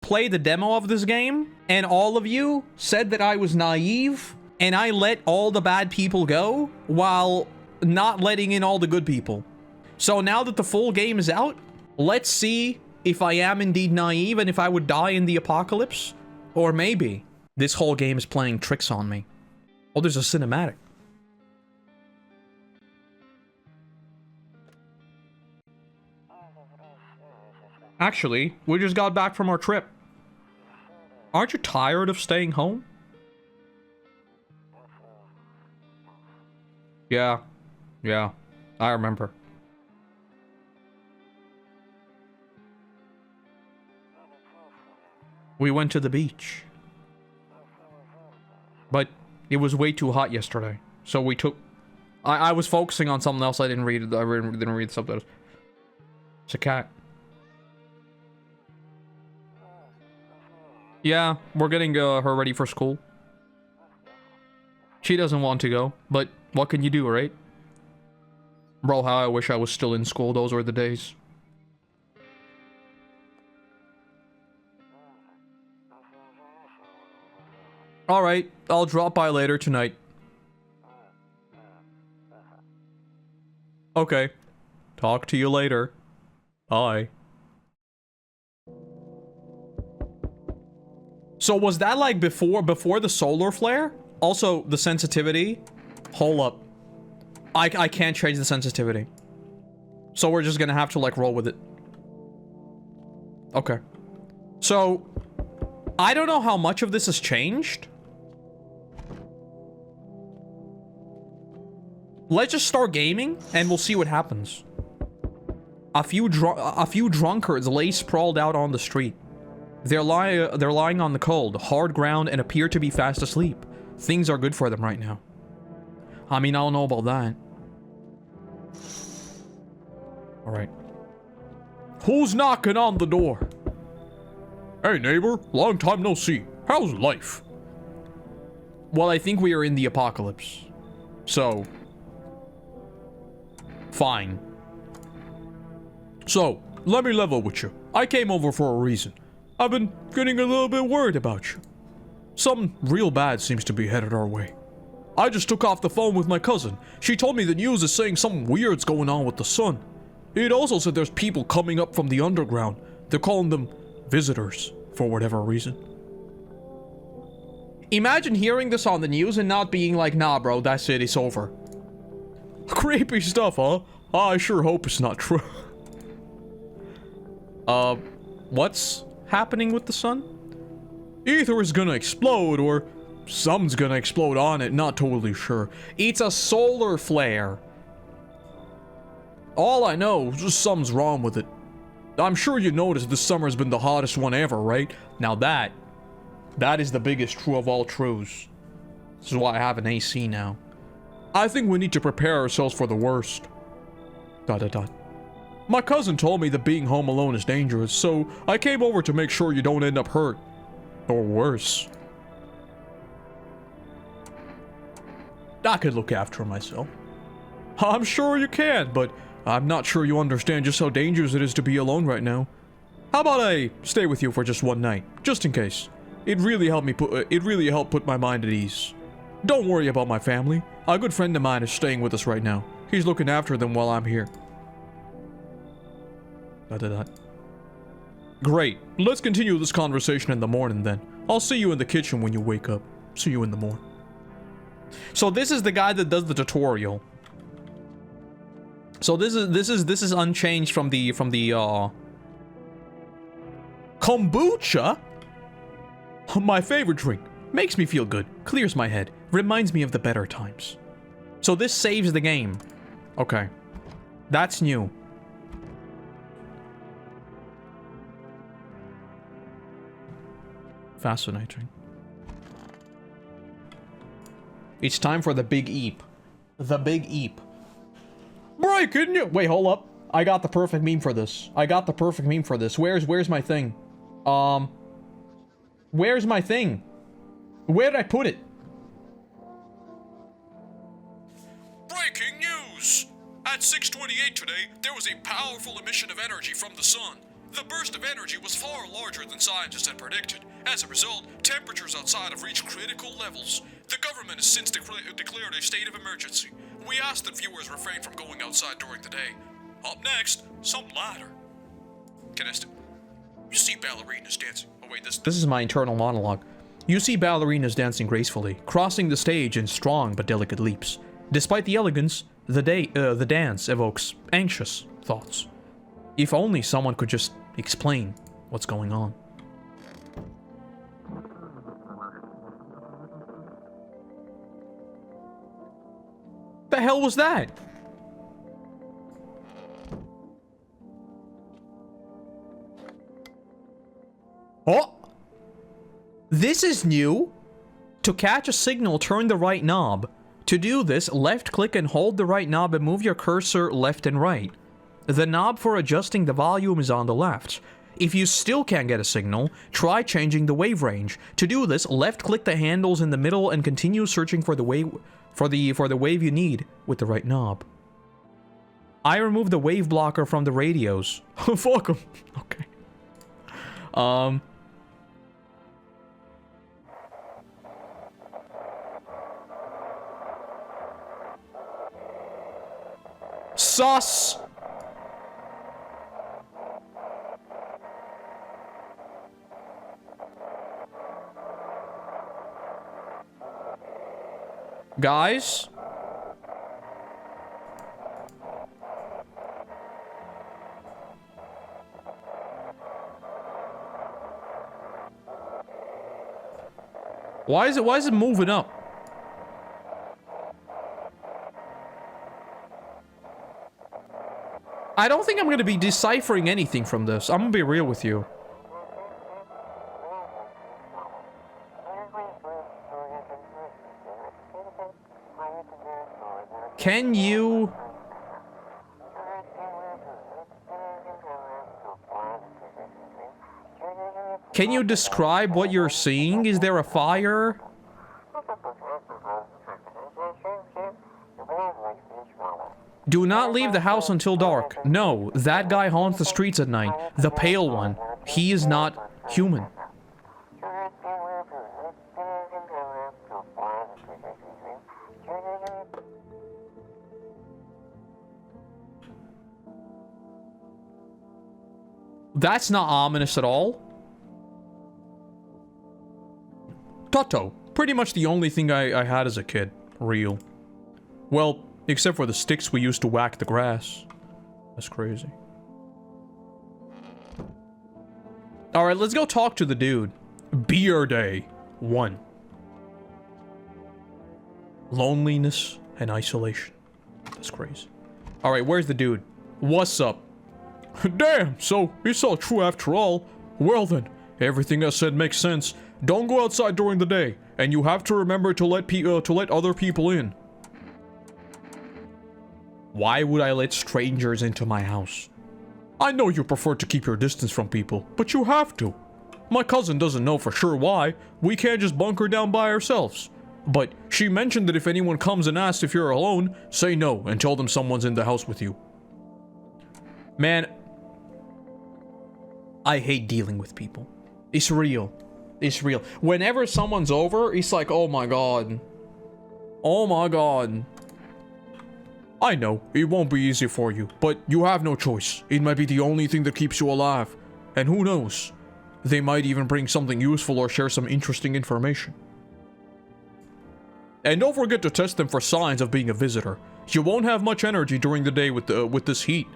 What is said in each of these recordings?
play the demo of this game, and all of you said that I was naive, and I let all the bad people go, while not letting in all the good people. So now that the full game is out, let's see if I am indeed naive and if I would die in the apocalypse. Or maybe this whole game is playing tricks on me. Oh, there's a cinematic. Actually, we just got back from our trip. Aren't you tired of staying home? Yeah, I remember. We went to the beach. But it was way too hot yesterday. So we took... I was focusing on something else. I didn't read the subtitles. It's a cat. Yeah, we're getting her ready for school. She doesn't want to go, but what can you do, right? Bro, how I wish I was still in school. Those were the days. Alright, I'll drop by later tonight. Okay. Talk to you later. Bye. So was that like before the solar flare? Also, the sensitivity? Hold up. I can't change the sensitivity. So we're just gonna have to like roll with it. Okay. So, I don't know how much of this has changed. Let's just start gaming and we'll see what happens. A few drunkards lay sprawled out on the street. They're lying on the cold, hard ground and appear to be fast asleep. Things are good for them right now. I mean, I don't know about that. Alright. Who's knocking on the door? Hey neighbor, long time no see. How's life? Well, I think we are in the apocalypse. So... fine. So, let me level with you. I came over for a reason. I've been getting a little bit worried about you. Something real bad seems to be headed our way. I just took off the phone with my cousin. She told me the news is saying something weird's going on with the sun. It also said there's people coming up from the underground. They're calling them visitors, for whatever reason. Imagine hearing this on the news and not being like, nah bro, that's it, it's over. Creepy stuff, huh? I sure hope it's not true. What's happening with the sun? Either it's gonna explode or something's gonna explode on it, not totally sure. It's a solar flare. All I know is just something's wrong with it. I'm sure you noticed this summer's been the hottest one ever, right? Now that is the biggest true of all truths. This is why I have an AC now. I think we need to prepare ourselves for the worst. ... My cousin told me that being home alone is dangerous, so I came over to make sure you don't end up hurt. Or worse. I could look after myself. I'm sure you can, but I'm not sure you understand just how dangerous it is to be alone right now. How about I stay with you for just one night, just in case? It really helped put my mind at ease. Don't worry about my family. A good friend of mine is staying with us right now. He's looking after them while I'm here. ... Great. Let's continue this conversation in the morning then. I'll see you in the kitchen when you wake up. See you in the morning. So this is the guy that does the tutorial. So this is unchanged from the kombucha? My favorite drink. Makes me feel good. Clears my head. Reminds me of the better times. So this saves the game. Okay. That's new. Fascinating. It's time for the big eep. The big eep. Breaking news! Wait, hold up. I got the perfect meme for this. Where's my thing? Where's my thing? Where did I put it? Breaking news! At 6:28 today, there was a powerful emission of energy from the sun. The burst of energy was far larger than scientists had predicted. As a result, temperatures outside have reached critical levels. The government has since declared a state of emergency. We ask that viewers refrain from going outside during the day. Up next, some ladder. Canesta, you see ballerinas dancing. Oh wait, this is my internal monologue. You see ballerinas dancing gracefully, crossing the stage in strong but delicate leaps. Despite the elegance, the dance evokes anxious thoughts. If only someone could just explain what's going on. The hell was that? Oh! This is new. To catch a signal, turn the right knob. To do this, left click and hold the right knob and move your cursor left and right. The knob for adjusting the volume is on the left. If you still can't get a signal, try changing the wave range. To do this, left click the handles in the middle and continue searching for the wave you need with the right knob. I removed the wave blocker from the radios. Fuck them. Okay. Sus! Guys? Why is it moving up? I don't think I'm going to be deciphering anything from this. I'm going to be real with you. Can you... Can you describe what you're seeing? Is there a fire? Do not leave the house until dark. No, that guy haunts the streets at night. The pale one. He is not human. That's not ominous at all. Toto. Pretty much the only thing I had as a kid. Real. Well, except for the sticks we used to whack the grass. That's crazy. Alright, let's go talk to the dude. Beer Day 1. Loneliness and isolation. That's crazy. Alright, where's the dude? What's up? Damn, so it's all true after all. Well then, everything I said makes sense. Don't go outside during the day, and you have to remember to let other people in. Why would I let strangers into my house? I know you prefer to keep your distance from people, but you have to. My cousin doesn't know for sure why. We can't just bunker down by ourselves. But she mentioned that if anyone comes and asks if you're alone, say no and tell them someone's in the house with you. Man, I hate dealing with people. It's real. It's real. Whenever someone's over, it's like, oh my god. Oh my god. I know, it won't be easy for you, but you have no choice. It might be the only thing that keeps you alive. And who knows? They might even bring something useful or share some interesting information. And don't forget to test them for signs of being a visitor. You won't have much energy during the day with this heat.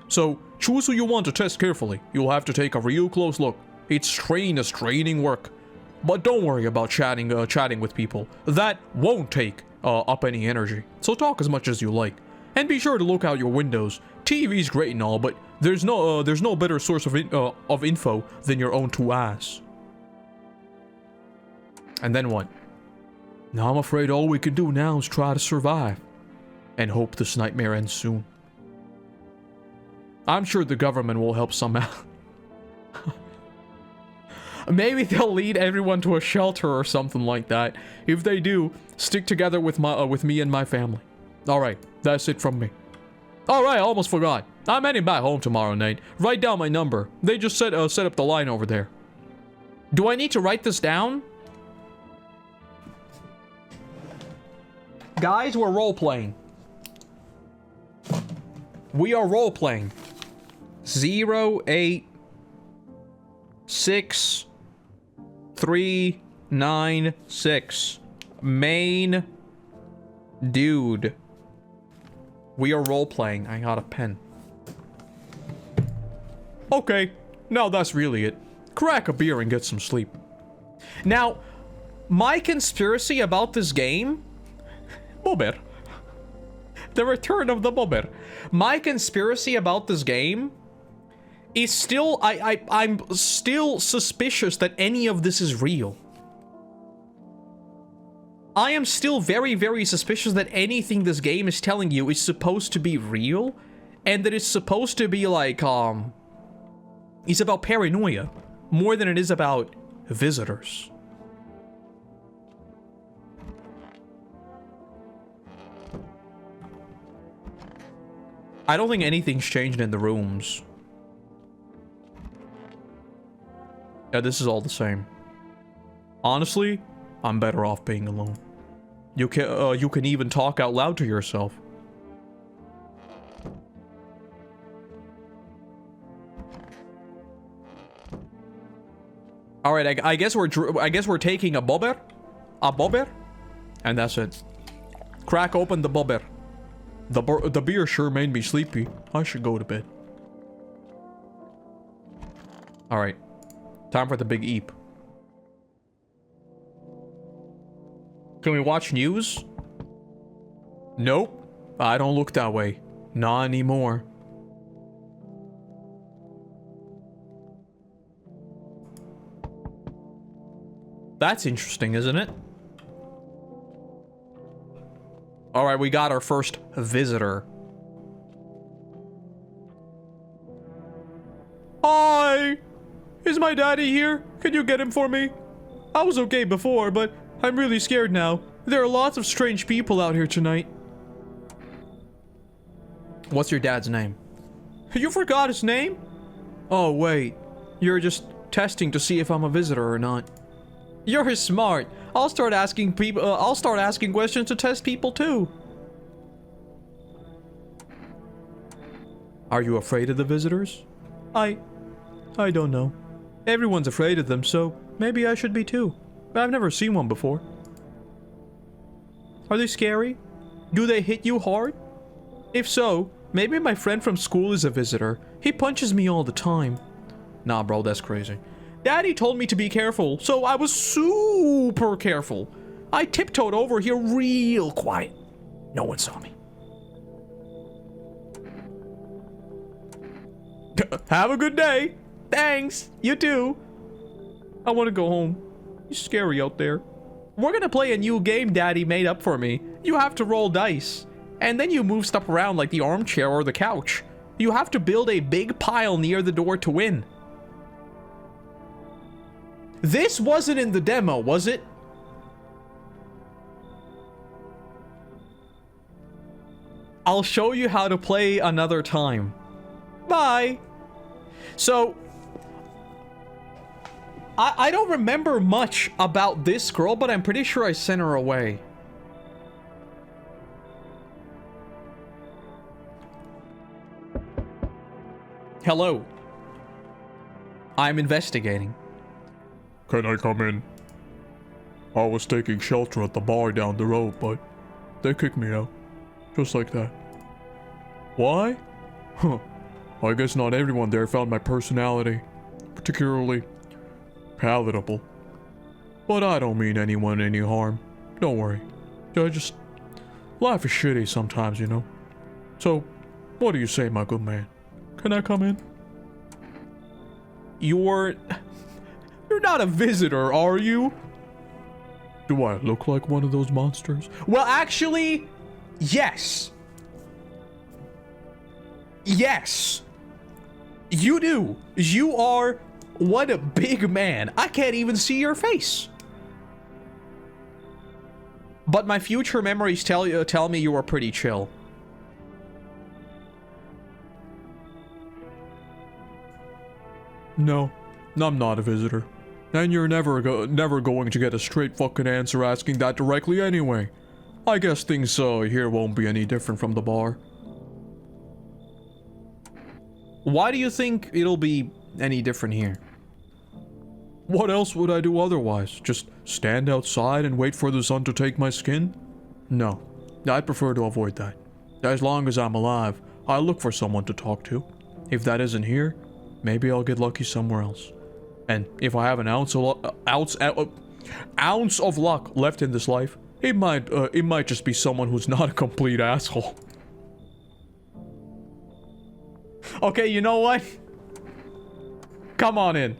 So, choose who you want to test carefully. You'll have to take a real close look. It's straining work. But don't worry about chatting with people. That won't take up any energy. So talk as much as you like. And be sure to look out your windows. TV's great and all, but there's no better source of info than your own two eyes. And then what? Now I'm afraid all we can do now is try to survive. And hope this nightmare ends soon. I'm sure the government will help somehow. Maybe they'll lead everyone to a shelter or something like that. If they do, stick together with me and my family. Alright, that's it from me. Alright, I almost forgot. I'm heading back home tomorrow night. Write down my number. They just set up the line over there. Do I need to write this down? Guys, we're role-playing. We are role-playing. 086-396. Main dude. We are role-playing. I got a pen. Okay, now that's really it. Crack a beer and get some sleep. Now, my conspiracy about this game... Bobber. The return of the Bobber. My conspiracy about this game is still... I'm still suspicious that any of this is real. I am still very, very suspicious that anything this game is telling you is supposed to be real, and that it's supposed to be like, it's about paranoia, more than it is about visitors. I don't think anything's changed in the rooms. Yeah, this is all the same. Honestly, I'm better off being alone. You can even talk out loud to yourself. All right, I guess we're taking a bobber, and that's it. Crack open the bobber. The beer sure made me sleepy. I should go to bed. All right, time for the big eep. Can we watch news? Nope. I don't look that way. Not anymore. That's interesting, isn't it? Alright, we got our first visitor. Hi! Is my daddy here? Can you get him for me? I was okay before, but I'm really scared now. There are lots of strange people out here tonight. What's your dad's name? You forgot his name? Oh, wait. You're just testing to see if I'm a visitor or not. You're smart. I'll start asking questions to test people too. Are you afraid of the visitors? I don't know. Everyone's afraid of them, so maybe I should be too. But I've never seen one before. Are they scary? Do they hit you hard? If so, maybe my friend from school is a visitor. He punches me all the time. Nah, bro, that's crazy. Daddy told me to be careful, so I was super careful. I tiptoed over here real quiet. No one saw me. Have a good day. Thanks. You too. I want to go home. It's scary out there. We're gonna play a new game Daddy made up for me. You have to roll dice, and then you move stuff around like the armchair or the couch. You have to build a big pile near the door to win. This wasn't in the demo, was it? I'll show you how to play another time. Bye. So, I don't remember much about this girl, but I'm pretty sure I sent her away. Hello. I'm investigating. Can I come in? I was taking shelter at the bar down the road, but they kicked me out. Just like that. Why? Huh. I guess not everyone there found my personality particularly palatable. But I don't mean anyone any harm. Don't worry. Life is shitty sometimes, you know. So, what do you say, my good man? Can I come in? You're not a visitor, are you? Do I look like one of those monsters? Well, actually, yes. Yes. You do. You are... What a big man. I can't even see your face. But my future memories tell me you were pretty chill. No, I'm not a visitor. And you're never going to get a straight fucking answer asking that directly anyway. I guess things here won't be any different from the bar. Why do you think it'll be any different here? What else would I do otherwise? Just stand outside and wait for the sun to take my skin? No, I'd prefer to avoid that. As long as I'm alive, I'll look for someone to talk to. If that isn't here, maybe I'll get lucky somewhere else. And if I have an ounce of luck left in this life, it might just be someone who's not a complete asshole. Okay, you know what? Come on in.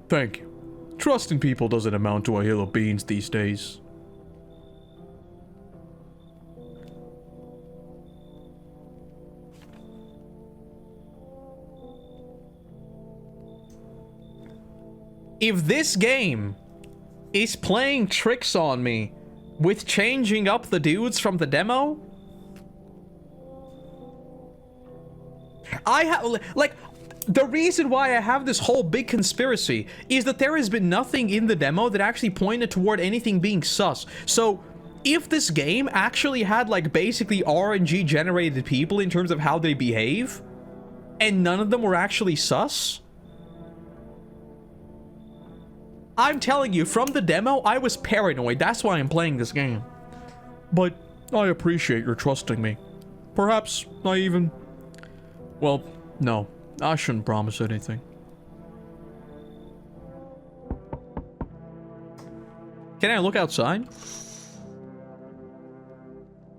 Thank you. Trust in people doesn't amount to a hill of beans these days. If this game is playing tricks on me with changing up the dudes from the demo, I have, like, the reason why I have this whole big conspiracy is that there has been nothing in the demo that actually pointed toward anything being sus. So, if this game actually had, like, basically RNG generated people in terms of how they behave, and none of them were actually sus, I'm telling you, from the demo, I was paranoid. That's why I'm playing this game. But I appreciate your trusting me. Perhaps I even... Well, no. I shouldn't promise anything. Can I look outside?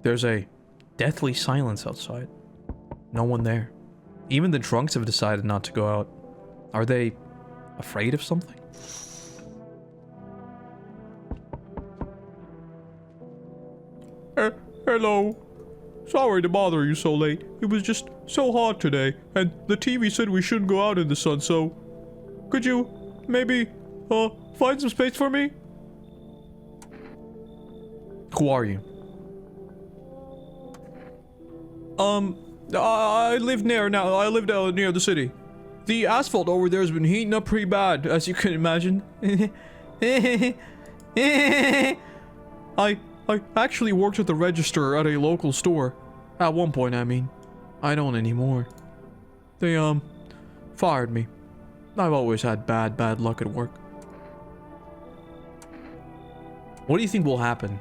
There's a deathly silence outside. No one there. Even the drunks have decided not to go out. Are they afraid of something? Hello. Sorry to bother you so late. It was just so hot today, and the TV said we shouldn't go out in the sun, so... Could you maybe, find some space for me? Who are you? I live near the city. The asphalt over there has been heating up pretty bad, as you can imagine. I actually worked at the register at a local store. At one point, I mean. I don't anymore. They, fired me. I've always had bad luck at work. What do you think will happen?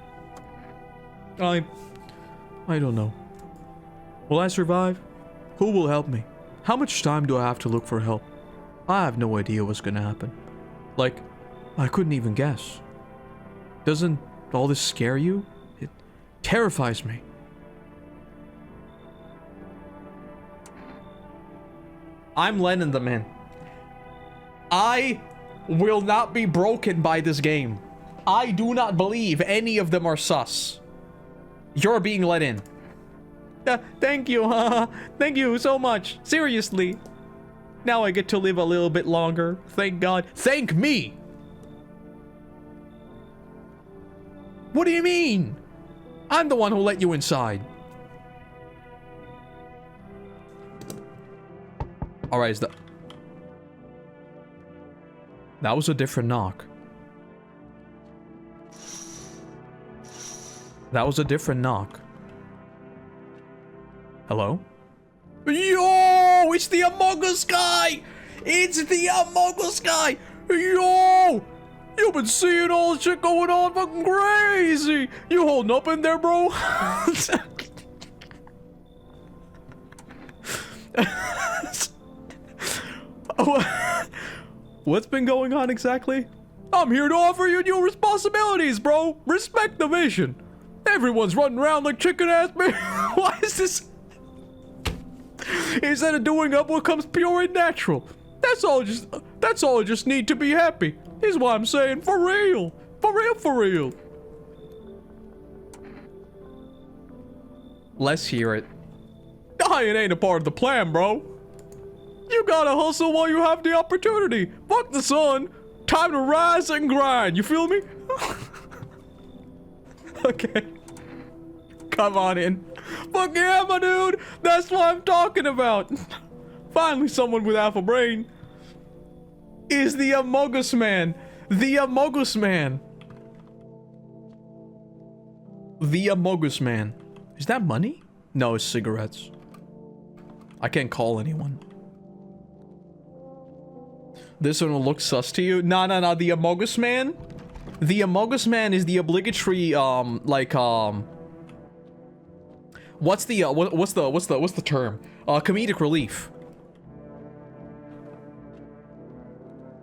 I don't know. Will I survive? Who will help me? How much time do I have to look for help? I have no idea what's gonna happen. Like, I couldn't even guess. Doesn't all this scare you? It terrifies me. I'm letting them in. I will not be broken by this game. I do not believe any of them are sus. You're being let in. Thank you, thank you so much. Seriously. Now I get to live a little bit longer. Thank God. Thank me! What do you mean? I'm the one who let you inside. Alright, that was a different knock. That was a different knock. Hello? Yo! It's the Among Us guy! It's the Among Us guy! Yo! You've been seeing all the shit going on, fucking crazy! You holding up in there, bro? What's been going on exactly? I'm here to offer you new responsibilities, bro! Respect the mission! Everyone's running around like chicken ass man. Why is this? Instead of doing up what comes pure and natural. That's all I just need to be happy. Is what I'm saying, for real. For real, for real. Let's hear it. Dying ain't a part of the plan, bro. You gotta hustle while you have the opportunity. Fuck the sun. Time to rise and grind. You feel me? Okay. Come on in. Fuck yeah, my dude. That's what I'm talking about. Finally someone with half a brain. is the Amogus Man. The Amogus Man. The Amogus Man. Is that money? No, it's cigarettes. I can't call anyone. This one will look sus to you. No. The Amogus Man? The Amogus Man is the obligatory, what's the term? Comedic relief.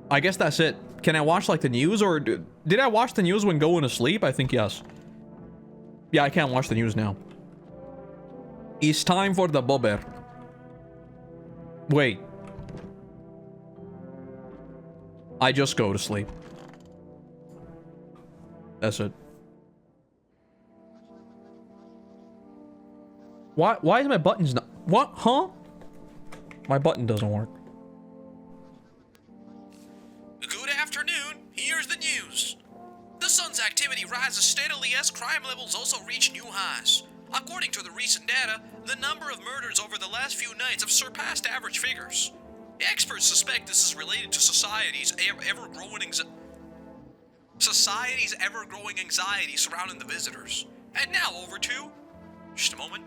I guess that's it. Can I watch, like, the news, or did I watch the news when going to sleep? I think yes. Yeah, I can't watch the news now. It's time for the bobber. Wait. I just go to sleep. That's it. Why is my buttons not... What? Huh? My button doesn't work. Good afternoon. Here's the news. The sun's activity rises steadily as crime levels also reach new highs. According to the recent data, the number of murders over the last few nights have surpassed average figures. Experts suspect this is related to society's ever-growing anxiety surrounding the visitors. And now over to... Just a moment.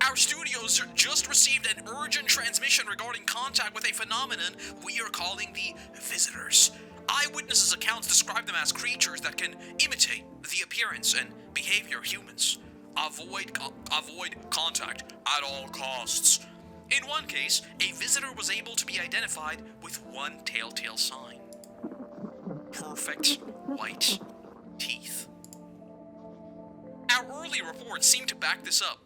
Our studios just received an urgent transmission regarding contact with a phenomenon we are calling the visitors. Eyewitnesses' accounts describe them as creatures that can imitate the appearance and behavior of humans. Avoid contact at all costs. In one case, a visitor was able to be identified with one telltale sign. Perfect white teeth. Our early reports seem to back this up.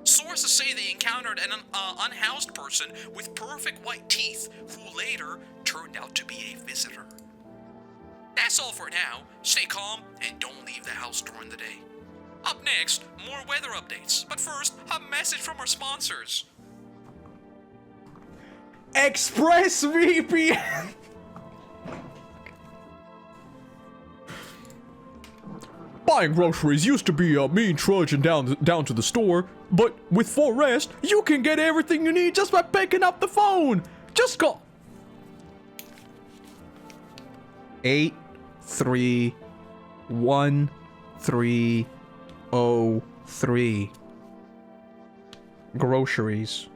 Sources say they encountered an unhoused person with perfect white teeth who later turned out to be a visitor. That's all for now. Stay calm and don't leave the house during the day. Up next, more weather updates. But first, a message from our sponsors. ExpressVPN! Buying groceries used to be a mean trudging down to the store, but with Forest, you can get everything you need just by picking up the phone. Just call 831-303. Groceries.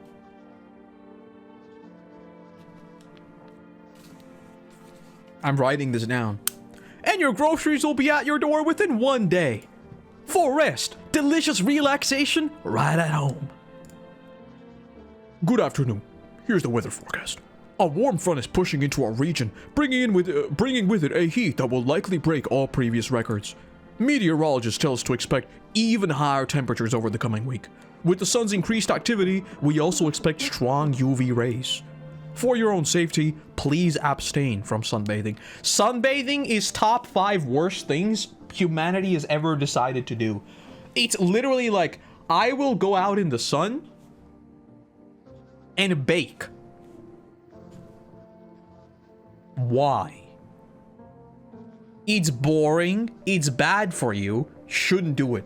I'm writing this down. And your groceries will be at your door within 1 day. For rest, delicious relaxation right at home. Good afternoon. Here's the weather forecast. A warm front is pushing into our region, bringing with it a heat that will likely break all previous records. Meteorologists tell us to expect even higher temperatures over the coming week. With the sun's increased activity, we also expect strong UV rays. For your own safety, please abstain from sunbathing. Sunbathing is top 5 worst things humanity has ever decided to do. It's literally like, I will go out in the sun and bake. Why? It's boring, it's bad for you, shouldn't do it.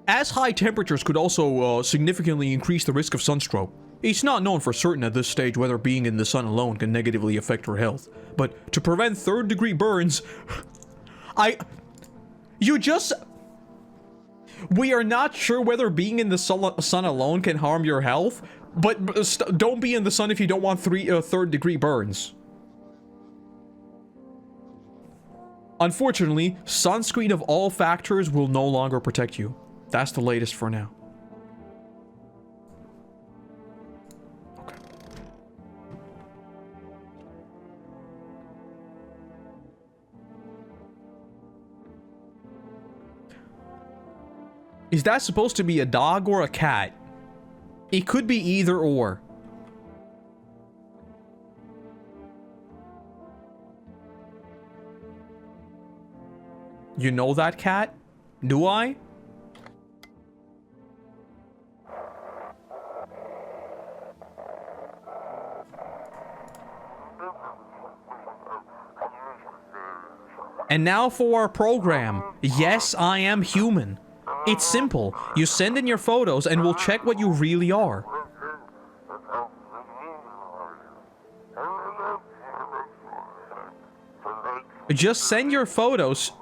As high temperatures could also significantly increase the risk of sunstroke. It's not known for certain at this stage whether being in the sun alone can negatively affect your health. But to prevent third-degree burns, we are not sure whether being in the sun alone can harm your health, but don't be in the sun if you don't want third-degree burns. Unfortunately, sunscreen of all factors will no longer protect you. That's the latest for now. Okay. Is that supposed to be a dog or a cat? It could be either or. You know that cat? Do I? And now for our program. Yes, I am human. It's simple. You send in your photos and we'll check what you really are. Just send your photos.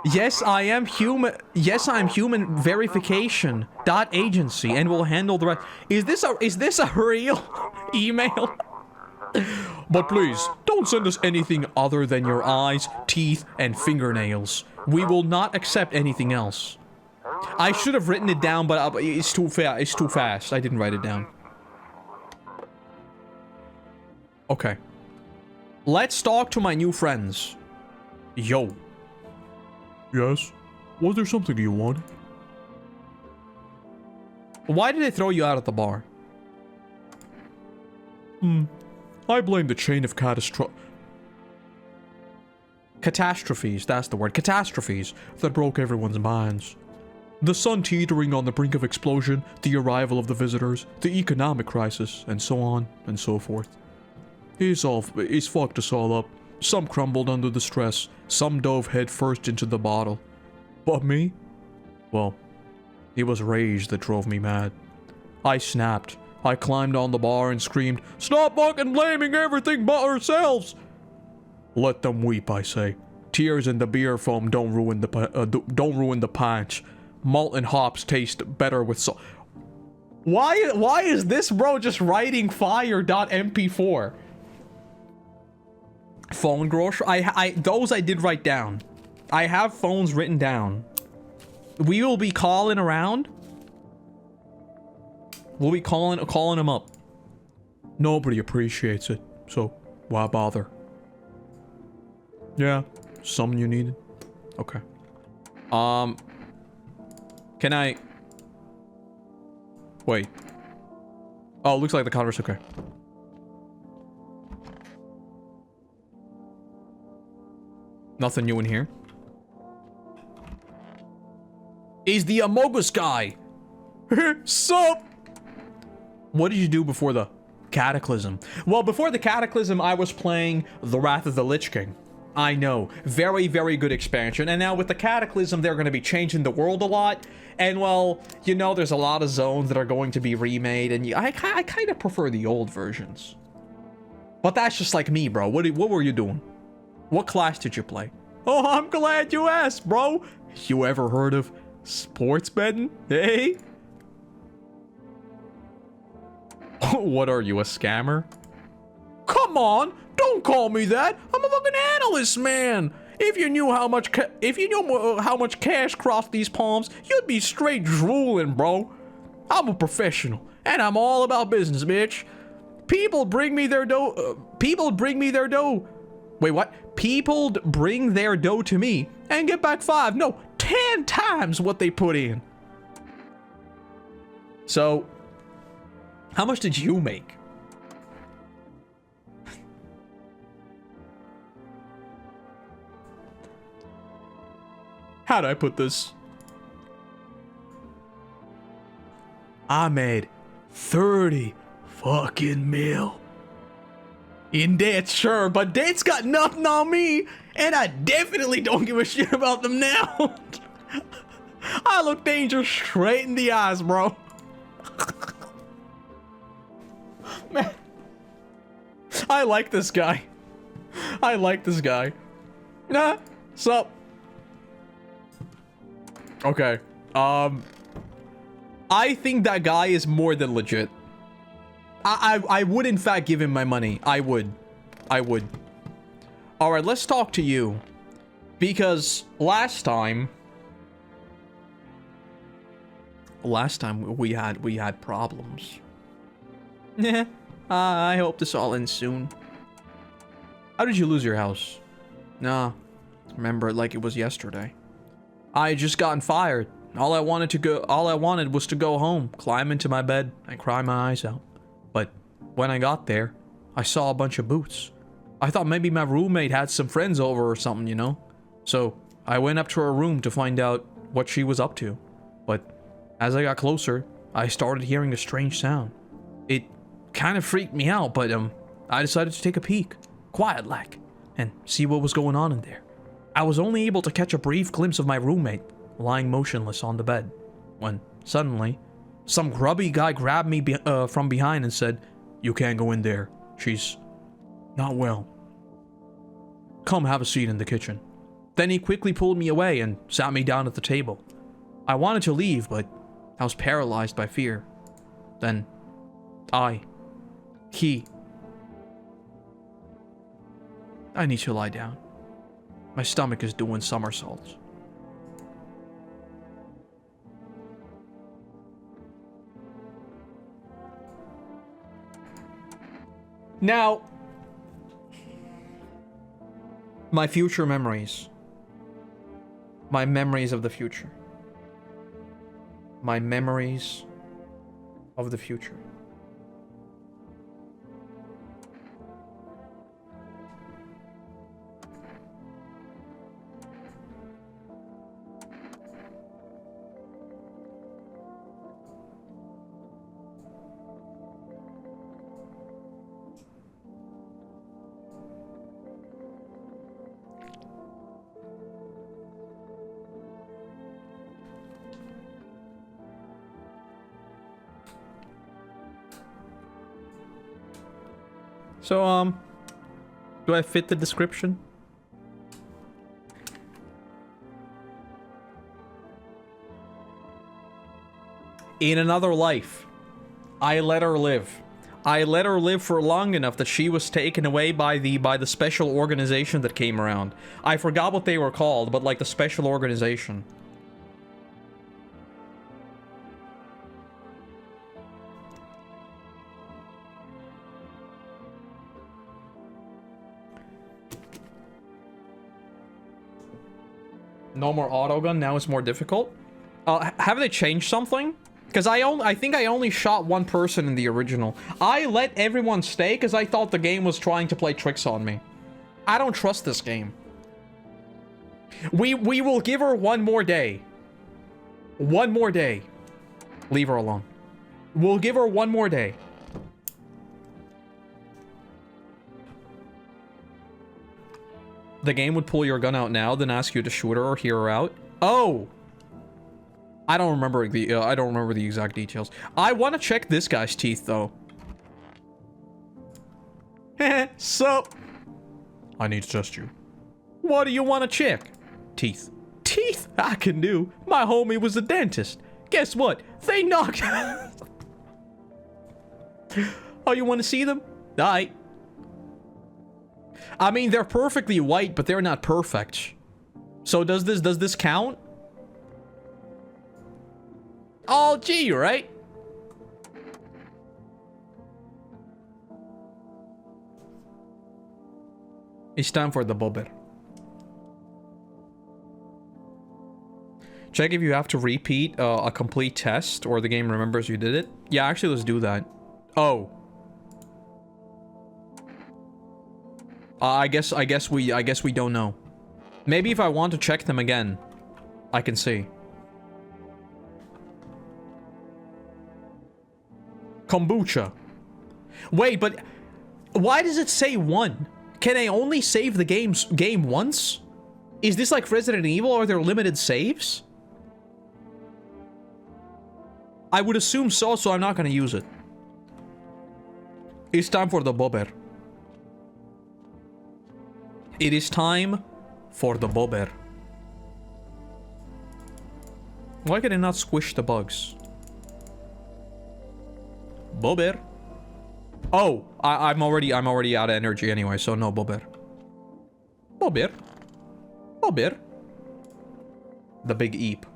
Yes, I am human. Yes, I'm human verification dot agency, and we'll handle the rest. Is this a real email? But please, don't send us anything other than your eyes, teeth, and fingernails. We will not accept anything else. I should have written it down, but it's too fast. I didn't write it down. Okay. Let's talk to my new friends. Yo. Yes? Was there something you wanted? Why did they throw you out at the bar? I blame the chain of Catastrophes, that's the word. Catastrophes that broke everyone's minds. The sun teetering on the brink of explosion, the arrival of the visitors, the economic crisis, and so on and so forth. He's fucked us all up. Some crumbled under the stress, some dove head first into the bottle. But me? Well, it was rage that drove me mad. I snapped. I climbed on the bar and screamed, "Stop fucking blaming everything but ourselves!" Let them weep, I say. Tears in the beer foam don't ruin the punch. Malt and hops taste better with salt. Why is this bro just writing fire.mp4? Phone grocery. Those I did write down. I have phones written down. We will be calling around. We'll be calling them up. Nobody appreciates it, so why bother? Yeah, something you needed? Okay. Can I... Wait. Oh, looks like the converse, okay. Nothing new in here. He's the Amogus guy! Sup? What did you do before the Cataclysm? Well, before the Cataclysm, I was playing The Wrath of the Lich King. I know. Very, very good expansion. And now with the Cataclysm, they're going to be changing the world a lot. And, well, you know, there's a lot of zones that are going to be remade. And I kind of prefer the old versions. But that's just like me, bro. What were you doing? What class did you play? Oh, I'm glad you asked, bro. You ever heard of sports betting? Hey? What are you, a scammer? Come on, don't call me that. I'm a fucking analyst, man. If you knew how much cash crossed these palms, you'd be straight drooling, bro. I'm a professional, and I'm all about business, bitch. People bring me their dough. Wait, what? People bring their dough to me and get back 10 times what they put in. So, how much did you make? How'd I put this? I made 30 fucking mil. In debt, sure, but debt's got nothing on me, and I definitely don't give a shit about them now. I look danger straight in the eyes, bro. Man, I like this guy. Nah, sup? Okay. I think that guy is more than legit. I would in fact give him my money. I would. Alright, let's talk to you. Because last time we had problems. Yeah. I hope this all ends soon. How did you lose your house? Nah. Remember it like it was yesterday. I had just gotten fired. All I wanted was to go home, climb into my bed, and cry my eyes out. But when I got there, I saw a bunch of boots. I thought maybe my roommate had some friends over or something, you know? So I went up to her room to find out what she was up to. But as I got closer, I started hearing a strange sound. It kind of freaked me out, but I decided to take a peek, quiet like, and see what was going on in there. I was only able to catch a brief glimpse of my roommate, lying motionless on the bed, when suddenly, some grubby guy grabbed me from behind and said, "You can't go in there. She's not well." Come have a seat in the kitchen. Then he quickly pulled me away and sat me down at the table. I wanted to leave, but I was paralyzed by fear. Then, I need to lie down. My stomach is doing somersaults. Now, my future memories. My memories of the future. My memories of the future. So, do I fit the description? In another life, I let her live. I let her live for long enough that she was taken away by the special organization that came around. I forgot what they were called, but like the special organization. No more autogun, now it's more difficult. Have they changed something? Because I think I only shot one person in the original. I let everyone stay because I thought the game was trying to play tricks on me. I don't trust this game. We will give her one more day. One more day. Leave her alone. We'll give her one more day. The game would pull your gun out now, then ask you to shoot her or hear her out. Oh! I don't remember the exact details. I want to check this guy's teeth, though. So... I need to test you. What do you want to check? Teeth. Teeth? I can do. My homie was a dentist. Guess what? They knocked... Oh, you want to see them? Alright. I mean, they're perfectly white, but they're not perfect. So does this count? Oh, gee, right? It's time for the bobber. Check if you have to repeat a complete test or the game remembers you did it. Yeah, actually, let's do that. Oh. I guess we don't know. Maybe if I want to check them again, I can see. Kombucha. Wait, but why does it say 1? Can I only save the game once? Is this like Resident Evil? Are there limited saves? I would assume so, so I'm not gonna use it. It's time for the bobber. It is time for the bobber. Why can I not squish the bugs? Bobber. Oh, I'm already out of energy anyway, so no bobber. Bobber. Bobber. The big eep.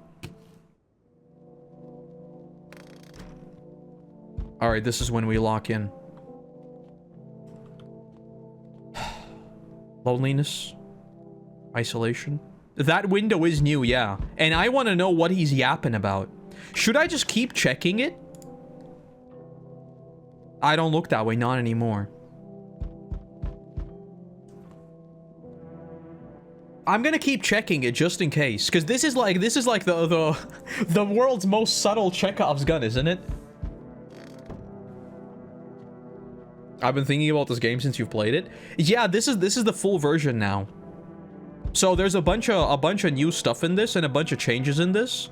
Alright, this is when we lock in. Loneliness. Isolation. That window is new, yeah. And I want to know what he's yapping about. Should I just keep checking it? I don't look that way, not anymore. I'm gonna keep checking it just in case, because this is like the world's most subtle Chekhov's gun, isn't it? I've been thinking about this game since you've played it. Yeah, this is the full version now. So there's a bunch of new stuff in this and a bunch of changes in this.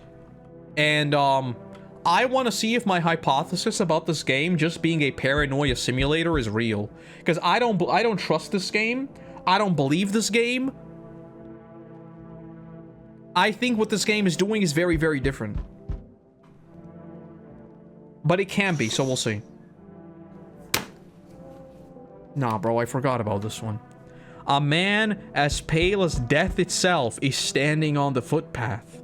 And I want to see if my hypothesis about this game just being a paranoia simulator is real, because I don't trust this game. I don't believe this game. I think what this game is doing is very, very different. But it can be, so we'll see. Nah, bro, I forgot about this one. A man as pale as death itself is standing on the footpath.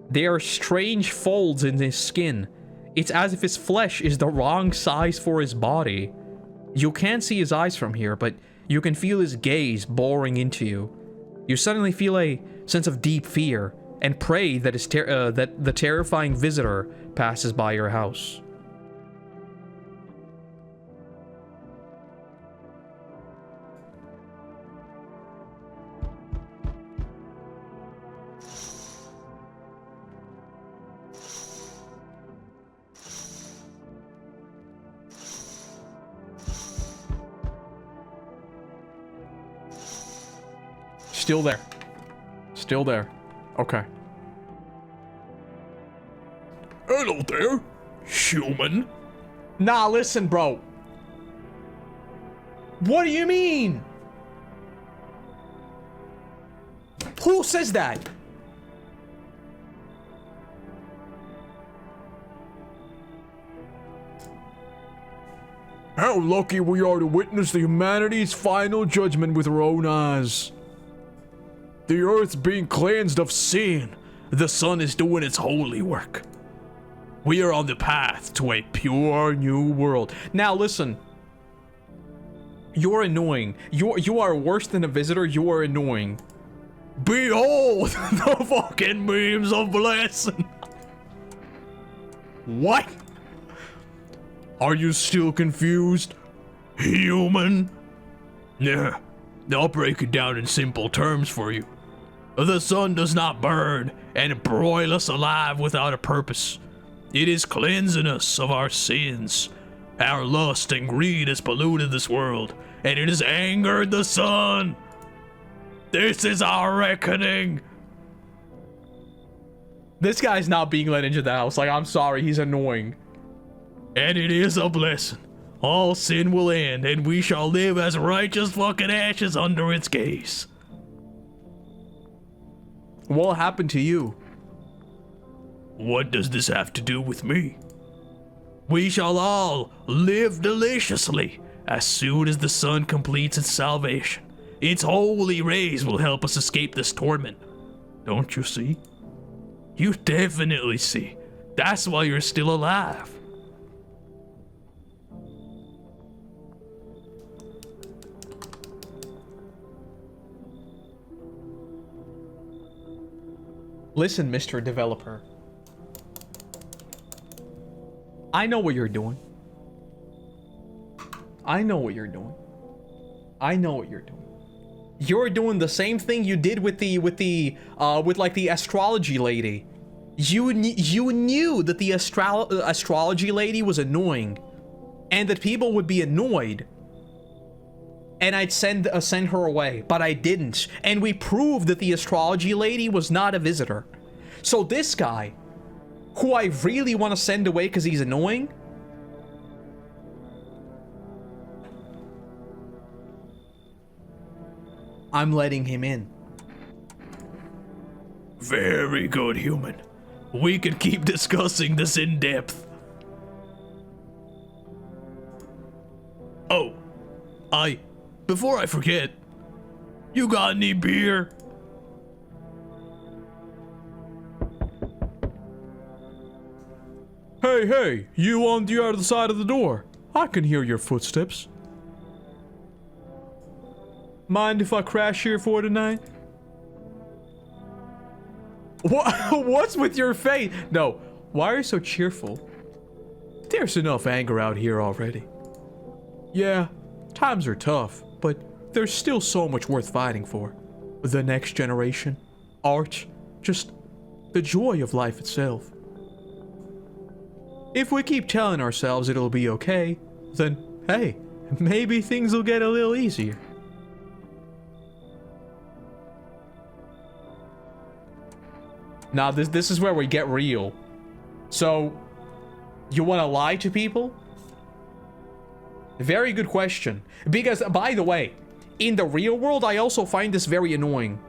There are strange folds in his skin. It's as if his flesh is the wrong size for his body. You can't see his eyes from here, but you can feel his gaze boring into you. You suddenly feel a sense of deep fear and pray that that the terrifying visitor passes by your house. Still there. Still there. Okay. Hello there, human. Nah, listen, bro. What do you mean? Who says that? How lucky we are to witness the humanity's final judgment with our own eyes. The earth's being cleansed of sin. The sun is doing its holy work. We are on the path to a pure new world. Now listen. You're annoying. You are worse than a visitor. You are annoying. Behold the fucking memes of blessing. What? Are you still confused, human? Yeah, I'll break it down in simple terms for you. The sun does not burn and broil us alive without a purpose. It is cleansing us of our sins. Our lust and greed has polluted this world, and it has angered the sun. This is our reckoning. This guy's not being let into the house. Like, I'm sorry, he's annoying. And it is a blessing. All sin will end, and we shall live as righteous fucking ashes under its gaze. What happened to you? What does this have to do with me? We shall all live deliciously as soon as the sun completes its salvation. Its holy rays will help us escape this torment. Don't you see? You definitely see. That's why you're still alive. Listen, Mr. Developer. I know what you're doing. I know what you're doing. I know what you're doing. You're doing the same thing you did with the astrology lady. You knew that the astrology lady was annoying, and that people would be annoyed, and I'd send her away, but I didn't. And we proved that the astrology lady was not a visitor. So this guy, who I really want to send away because he's annoying, I'm letting him in. Very good, human. We can keep discussing this in depth. Oh, before I forget, you got any beer? Hey, you on the other side of the door. I can hear your footsteps. Mind if I crash here for tonight? What's with your face? No, why are you so cheerful? There's enough anger out here already. Yeah, times are tough, but there's still so much worth fighting for. The next generation, art, just the joy of life itself. If we keep telling ourselves it'll be okay, then hey, maybe things will get a little easier. Now this is where we get real. So, you want to lie to people? Very good question. Because, by the way, in the real world, I also find this very annoying.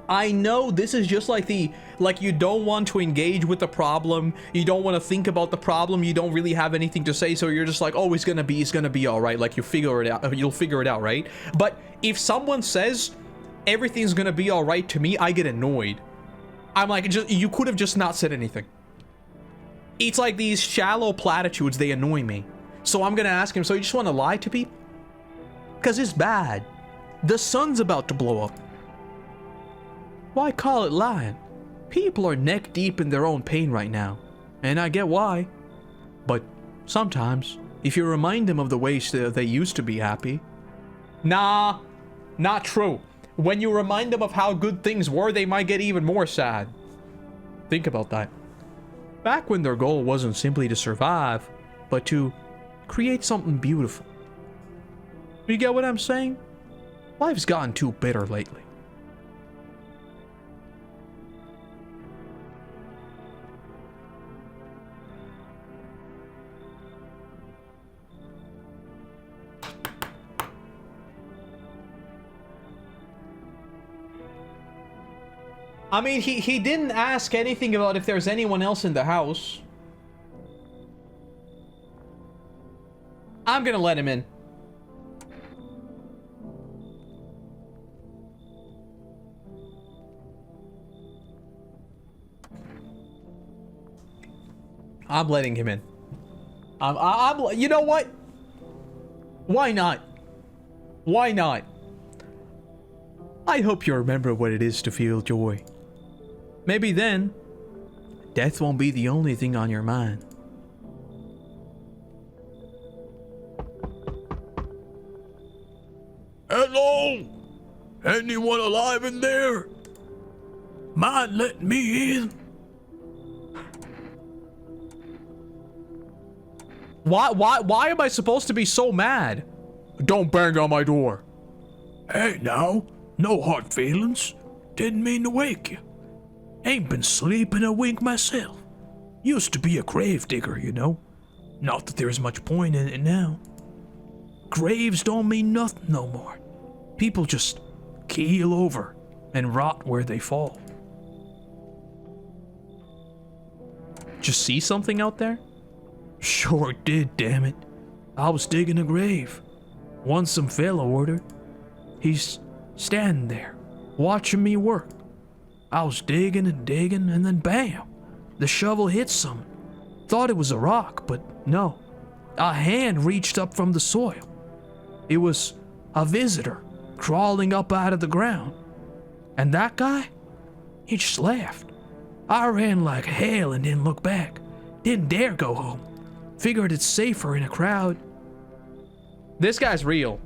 I know this is just like you don't want to engage with the problem, you don't want to think about the problem, you don't really have anything to say, so you're just like, oh, it's gonna be all right, like you'll figure it out, right? But if someone says everything's gonna be all right to me, I get annoyed. I'm like, you could have just not said anything. It's like these shallow platitudes, they annoy me. So I'm gonna ask him, so you just want to lie to people? Because it's bad. The sun's about to blow up. Why call it lying? People are neck deep in their own pain right now, and I get why. But sometimes, if you remind them of the ways that they used to be happy... Nah, not true. When you remind them of how good things were, they might get even more sad. Think about that. Back when their goal wasn't simply to survive, but to create something beautiful. You get what I'm saying? Life's gotten too bitter lately. I mean, he didn't ask anything about if there's anyone else in the house. I'm gonna let him in. I'm letting him in. You know what? Why not? Why not? I hope you remember what it is to feel joy. Maybe then, death won't be the only thing on your mind. Hello? Anyone alive in there? Mind letting me in? Why am I supposed to be so mad? Don't bang on my door. Hey now, no hard feelings. Didn't mean to wake you. Ain't been sleeping a wink myself. Used to be a grave digger, you know. Not that there's much point in it now. Graves don't mean nothing no more. People just keel over and rot where they fall. Just see something out there? Sure did, damn it. I was digging a grave. One some fella ordered. He's standing there, watching me work. I was digging and digging, and then bam! The shovel hit something. Thought it was a rock, but no. A hand reached up from the soil. It was a visitor crawling up out of the ground. And that guy? He just laughed. I ran like hell and didn't look back. Didn't dare go home. Figured it's safer in a crowd. This guy's real.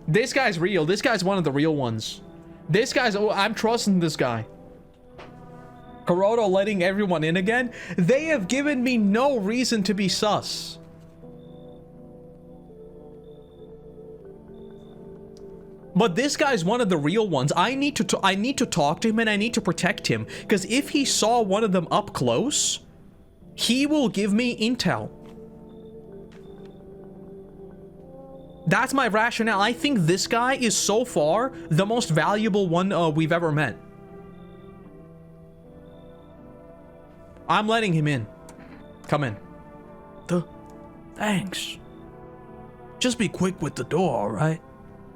This guy's real. This guy's one of the real ones. This guy's... Oh, I'm trusting this guy. Koroto letting everyone in again? They have given me no reason to be sus. But this guy's one of the real ones. I need to talk to him and I need to protect him. Because if he saw one of them up close, he will give me intel. That's my rationale. I think this guy is so far the most valuable one we've ever met. I'm letting him in. Come in. Thanks. Just be quick with the door, alright?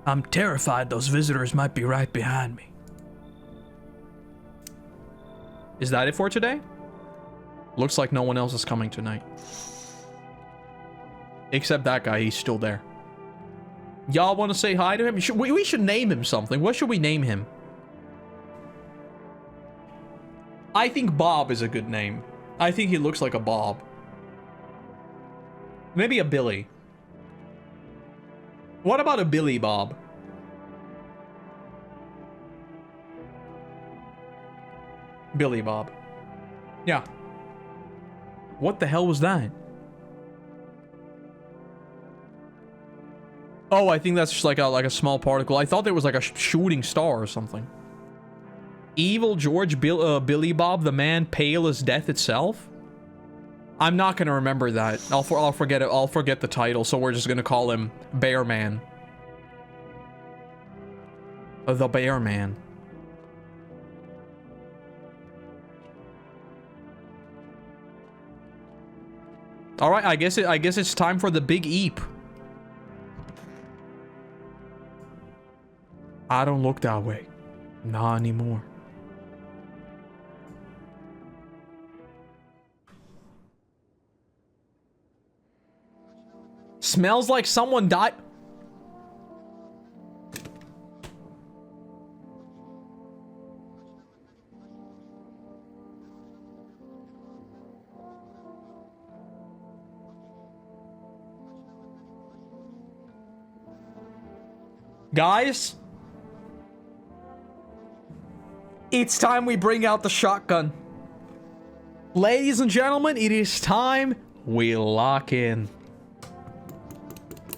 I'm terrified those visitors might be right behind me. Is that it for today? Looks like no one else is coming tonight. Except that guy, he's still there. Y'all want to say hi to him? We should name him something. What should we name him? I think Bob is a good name. I think he looks like a Bob. Maybe a Billy. What about a Billy Bob? Billy Bob. Yeah. What the hell was that? Oh, I think that's just like a small particle. I thought there was like a shooting star or something. Evil George Billy Bob, the man pale as death itself? I'm not gonna remember that. I'll forget it. I'll forget the title, so we're just gonna call him Bear Man. The Bear Man. All right, I guess it's time for the big eep. I don't look that way. Not anymore. Smells like someone died. Guys, it's time we bring out the shotgun. Ladies and gentlemen, it is time we lock in.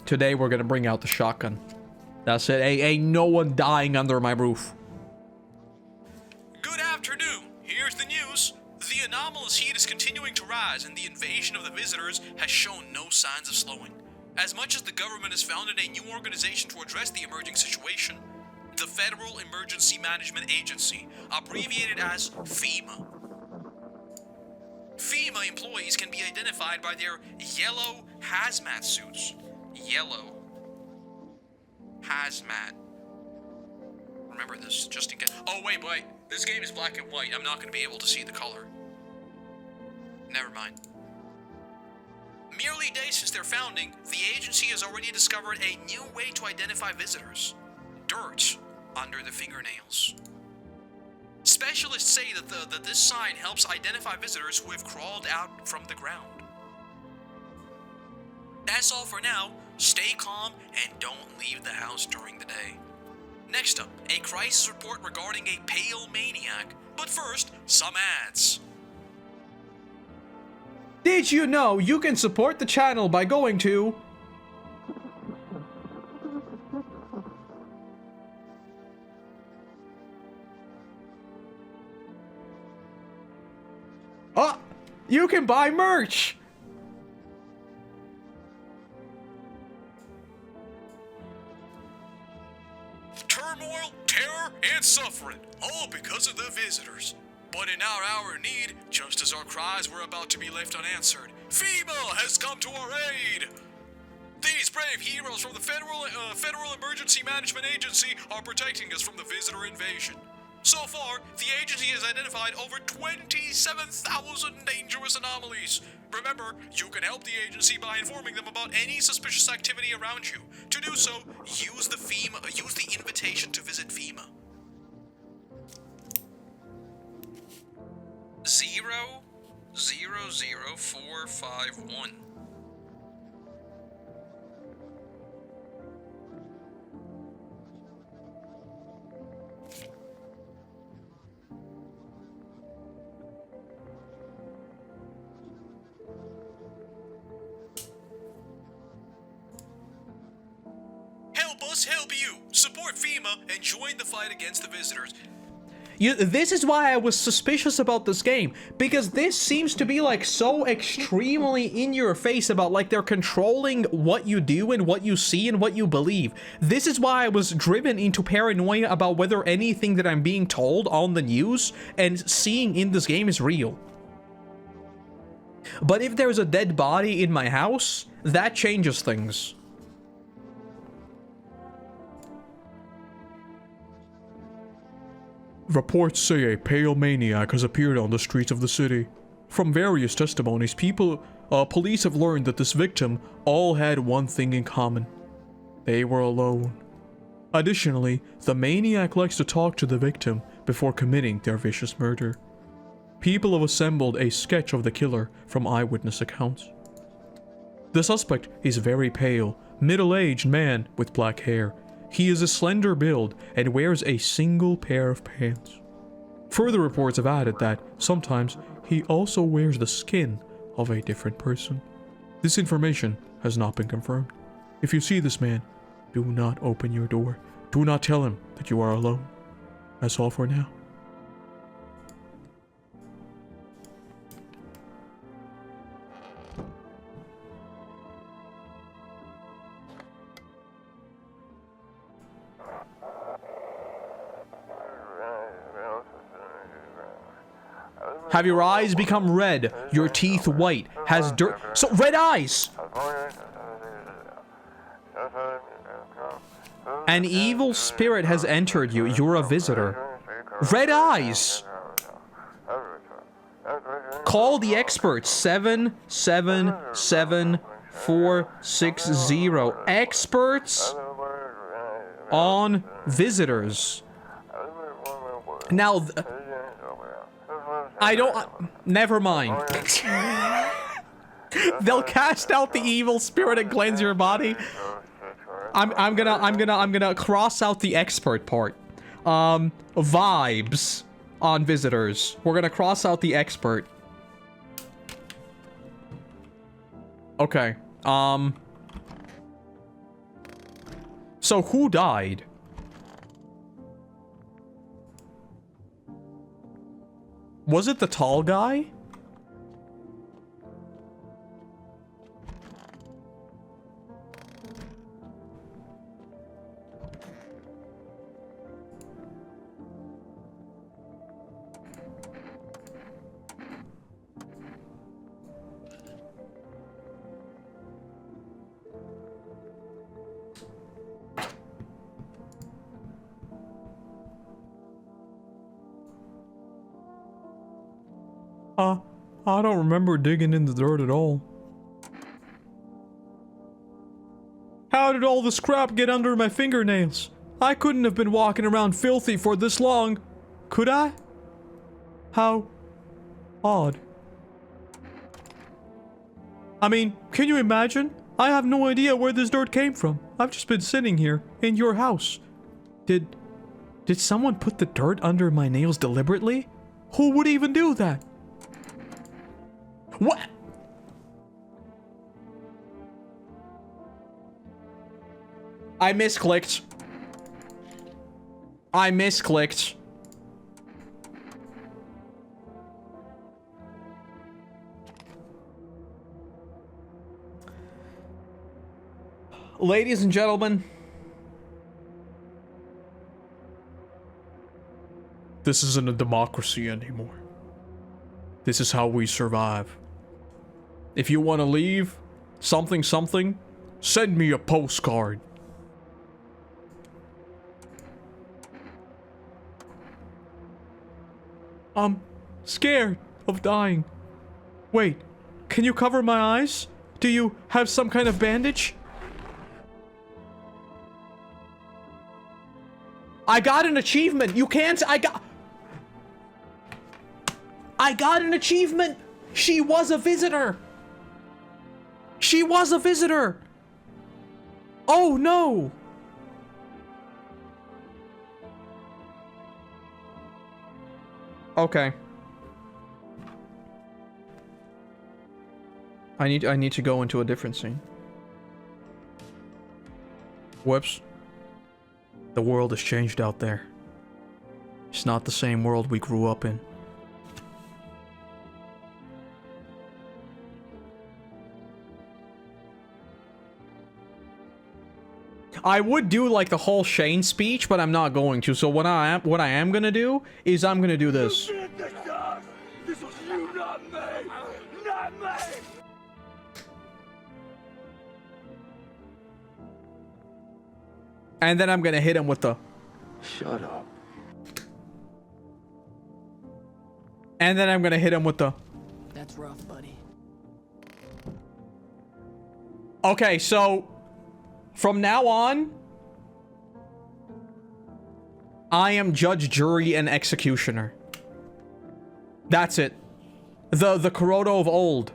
Today we're gonna bring out the shotgun. That's it. Ain't no one dying under my roof. Good afternoon. Here's the news. The anomalous heat is continuing to rise, and the invasion of the visitors has shown no signs of slowing. As much as the government has founded a new organization to address the emerging situation, the Federal Emergency Management Agency, abbreviated as FEMA. FEMA employees can be identified by their yellow hazmat suits. Yellow hazmat. Remember this, just in case. Oh, wait. This game is black and white. I'm not going to be able to see the color. Never mind. Merely days since their founding, the agency has already discovered a new way to identify visitors. Dirt under the fingernails. Specialists say that this sign helps identify visitors who have crawled out from the ground. That's all for now. Stay calm and don't leave the house during the day. Next up, a crisis report regarding a pale maniac. But first, some ads. Did you know you can support the channel by going to... Oh, you can buy merch! Turmoil, terror, and suffering, all because of the visitors. But in our hour of need, just as our cries were about to be left unanswered, FEMA has come to our aid! These brave heroes from the Federal Emergency Management Agency are protecting us from the visitor invasion. So far, the agency has identified over 27,000 dangerous anomalies. Remember, you can help the agency by informing them about any suspicious activity around you. To do so, use the invitation to visit FEMA. 000451. Help us help you. Support FEMA and join the fight against the visitors. This is why I was suspicious about this game, because this seems to be like so extremely in your face about like they're controlling what you do and what you see and what you believe. This is why I was driven into paranoia about whether anything that I'm being told on the news and seeing in this game is real. But if there's a dead body in my house, that changes things. Reports say a pale maniac has appeared on the streets of the city. From various testimonies, police have learned that this victim all had one thing in common. They were alone. Additionally, the maniac likes to talk to the victim before committing their vicious murder. People have assembled a sketch of the killer from eyewitness accounts. The suspect is very pale, middle-aged man with black hair. He is a slender build and wears a single pair of pants. Further reports have added that sometimes he also wears the skin of a different person. This information has not been confirmed. If you see this man, do not open your door. Do not tell him that you are alone. That's all for now. Have your eyes become red? Your teeth white? Has dirt... So, red eyes! An evil spirit has entered you. You're a visitor. Red eyes! Call the experts. 777460. Experts on visitors. Now, I don't... never mind. They'll cast out the evil spirit and cleanse your body. I'm gonna cross out the expert part. Vibes on visitors. We're gonna cross out the expert. Okay. So who died? Was it the tall guy? I don't remember digging in the dirt at all. How did all the scrap get under my fingernails? I couldn't have been walking around filthy for this long. Could I? How odd. I mean, can you imagine? I have no idea where this dirt came from. I've just been sitting here in your house. Did someone put the dirt under my nails deliberately? Who would even do that? What? I misclicked. I misclicked. Ladies and gentlemen, this isn't a democracy anymore. This is how we survive. If you want to leave, something, send me a postcard. I'm scared of dying. Wait, can you cover my eyes? Do you have some kind of bandage? I got an achievement. You can't. I got an achievement. She was a visitor. She was a visitor. Oh no. Okay. I need to go into a different scene. Whoops. The world has changed out there. It's not the same world we grew up in. I would do like the whole Shane speech, but I'm not going to. So what I am gonna do is I'm gonna do this. This was you, not me. Not me. And then I'm gonna hit him with the... Shut up. And then I'm gonna hit him with the... That's rough, buddy. Okay, so... From now on... I am judge, jury, and executioner. That's it. The Koroto of old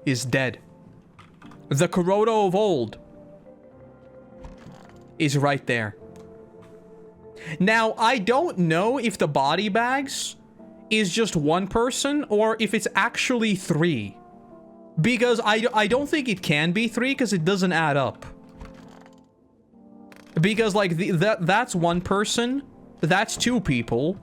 is dead. The Koroto of old is right there. Now, I don't know if the body bags is just one person or if it's actually 3. Because I don't think it can be 3 because it doesn't add up. Because, like, that's one person, that's 2 people.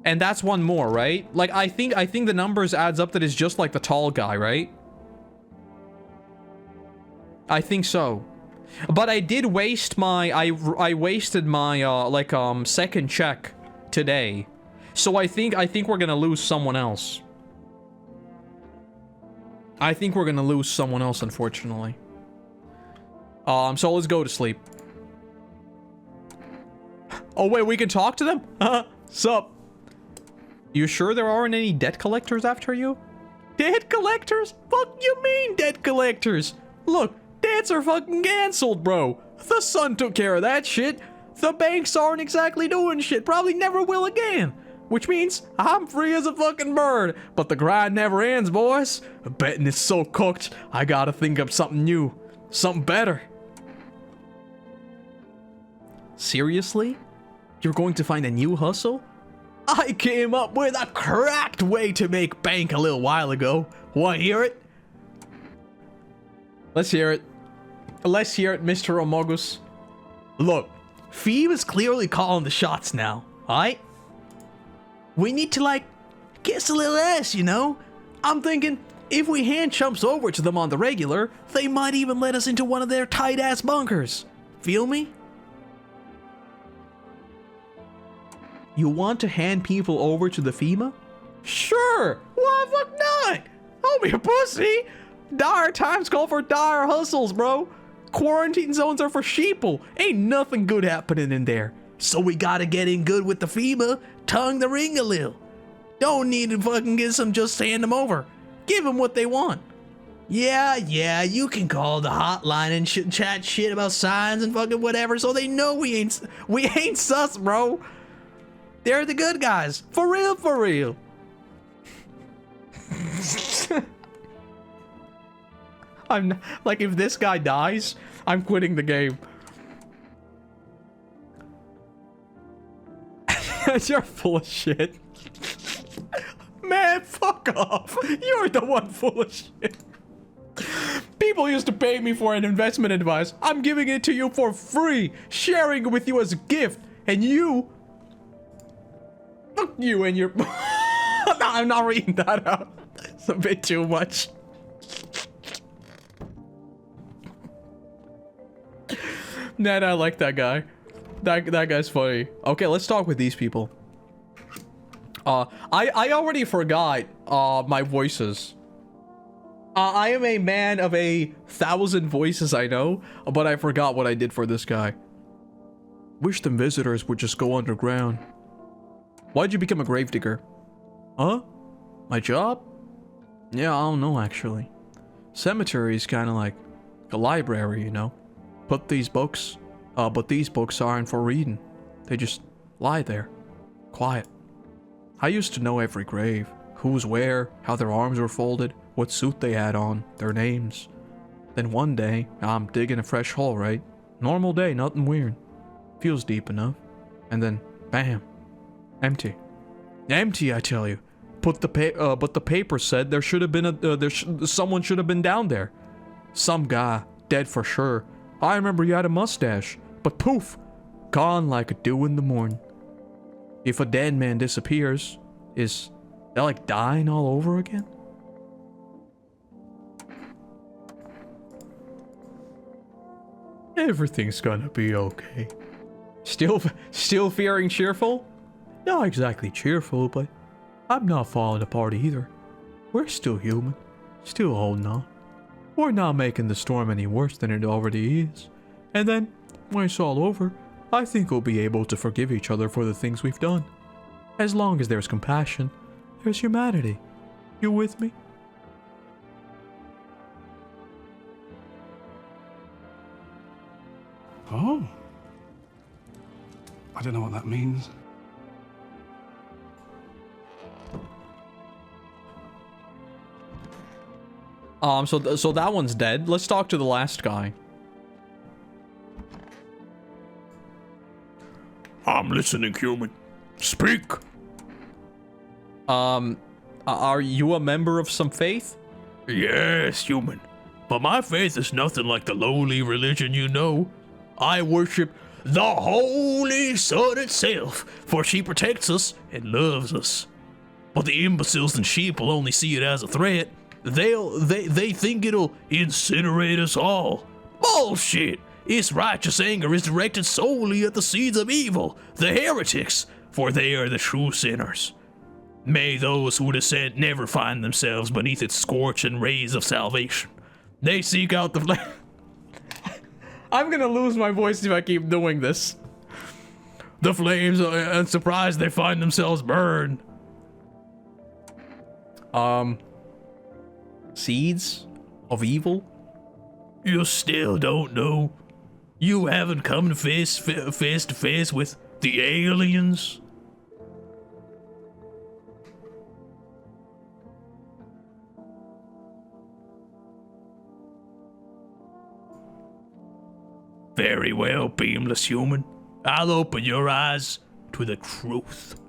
And that's one more, right? Like, I think the numbers adds up that it's just like the tall guy, right? I think so. But I did waste my... I wasted my, second check today So I think we're gonna lose someone else. I think we're gonna lose someone else, unfortunately. So let's go to sleep. Oh wait, we can talk to them? Sup? You sure there aren't any debt collectors after you? Debt collectors? Fuck you mean debt collectors? Look, debts are fucking cancelled, bro. The sun took care of that shit. The banks aren't exactly doing shit, probably never will again. Which means I'm free as a fucking bird. But the grind never ends, boys. Betting is so cooked, I gotta think of something new. Something better. Seriously? You're going to find a new hustle? I came up with a cracked way to make bank a little while ago. Wanna hear it? Let's hear it. Let's hear it, Mr. Omogus. Look, Phoebe is clearly calling the shots now, alright? We need to, like, kiss a little ass, you know? I'm thinking, if we hand chumps over to them on the regular, they might even let us into one of their tight-ass bunkers. Feel me? You want to hand people over to the FEMA? Sure! Why the fuck not? I'll be a pussy! Dire times call for dire hustles, bro. Quarantine zones are for sheeple. Ain't nothing good happening in there. So we gotta get in good with the FEMA, tongue the ring a little. Don't need to fucking get some, just hand them over. Give them what they want. Yeah, you can call the hotline and chat shit about signs and fucking whatever so they know we ain't sus, bro. They're the good guys. For real, for real. I'm not, like, if this guy dies, I'm quitting the game. You're full of shit. Man, fuck off. You're the one full of shit. People used to pay me for an investment advice. I'm giving it to you for free, sharing it with you as a gift. And you... Fuck you and your... No, I'm not reading that out. It's a bit too much. Ned, I like that guy. That guy's funny. Okay, let's talk with these people. I already forgot my voices. I am a man of 1,000 voices, I know, but I forgot what I did for this guy. Wish them visitors would just go underground. Why'd you become a gravedigger? Huh? My job? Yeah, I don't know, actually. Cemetery is kind of like a library, you know? But these books aren't for reading. They just lie there. Quiet. I used to know every grave. Who's where, how their arms were folded, what suit they had on, their names. Then one day, I'm digging a fresh hole, right? Normal day, nothing weird. Feels deep enough. And then, bam. Empty. Empty, I tell you. But the paper said there should have been someone should have been down there. Some guy, dead for sure. I remember he had a mustache, but poof, gone like a dew in the morning. If a dead man disappears, is that like dying all over again? Everything's gonna be okay. Still feeling cheerful? Not exactly cheerful, but I'm not falling apart either. We're still human, still holding on. We're not making the storm any worse than it already is. And then, when it's all over, I think we'll be able to forgive each other for the things we've done. As long as there's compassion, there's humanity. You with me? Oh. I don't know what that means. So that one's dead. Let's talk to the last guy. I'm listening, human. Speak. Are you a member of some faith? Yes, human. But my faith is nothing like the lowly religion you know. I worship the Holy Sun itself, for she protects us and loves us. But the imbeciles and sheep will only see it as a threat. They think it'll incinerate us all. Bullshit! Its righteous anger is directed solely at the seeds of evil, the heretics. for they are the true sinners. May those who descend never find themselves beneath its scorching rays of salvation. They seek out the flame. I'm gonna lose my voice if I keep doing this. The flames, and surprised they find themselves burned. Seeds of evil? You still don't know? You haven't come face to face with the aliens? Very well, beamless human. I'll open your eyes to the truth.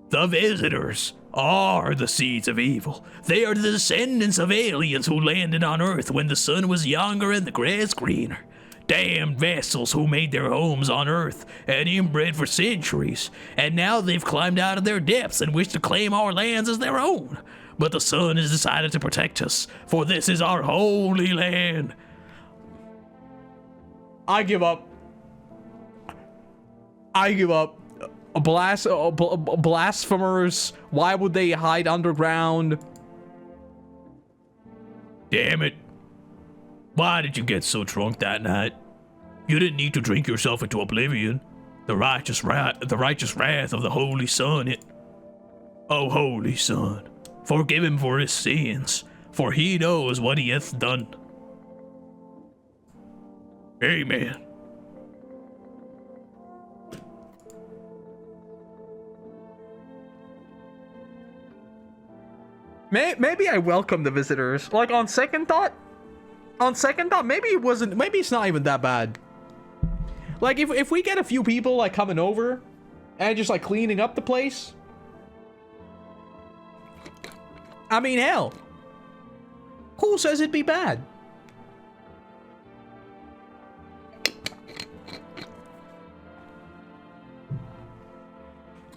The visitors are the seeds of evil. They are the descendants of aliens who landed on Earth when the sun was younger and the grass greener. Damned vessels who made their homes on Earth and inbred for centuries, and now they've climbed out of their depths and wish to claim our lands as their own. But the sun has decided to protect us, for this is our holy land. I give up. Blasphemers. Why would they hide underground? Damn it. Why did you get so drunk that night? You didn't need to drink yourself into oblivion. The righteous wrath of the Holy Son. O Holy Son, forgive him for his sins, for he knows what he hath done. Amen. Maybe I welcome the visitors. Like, on second thought, maybe it's not even that bad. Like, if we get a few people, like, coming over and just, like, cleaning up the place. I mean, hell. Who says it'd be bad?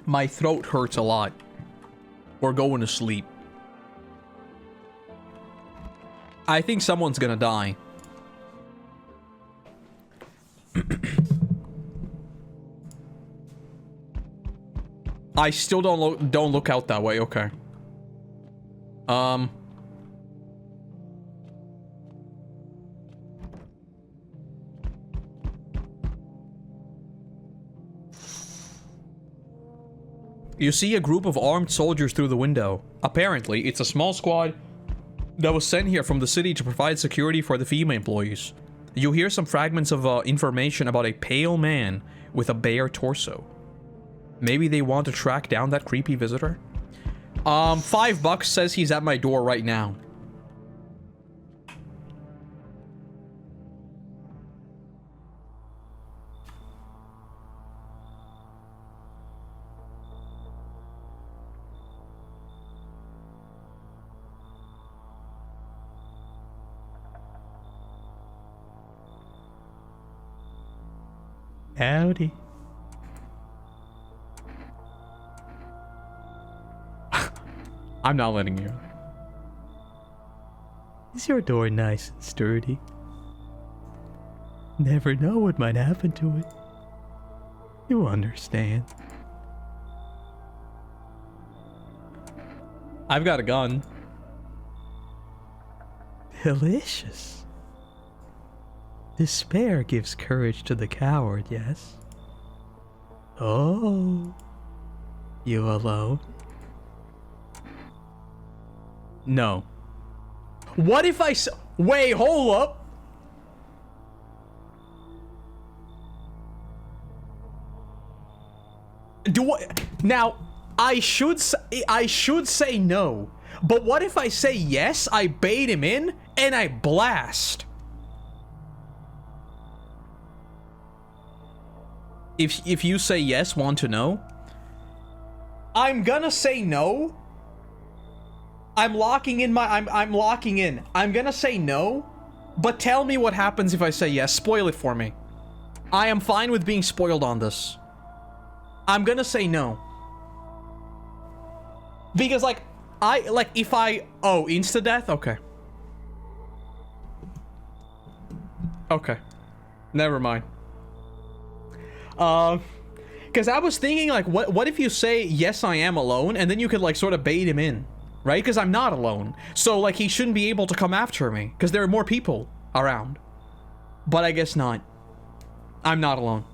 My throat hurts a lot. We're going to sleep. I think someone's gonna die. I still don't look out that way. Okay. You see a group of armed soldiers through the window. Apparently, it's a small squad that was sent here from the city to provide security for the female employees. You hear some fragments of information about a pale man with a bare torso. Maybe they want to track down that creepy visitor? $5 says he's at my door right now. Howdy. I'm not letting you. Is your door nice and sturdy? Never know what might happen to it. You understand. I've got a gun. Delicious. Despair gives courage to the coward, yes? Oh. You alone? No. What if I wait, hold up. Now, I should say no. But what if I say yes, I bait him in, and I blast? If you say yes, want to know? I'm gonna say no. I'm locking in. I'm gonna say no, but tell me what happens if I say yes. Spoil it for me. I am fine with being spoiled on this. I'm gonna say no. Because insta death? Okay. Okay. Never mind. Because I was thinking, like, what if you say, yes, I am alone, and then you could, like, sort of bait him in, right? Because I'm not alone. So, like, he shouldn't be able to come after me, because there are more people around. But I guess not. I'm not alone.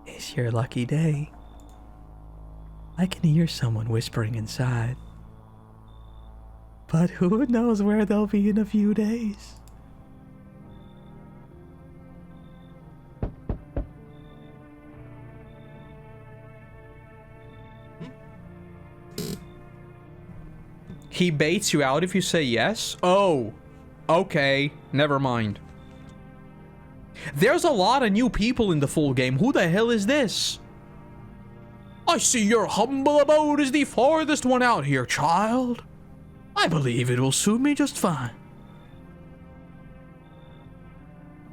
It's your lucky day. I can hear someone whispering inside. But who knows where they'll be in a few days? He baits you out if you say yes? Oh, okay, never mind. There's a lot of new people in the full game. Who the hell is this? I see your humble abode is the farthest one out here, child. I believe it will suit me just fine.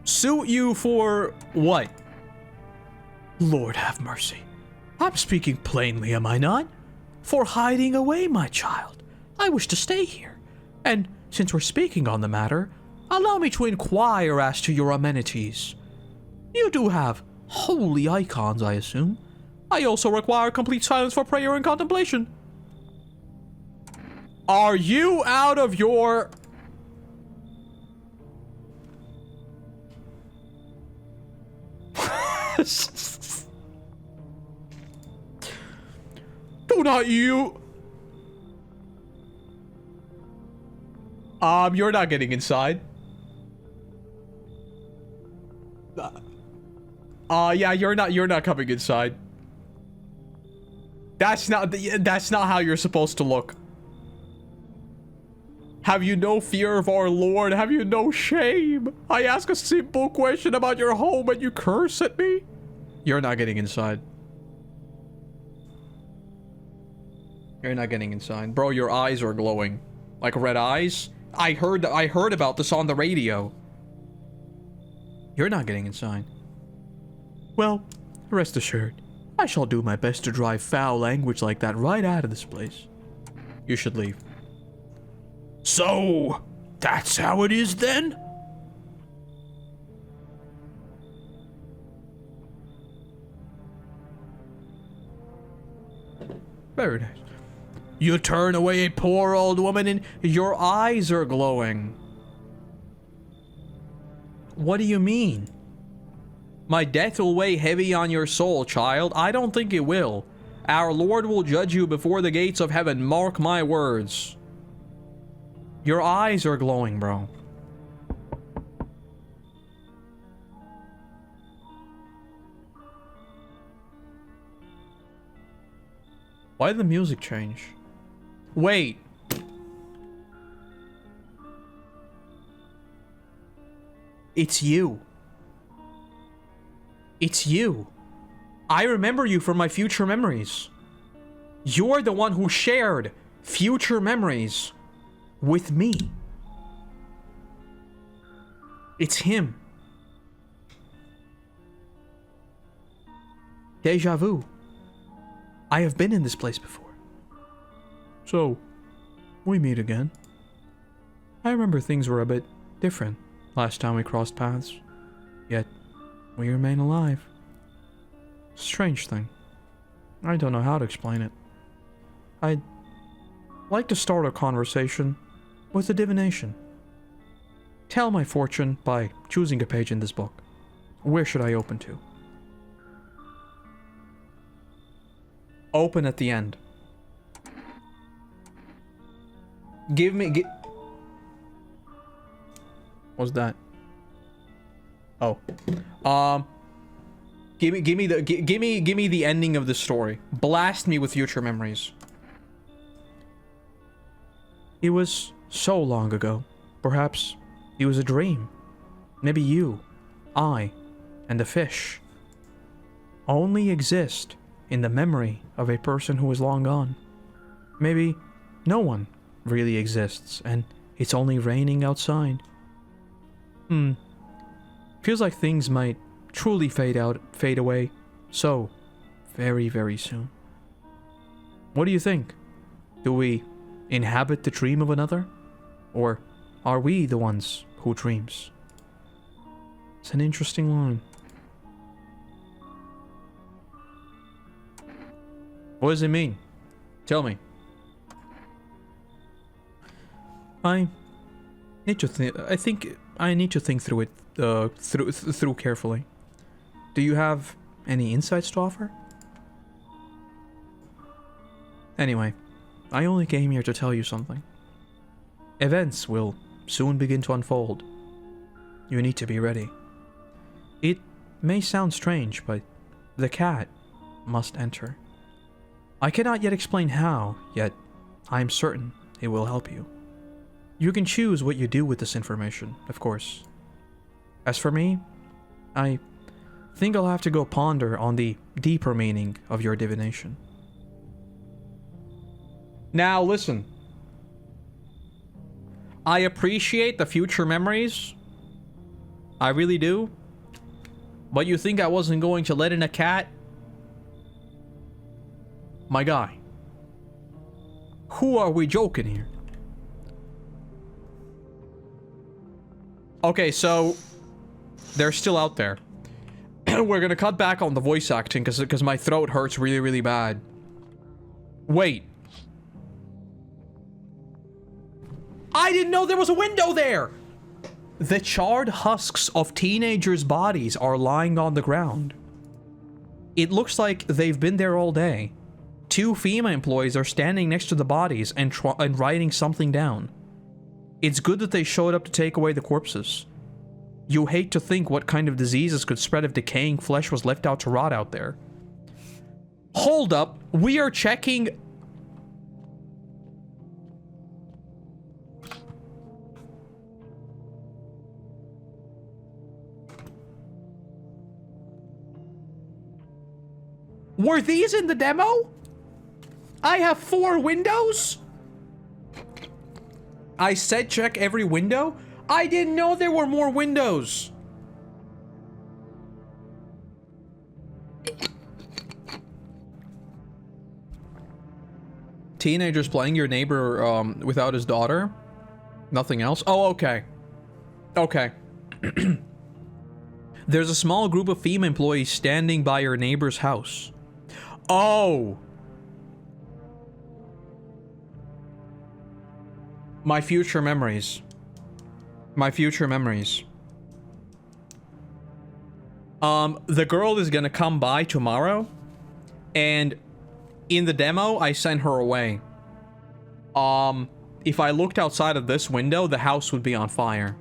Suit you for what? Lord have mercy. I'm speaking plainly, am I not? For hiding away, my child. I wish to stay here. And since we're speaking on the matter, allow me to inquire as to your amenities. You do have holy icons, I assume. I also require complete silence for prayer and contemplation. Are you out of your... Do not you... You're not getting inside. Yeah, you're not coming inside. That's not how you're supposed to look. Have you no fear of our Lord? Have you no shame? I ask a simple question about your home and you curse at me? You're not getting inside. You're not getting inside. Bro, your eyes are glowing. Like red eyes? I heard about this on the radio. You're not getting inside. Well, rest assured, I shall do my best to drive foul language like that right out of this place. You should leave. So, that's how it is then? Very nice. You turn away a poor old woman and your eyes are glowing. What do you mean? My death will weigh heavy on your soul, child. I don't think it will. Our Lord will judge you before the gates of heaven. Mark my words. Your eyes are glowing, bro. Why did the music change? Wait. It's you. It's you. I remember you from my future memories. You're the one who shared future memories with me. It's him. Deja vu. I have been in this place before. So, we meet again. I remember things were a bit different last time we crossed paths. Yet, we remain alive. Strange thing. I don't know how to explain it. I'd like to start a conversation with a divination. Tell my fortune by choosing a page in this book. Where should I open to? Open at the end. What's that? Oh. Give me the ending of the story. Blast me with future memories. It was so long ago. Perhaps it was a dream. Maybe you, I, and the fish only exist in the memory of a person who is long gone. Maybe no one really exists and it's only raining outside. Feels like things might truly fade away so very, very soon. What do you think? Do we inhabit the dream of another? Or are we the ones who dreams? It's an interesting line. What does it mean? Tell me. I need to think. I think I need to think through it. Through carefully. Do you have any insights to offer? Anyway, I only came here to tell you something. Events will soon begin to unfold. You need to be ready. It may sound strange, but the cat must enter. I cannot yet explain how, yet I am certain it will help you. You can choose what you do with this information, of course. As for me, I think I'll have to go ponder on the deeper meaning of your divination. Now listen. I appreciate the future memories. I really do. But you think I wasn't going to let in a cat? My guy. Who are we joking here? Okay, so they're still out there. We're gonna cut back on the voice acting because my throat hurts really, really bad. Wait. I didn't know there was a window there! The charred husks of teenagers' bodies are lying on the ground. It looks like they've been there all day. 2 FEMA employees are standing next to the bodies and writing something down. It's good that they showed up to take away the corpses. You hate to think what kind of diseases could spread if decaying flesh was left out to rot out there. Hold up, we are checking... Were these in the demo? I have 4 windows? I said check every window? I didn't know there were more windows. Teenagers playing your neighbor without his daughter? Nothing else? Oh, okay. Okay. There's a small group of FEMA employees standing by your neighbor's house. Oh! My future memories. My future memories. The girl is gonna come by tomorrow, and in the demo, I sent her away. If I looked outside of this window, the house would be on fire.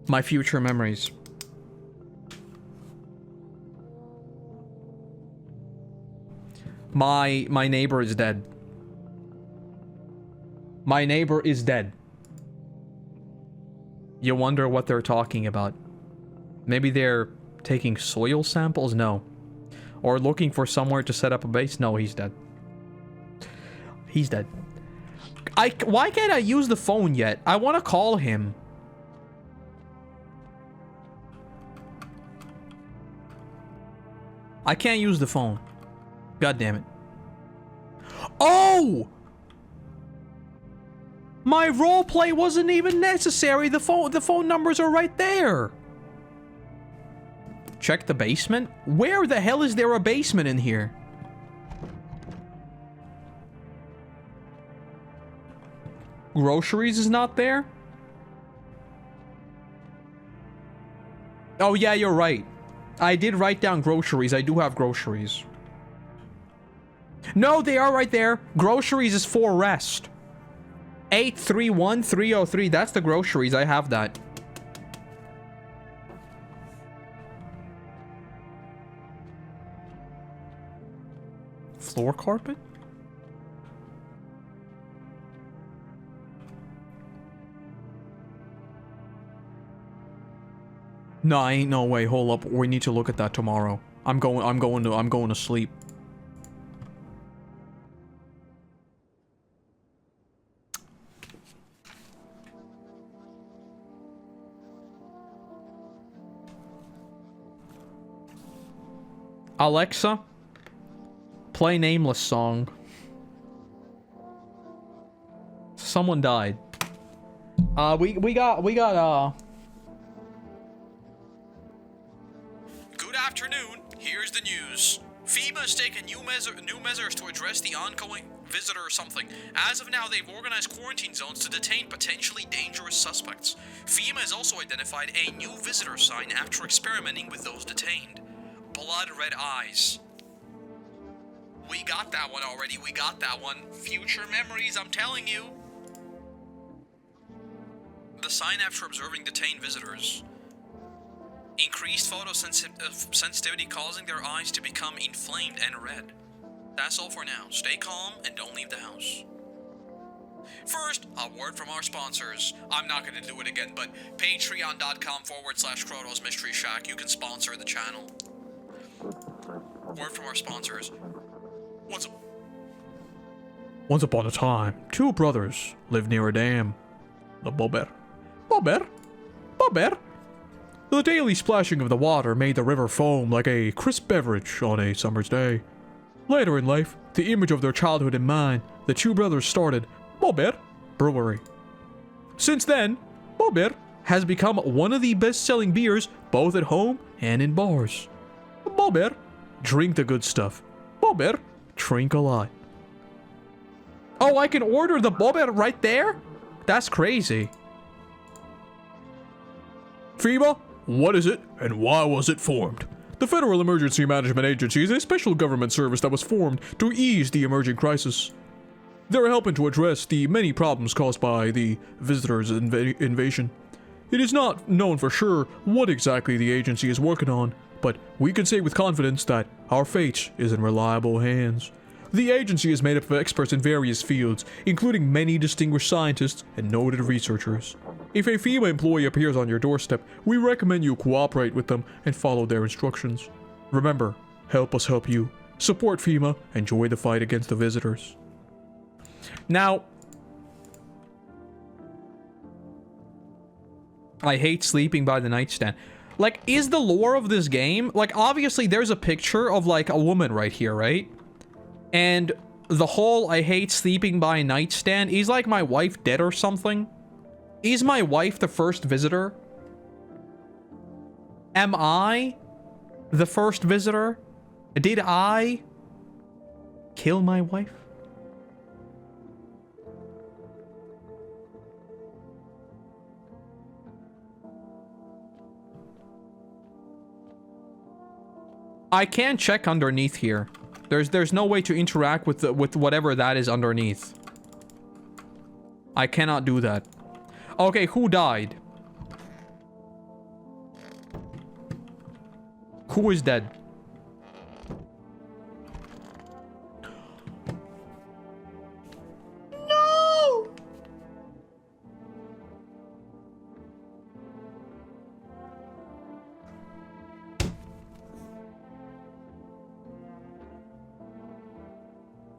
My future memories. My neighbor is dead. My neighbor is dead. You wonder what they're talking about. Maybe they're taking soil samples? No. Or looking for somewhere to set up a base? No, he's dead. He's dead. Why can't I use the phone yet? I want to call him. I can't use the phone. God damn it. Oh! My roleplay wasn't even necessary. The phone numbers are right there. Check the basement? Where the hell is there a basement in here? Groceries is not there? Oh yeah, you're right. I did write down groceries. I do have groceries. No, they are right there. Groceries is for rest. 831303. That's the groceries. I have that. Floor carpet? No, ain't no way. Hold up. We need to look at that tomorrow. I'm going to sleep. Alexa, play Nameless song. Someone died. We got afternoon, here's the news. FEMA has taken new measures to address the ongoing visitor or something. As of now, they've organized quarantine zones to detain potentially dangerous suspects. FEMA has also identified a new visitor sign after experimenting with those detained. Blood red eyes. We got that one already, we got that one. Future memories, I'm telling you. The sign after observing detained visitors. Increased photosensitivity causing their eyes to become inflamed and red. That's all for now. Stay calm and don't leave the house. First, a word from our sponsors. I'm not going to do it again, but patreon.com/Krotos Mystery Shack. You can sponsor the channel. Word from our sponsors. Once upon a time, two brothers lived near a dam. The Bobber. The daily splashing of the water made the river foam like a crisp beverage on a summer's day. Later in life, the image of their childhood in mind, the two brothers started Bobber Brewery. Since then, Bobber has become one of the best-selling beers both at home and in bars. Bobber, drink the good stuff. Bobber, drink a lot. Oh, I can order the Bobber right there? That's crazy. FEMA? What is it, and why was it formed? The Federal Emergency Management Agency is a special government service that was formed to ease the emerging crisis. They're helping to address the many problems caused by the visitors' invasion. It is not known for sure what exactly the agency is working on, but we can say with confidence that our fate is in reliable hands. The agency is made up of experts in various fields, including many distinguished scientists and noted researchers. If a FEMA employee appears on your doorstep, we recommend you cooperate with them and follow their instructions. Remember, help us help you. Support FEMA and join the fight against the visitors. Now, I hate sleeping by the nightstand. Like, is the lore of this game... Like, obviously, there's a picture of, like, a woman right here, right? And the whole I hate sleeping by a nightstand, is, like, my wife dead or something? Is my wife the first visitor? Am I the first visitor? Did I kill my wife? I can check underneath here. There's no way to interact with whatever that is underneath. I cannot do that. Okay, who died? Who is dead? No!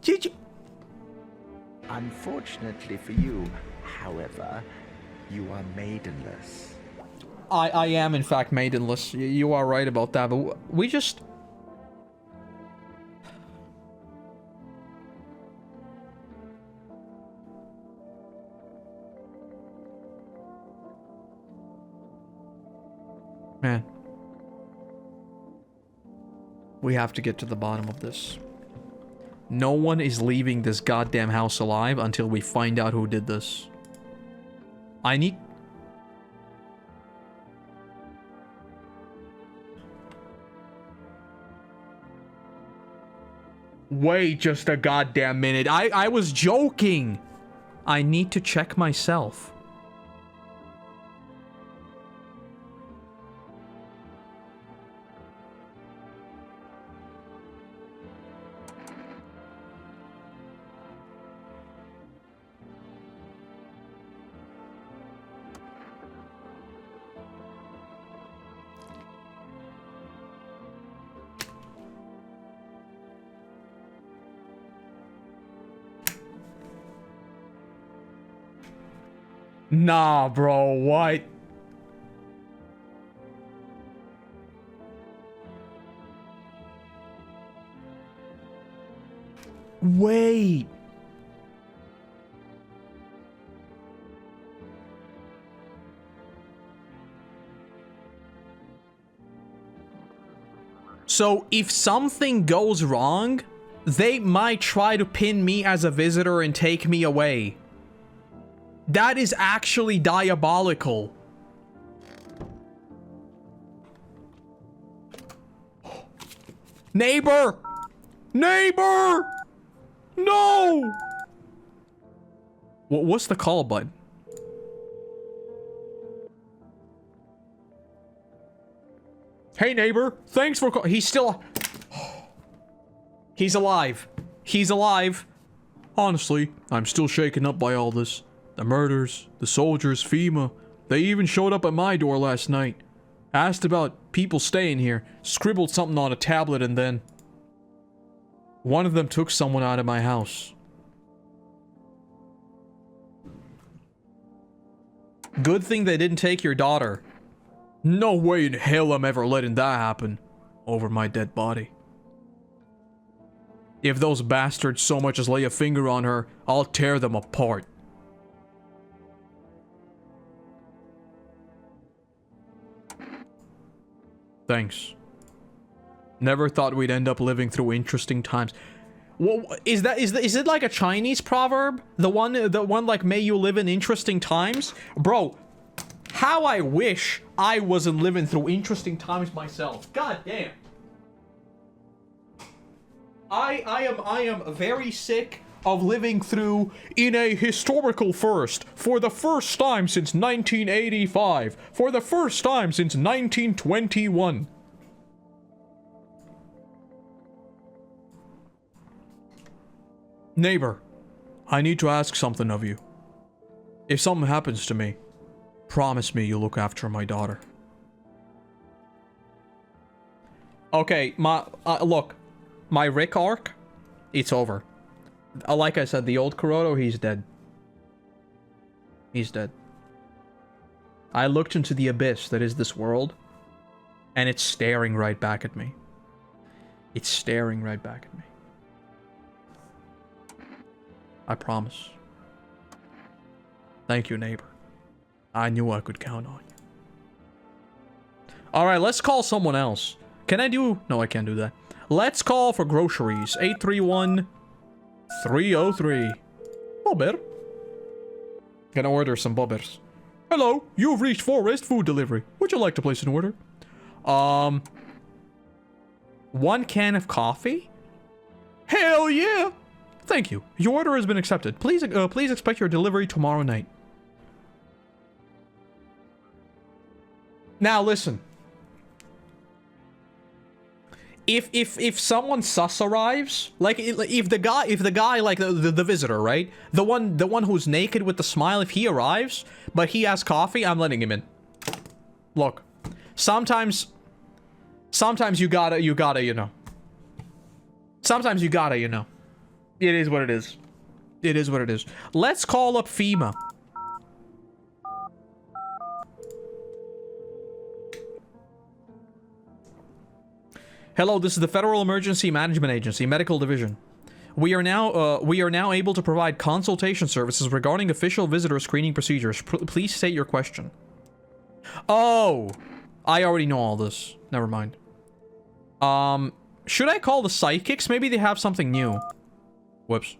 Did you? Unfortunately for you, however, you are maidenless. I am in fact maidenless. You are right about that, but we just... Man. We have to get to the bottom of this. No one is leaving this goddamn house alive until we find out who did this. I need... Wait just a goddamn minute. I was joking. I need to check myself. Nah, bro, what? Wait. So if something goes wrong, they might try to pin me as a visitor and take me away. That is actually diabolical. Neighbor! Neighbor! No! What's the call button? Hey neighbor, thanks for call. He's still... He's alive. He's alive. Honestly, I'm still shaken up by all this. The murders, the soldiers, FEMA. They even showed up at my door last night. Asked about people staying here, scribbled something on a tablet, and then... one of them took someone out of my house. Good thing they didn't take your daughter. No way in hell I'm ever letting that happen. Over my dead body. If those bastards so much as lay a finger on her, I'll tear them apart. Thanks. Never thought we'd end up living through interesting times. Well, is it like a Chinese proverb? The one like, may you live in interesting times? Bro, how I wish I wasn't living through interesting times myself. God damn. I am very sick of living through in a historical first for the first time since 1985, for the first time since 1921. Neighbor, I need to ask something of you. If something happens to me, promise me you'll look after my daughter. Okay, look, my Rick arc, it's over. Like I said, the old Koroto, he's dead. He's dead. I looked into the abyss that is this world, and it's staring right back at me. It's staring right back at me. I promise. Thank you, neighbor. I knew I could count on you. Alright, let's call someone else. Can I do... No, I can't do that. Let's call for groceries. 831-303. Bobber. Gonna order some bobbers. Hello, you've reached Forest Food Delivery. Would you like to place an order? 1 can of coffee? Hell yeah! Thank you. Your order has been accepted. Please expect your delivery tomorrow night. Now listen. If someone sus arrives, like if the guy like the visitor, right? The one who's naked with the smile, if he arrives, but he has coffee, I'm letting him in. Look, sometimes you gotta, you know. Sometimes you gotta, you know. It is what it is. It is what it is. Let's call up FEMA. Hello, this is the Federal Emergency Management Agency, Medical Division. We are now able to provide consultation services regarding official visitor screening procedures. Please state your question. Oh, I already know all this. Never mind. Should I call the psychics? Maybe they have something new. Whoops.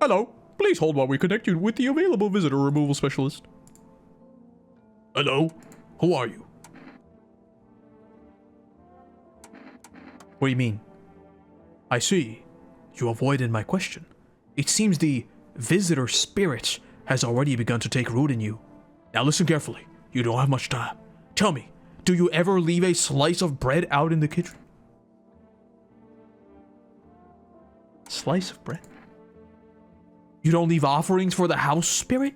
Hello, please hold while we connect you with the available visitor removal specialist. Hello? Who are you? What do you mean? I see. You avoided my question. It seems the visitor spirit has already begun to take root in you. Now listen carefully. You don't have much time. Tell me, do you ever leave a slice of bread out in the kitchen? Slice of bread? You don't leave offerings for the house spirit?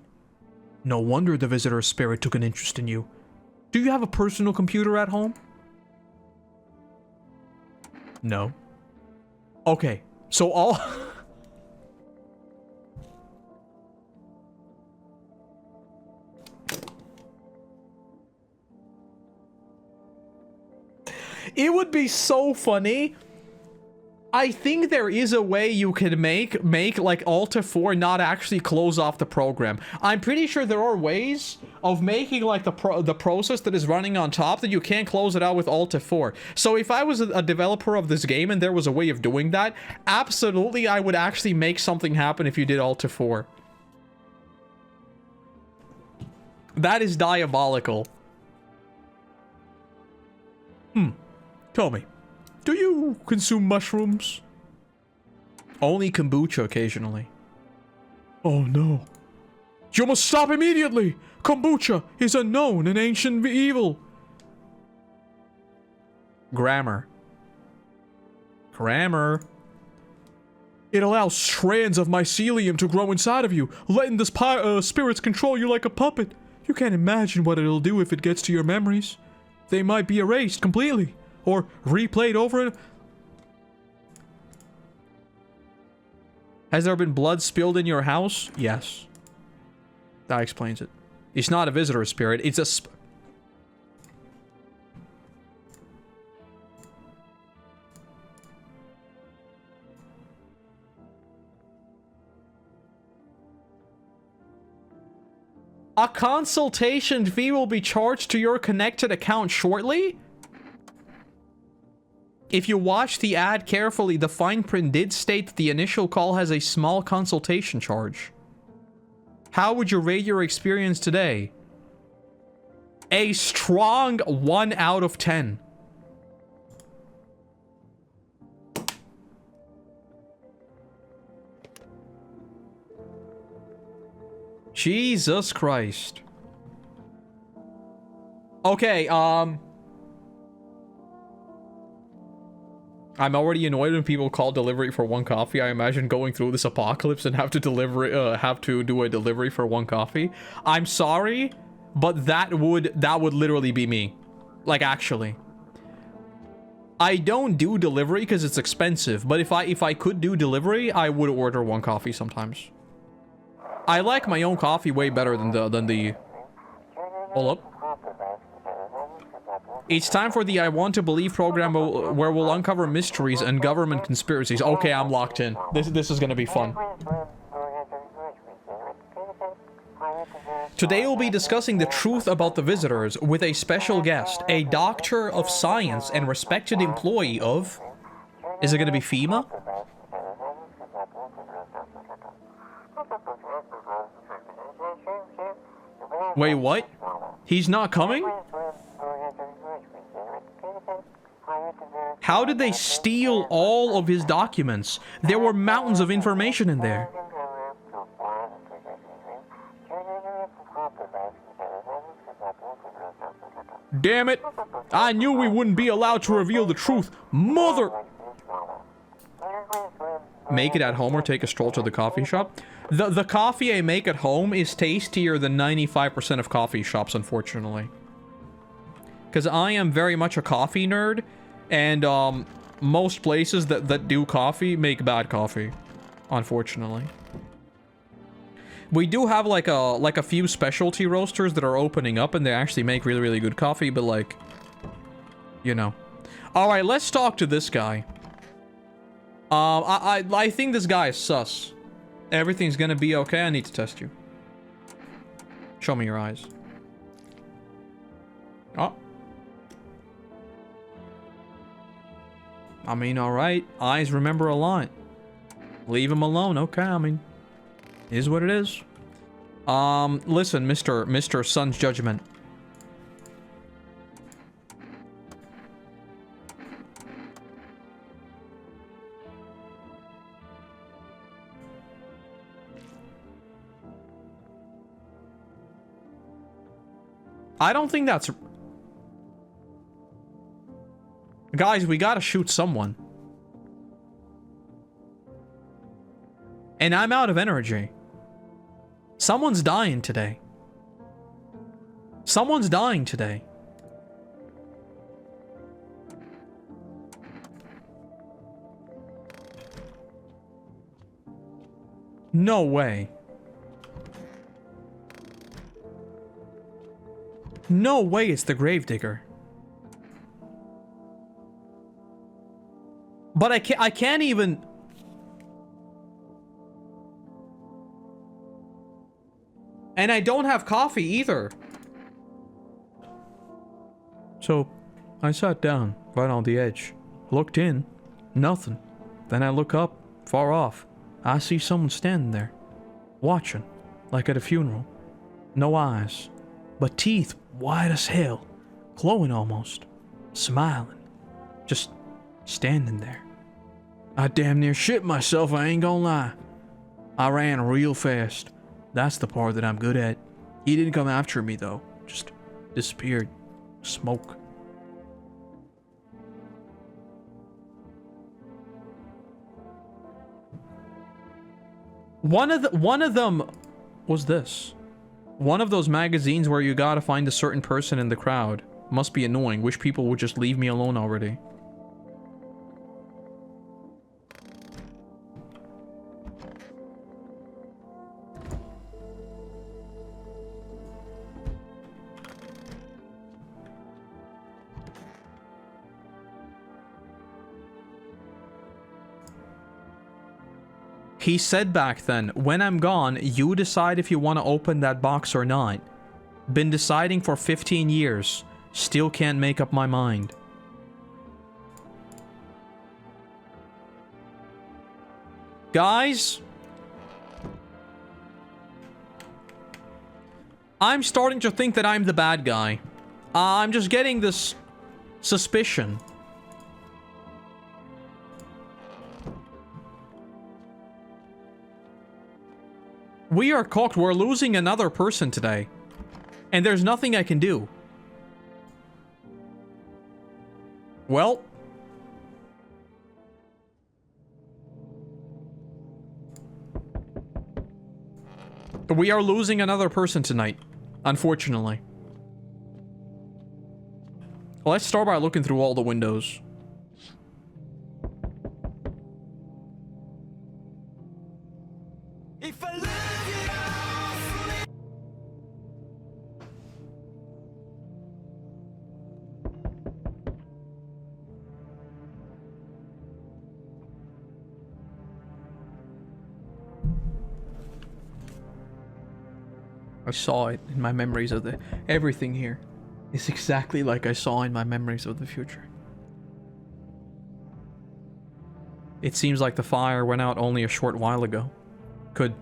No wonder the visitor spirit took an interest in you. Do you have a personal computer at home? No. Okay, so all... It would be so funny. I think there is a way you can make like Alt F4 not actually close off the program. I'm pretty sure there are ways of making like the process that is running on top that you can't close it out with Alt F4. So if I was a developer of this game and there was a way of doing that, absolutely I would actually make something happen if you did Alt F4. That is diabolical. Tell me, do you consume mushrooms? Only kombucha occasionally. Oh no. You must stop immediately! Kombucha is unknown and ancient evil. Grammar. Grammar. It allows strands of mycelium to grow inside of you, letting the spirits control you like a puppet. You can't imagine what it'll do if it gets to your memories. They might be erased completely, or replayed over and... Has there been blood spilled in your house? Yes. That explains it. It's not a visitor spirit, it's a A consultation fee will be charged to your connected account shortly? If you watch the ad carefully, the fine print did state that the initial call has a small consultation charge. How would you rate your experience today? A strong 1 out of 10. Jesus Christ. Okay, I'm already annoyed when people call delivery for 1 coffee. I imagine going through this apocalypse and have to do a delivery for 1 coffee. I'm sorry, but that would literally be me. Like, actually. I don't do delivery because it's expensive, but if I could do delivery, I would order 1 coffee sometimes. I like my own coffee way better than the... Hold up. It's time for the I Want to Believe program where we'll uncover mysteries and government conspiracies. Okay, I'm locked in. This is gonna be fun. Today we'll be discussing the truth about the visitors with a special guest, a doctor of science and respected employee of... Is it gonna be FEMA? Wait, what? He's not coming? How did they steal all of his documents? There were mountains of information in there. Damn it! I knew we wouldn't be allowed to reveal the truth. Mother! Make it at home or take a stroll to the coffee shop. The coffee I make at home is tastier than 95% of coffee shops, unfortunately. Because I am very much a coffee nerd, and most places that do coffee make bad coffee, unfortunately. We do have like a few specialty roasters that are opening up, and they actually make really, really good coffee, but like, you know. All right, let's talk to this guy. I think this guy is sus. Everything's gonna be okay. I need to test you. Show me your eyes. Oh. I mean, alright. Eyes remember a lot. Leave him alone. Okay, I mean, is what it is. Listen, Mr. Sun's Judgment. I don't think that's... Guys, we gotta shoot someone. And I'm out of energy. Someone's dying today. Someone's dying today. No way. No way it's the Gravedigger. But I can't even... And I don't have coffee either. So, I sat down, right on the edge. Looked in. Nothing. Then I look up, far off. I see someone standing there. Watching. Like at a funeral. No eyes. But teeth white as hell. Glowing almost. Smiling. Just standing there. I damn near shit myself, I ain't gonna lie. I ran real fast. That's the part that I'm good at. He didn't come after me though. Just disappeared. Smoke. One of them was this. One of those magazines where you gotta find a certain person in the crowd. Must be annoying. Wish people would just leave me alone already. He said back then, when I'm gone, you decide if you want to open that box or not. Been deciding for 15 years. Still can't make up my mind. Guys? I'm starting to think that I'm the bad guy. I'm just getting this suspicion. We are cooked. We're losing another person today. And there's nothing I can do. Well. We are losing another person tonight. Unfortunately. Let's start by looking through all the windows. I saw it in my memories of the... Everything here is exactly like I saw in my memories of the future. It seems like the fire went out only a short while ago. Could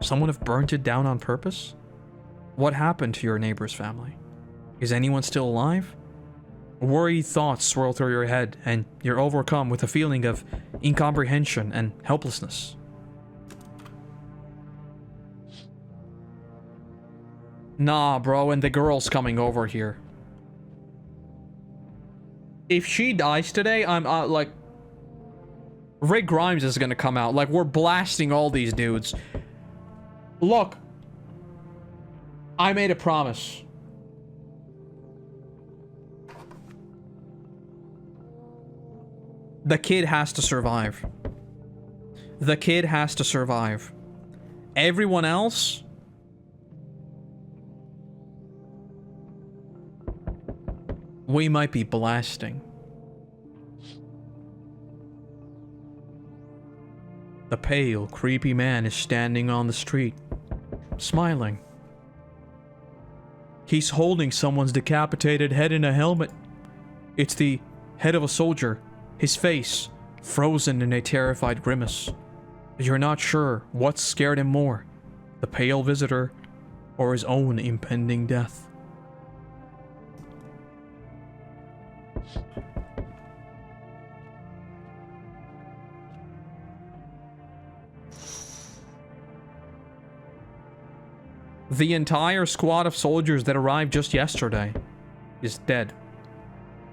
someone have burnt it down on purpose? What happened to your neighbor's family? Is anyone still alive? Worried thoughts swirl through your head, and you're overcome with a feeling of incomprehension and helplessness. Nah, bro, and the girl's coming over here. If she dies today, I'm, like... Rick Grimes is gonna come out. Like, we're blasting all these dudes. Look. I made a promise. The kid has to survive. The kid has to survive. Everyone else... we might be blasting. The pale, creepy man is standing on the street, smiling. He's holding someone's decapitated head in a helmet. It's the head of a soldier, his face frozen in a terrified grimace. You're not sure what scared him more, the pale visitor or his own impending death. The entire squad of soldiers that arrived just yesterday is dead.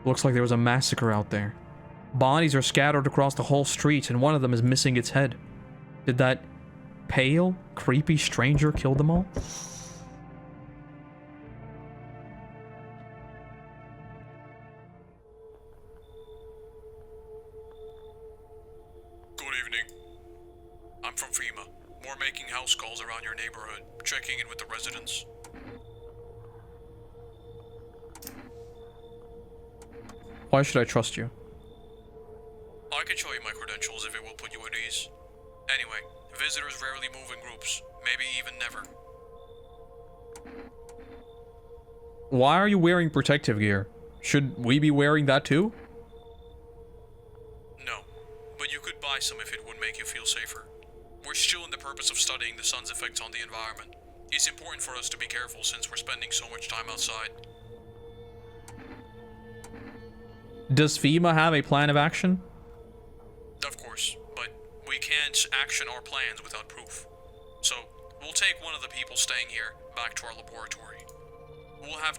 Looks like there was a massacre out there. Bodies are scattered across the whole street, and one of them is missing its head. Did that pale, creepy stranger kill them all? Good evening. I'm from FEMA. More making house calls around your neighborhood, checking in with the residents. Why should I trust you? I can show you Why are you wearing protective gear? Should we be wearing that too? No, but you could buy some if it would make you feel safer. We're still in the purpose of studying the sun's effects on the environment. It's important for us to be careful since we're spending so much time outside. Does FEMA have a plan of action? Of course, but we can't action our plans without proof. So, we'll take one of the people staying here back to our laboratory. We'll have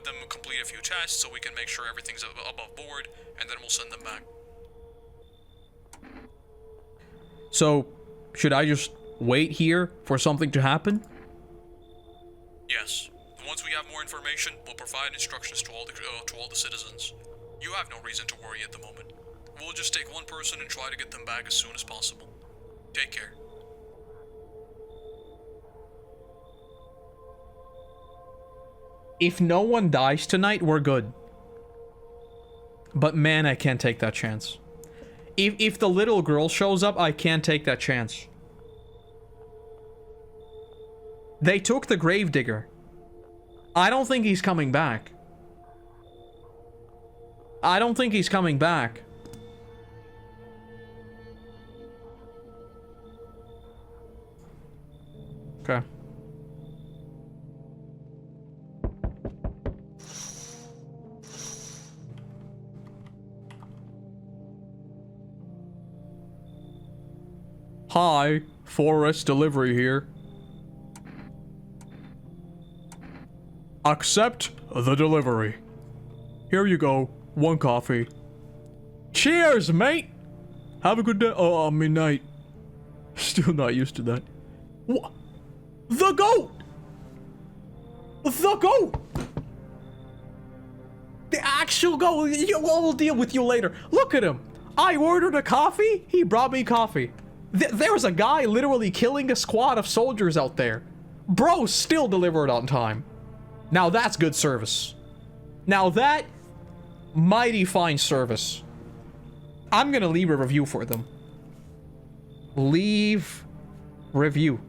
them complete a few tests so we can make sure everything's above board, and then we'll send them back. So, should I just wait here for something to happen? Yes. Once we have more information, we'll provide instructions to all the citizens. You have no reason to worry at the moment. We'll just take one person and try to get them back as soon as possible. Take care. If no one dies tonight, we're good. But man, I can't take that chance. If the little girl shows up, I can't take that chance. They took the gravedigger. I don't think he's coming back. I don't think he's coming back. Okay. Hi, Forest Delivery here. Accept the delivery. Here you go, 1 coffee. Cheers, mate! Have a good day. Oh, midnight. Still not used to that. What? The goat! The goat! The actual goat! We'll deal with you later. Look at him. I ordered a coffee, he brought me coffee. There was a guy literally killing a squad of soldiers out there. Bro still delivered on time. Now that's good service. Now that, mighty fine service. I'm gonna leave a review for them. Leave review.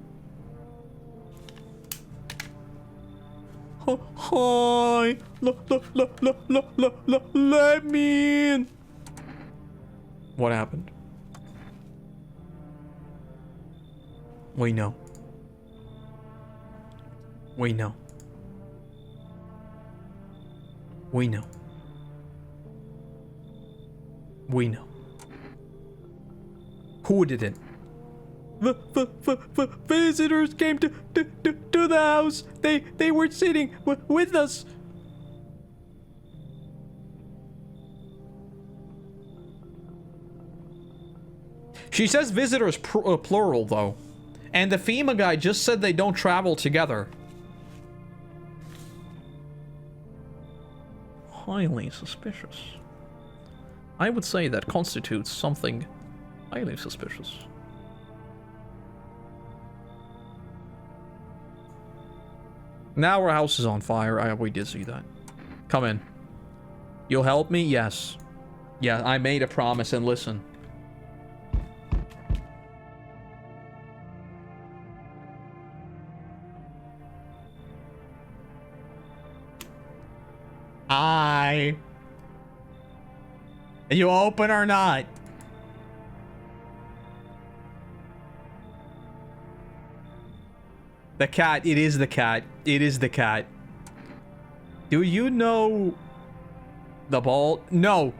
Hi, let me in. What happened? We know. We know. We know. We know. Who did it? Visitors came to the house. They were sitting with us. She says visitors plural though. And the FEMA guy just said they don't travel together. Highly suspicious. I would say that constitutes something highly suspicious. Now our house is on fire. We did see that. Come in. You'll help me? Yes. Yeah, I made a promise and listen. Hi. Are you open or not? The cat. It is the cat. It is the cat. Do you know the ball? No.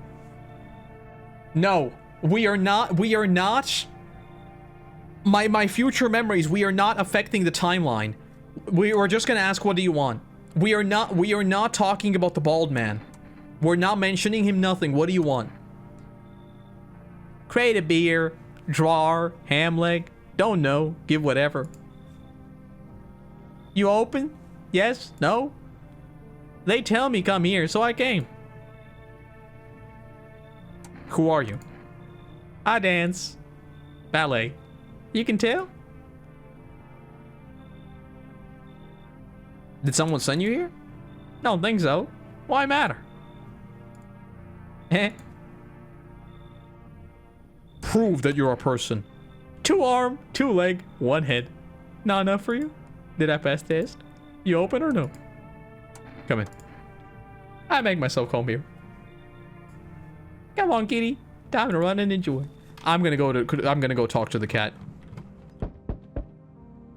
No. We are not. We are not. My future memories. We are not affecting the timeline. We were just gonna ask, what do you want? We are not talking about the bald man. We're not mentioning him, nothing. What do you want? Crate of beer, drawer, ham leg, don't know, give whatever. You open? Yes? No? They tell me come here, so I came. Who are you? I dance. Ballet. You can tell? Did someone send you here? Don't think so. Why matter? Eh? Prove that you're a person. 2 arm, 2 leg, 1 head. Not enough for you? Did I pass test? You open or no? Come in. I make myself come here. Come on, kitty. Time to run and enjoy. I'm gonna go talk to the cat.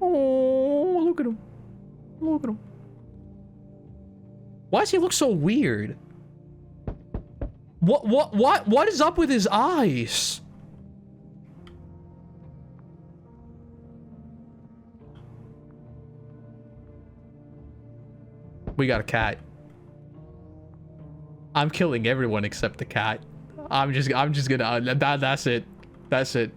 Oh, look at him. Look at him. Why does he look so weird? What is up with his eyes? We got a cat. I'm killing everyone except the cat. I'm just gonna that's it. That's it.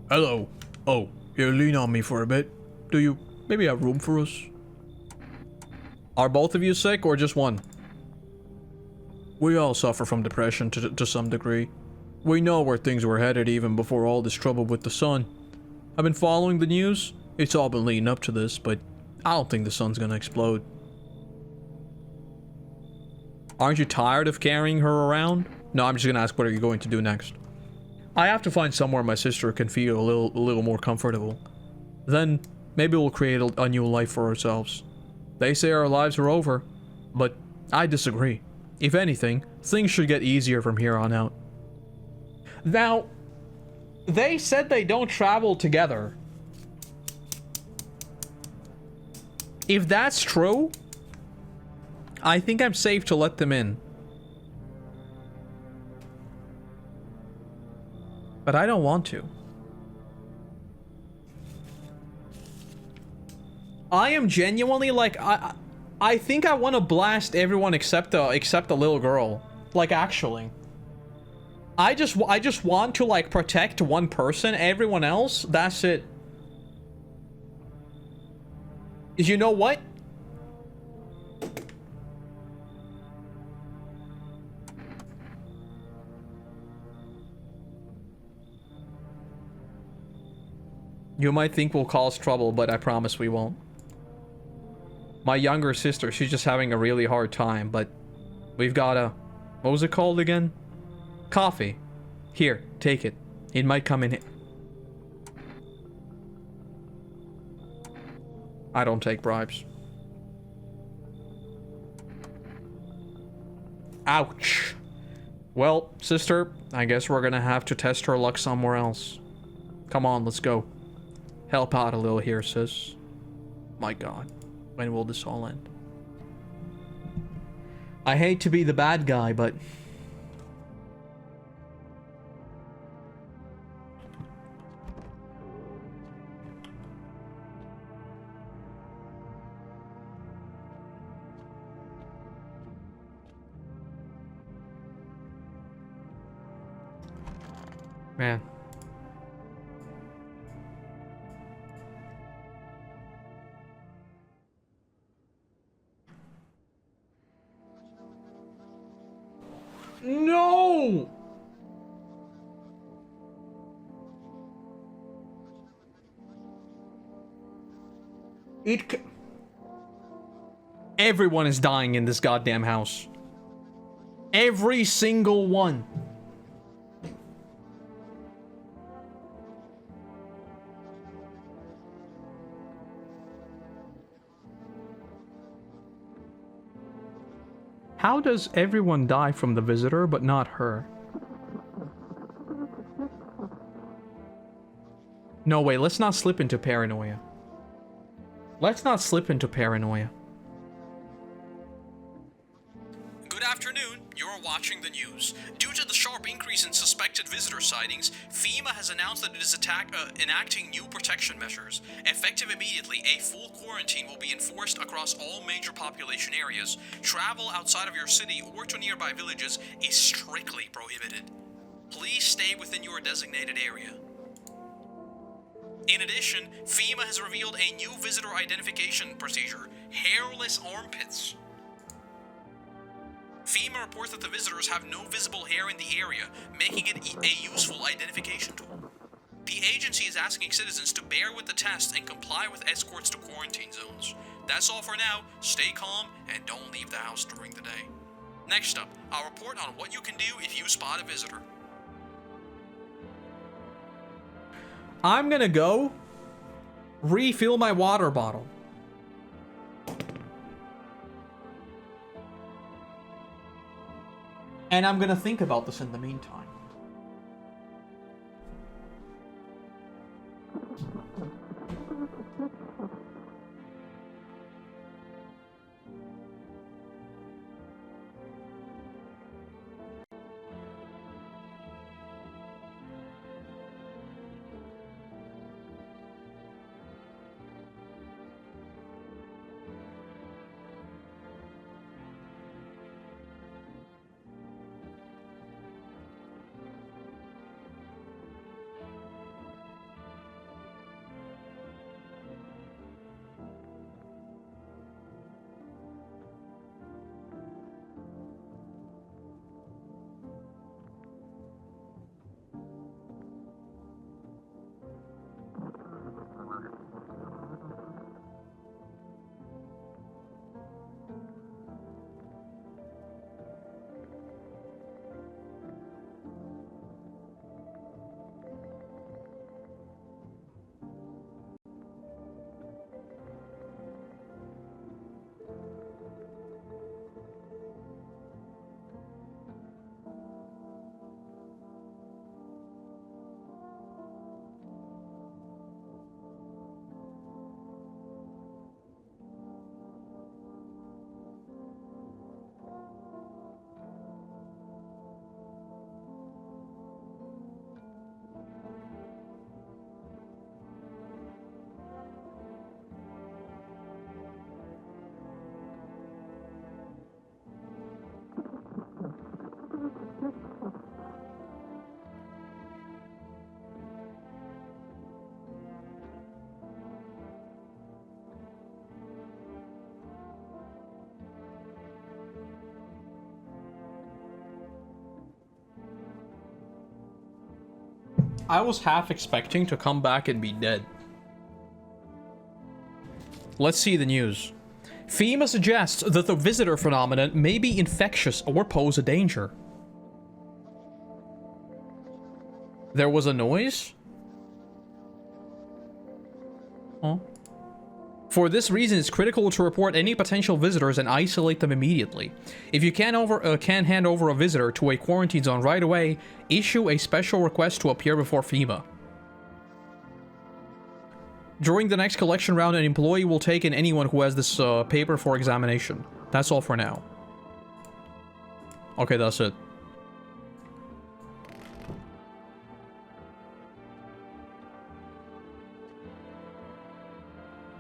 Hello. Oh, you lean on me for a bit. Do you maybe have room for us? Are both of you sick or just one? We all suffer from depression to some degree. We know where things were headed even before all this trouble with the sun. I've been following the news. It's all been leading up to this, but I don't think the sun's gonna explode. Aren't you tired of carrying her around? No, I'm just gonna ask what are you going to do next? I have to find somewhere my sister can feel a little more comfortable. Then maybe we'll create a new life for ourselves. They say our lives are over, but I disagree. If anything, things should get easier from here on out. Now, they said they don't travel together. If that's true, I think I'm safe to let them in. But I don't want to. I am genuinely like I think I want to blast everyone except the little girl. Like actually. I just want to like protect one person, everyone else, that's it. You know what? You might think we'll cause trouble, but I promise we won't. My younger sister, she's just having a really hard time, but we've got a... What was it called again? Coffee. Here, take it. It might come in... I don't take bribes. Ouch. Well, sister, I guess we're gonna have to test her luck somewhere else. Come on, let's go. Help out a little here, sis. My God, when will this all end? I hate to be the bad guy, but... Man. No! Everyone is dying in this goddamn house. Every single one. How does everyone die from the visitor, but not her? No way, let's not slip into paranoia. Let's not slip into paranoia. Good afternoon, you're watching the news. Due to the sharp increase in suspected visitor sightings, FEMA has announced that it is enacting new protection measures. Effective immediately, a full quarantine will be enforced across all major population areas. Travel outside of your city or to nearby villages is strictly prohibited. Please stay within your designated area. In addition, FEMA has revealed a new visitor identification procedure, hairless armpits. FEMA reports that the visitors have no visible hair in the area, making it a useful identification tool. The agency is asking citizens to bear with the test and comply with escorts to quarantine zones. That's all for now. Stay calm and don't leave the house during the day. Next up, I'll report on what you can do if you spot a visitor. I'm gonna go refill my water bottle. And I'm gonna think about this in the meantime. I was half expecting to come back and be dead. Let's see the news. FEMA suggests that the visitor phenomenon may be infectious or pose a danger. There was a noise? Huh? For this reason, it's critical to report any potential visitors and isolate them immediately. If you can't hand over a visitor to a quarantine zone right away, issue a special request to appear before FEMA. During the next collection round, an employee will take in anyone who has this paper for examination. That's all for now. Okay, that's it.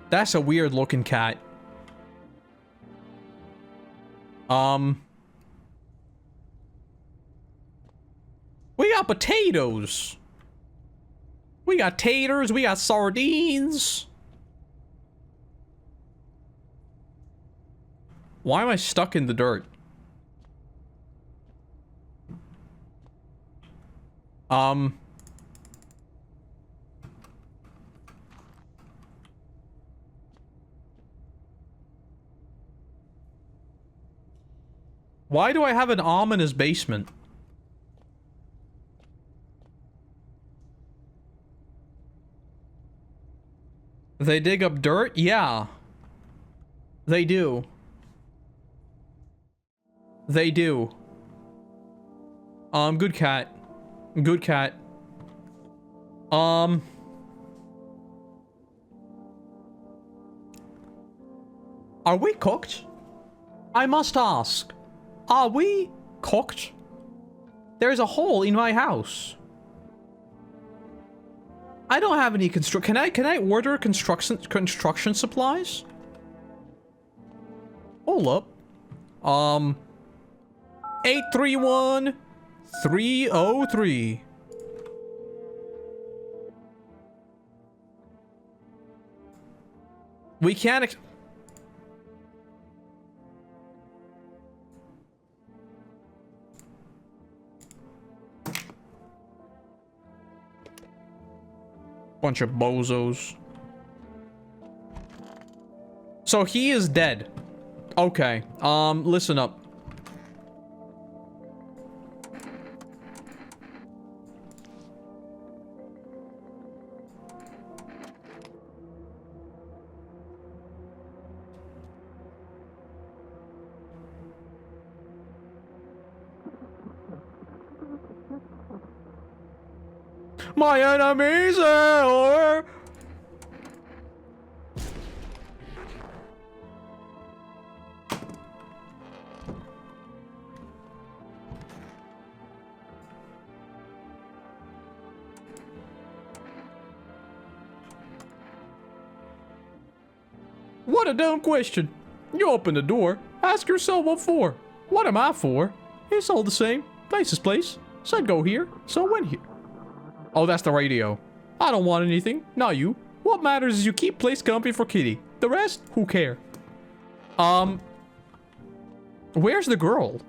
That's a weird looking cat. We got potatoes. We got taters, we got sardines. Why am I stuck in the dirt? Why do I have an ominous basement? They dig up dirt? Yeah. They do. They do. Good cat. Good cat. Are we cooked? I must ask. Are we cooked? There's a hole in my house. I don't have any can I order construction supplies? Hold up. 831-303. We can't bunch of bozos. So he is dead. Okay. Listen up. My enemies are... What a dumb question. You open the door, ask yourself what for. What am I for? It's all the same. Place is place. Said go here, so went here. Oh, that's the radio. I don't want anything, not you. What matters is you keep place comfy for Kitty. The rest, who care? Where's the girl?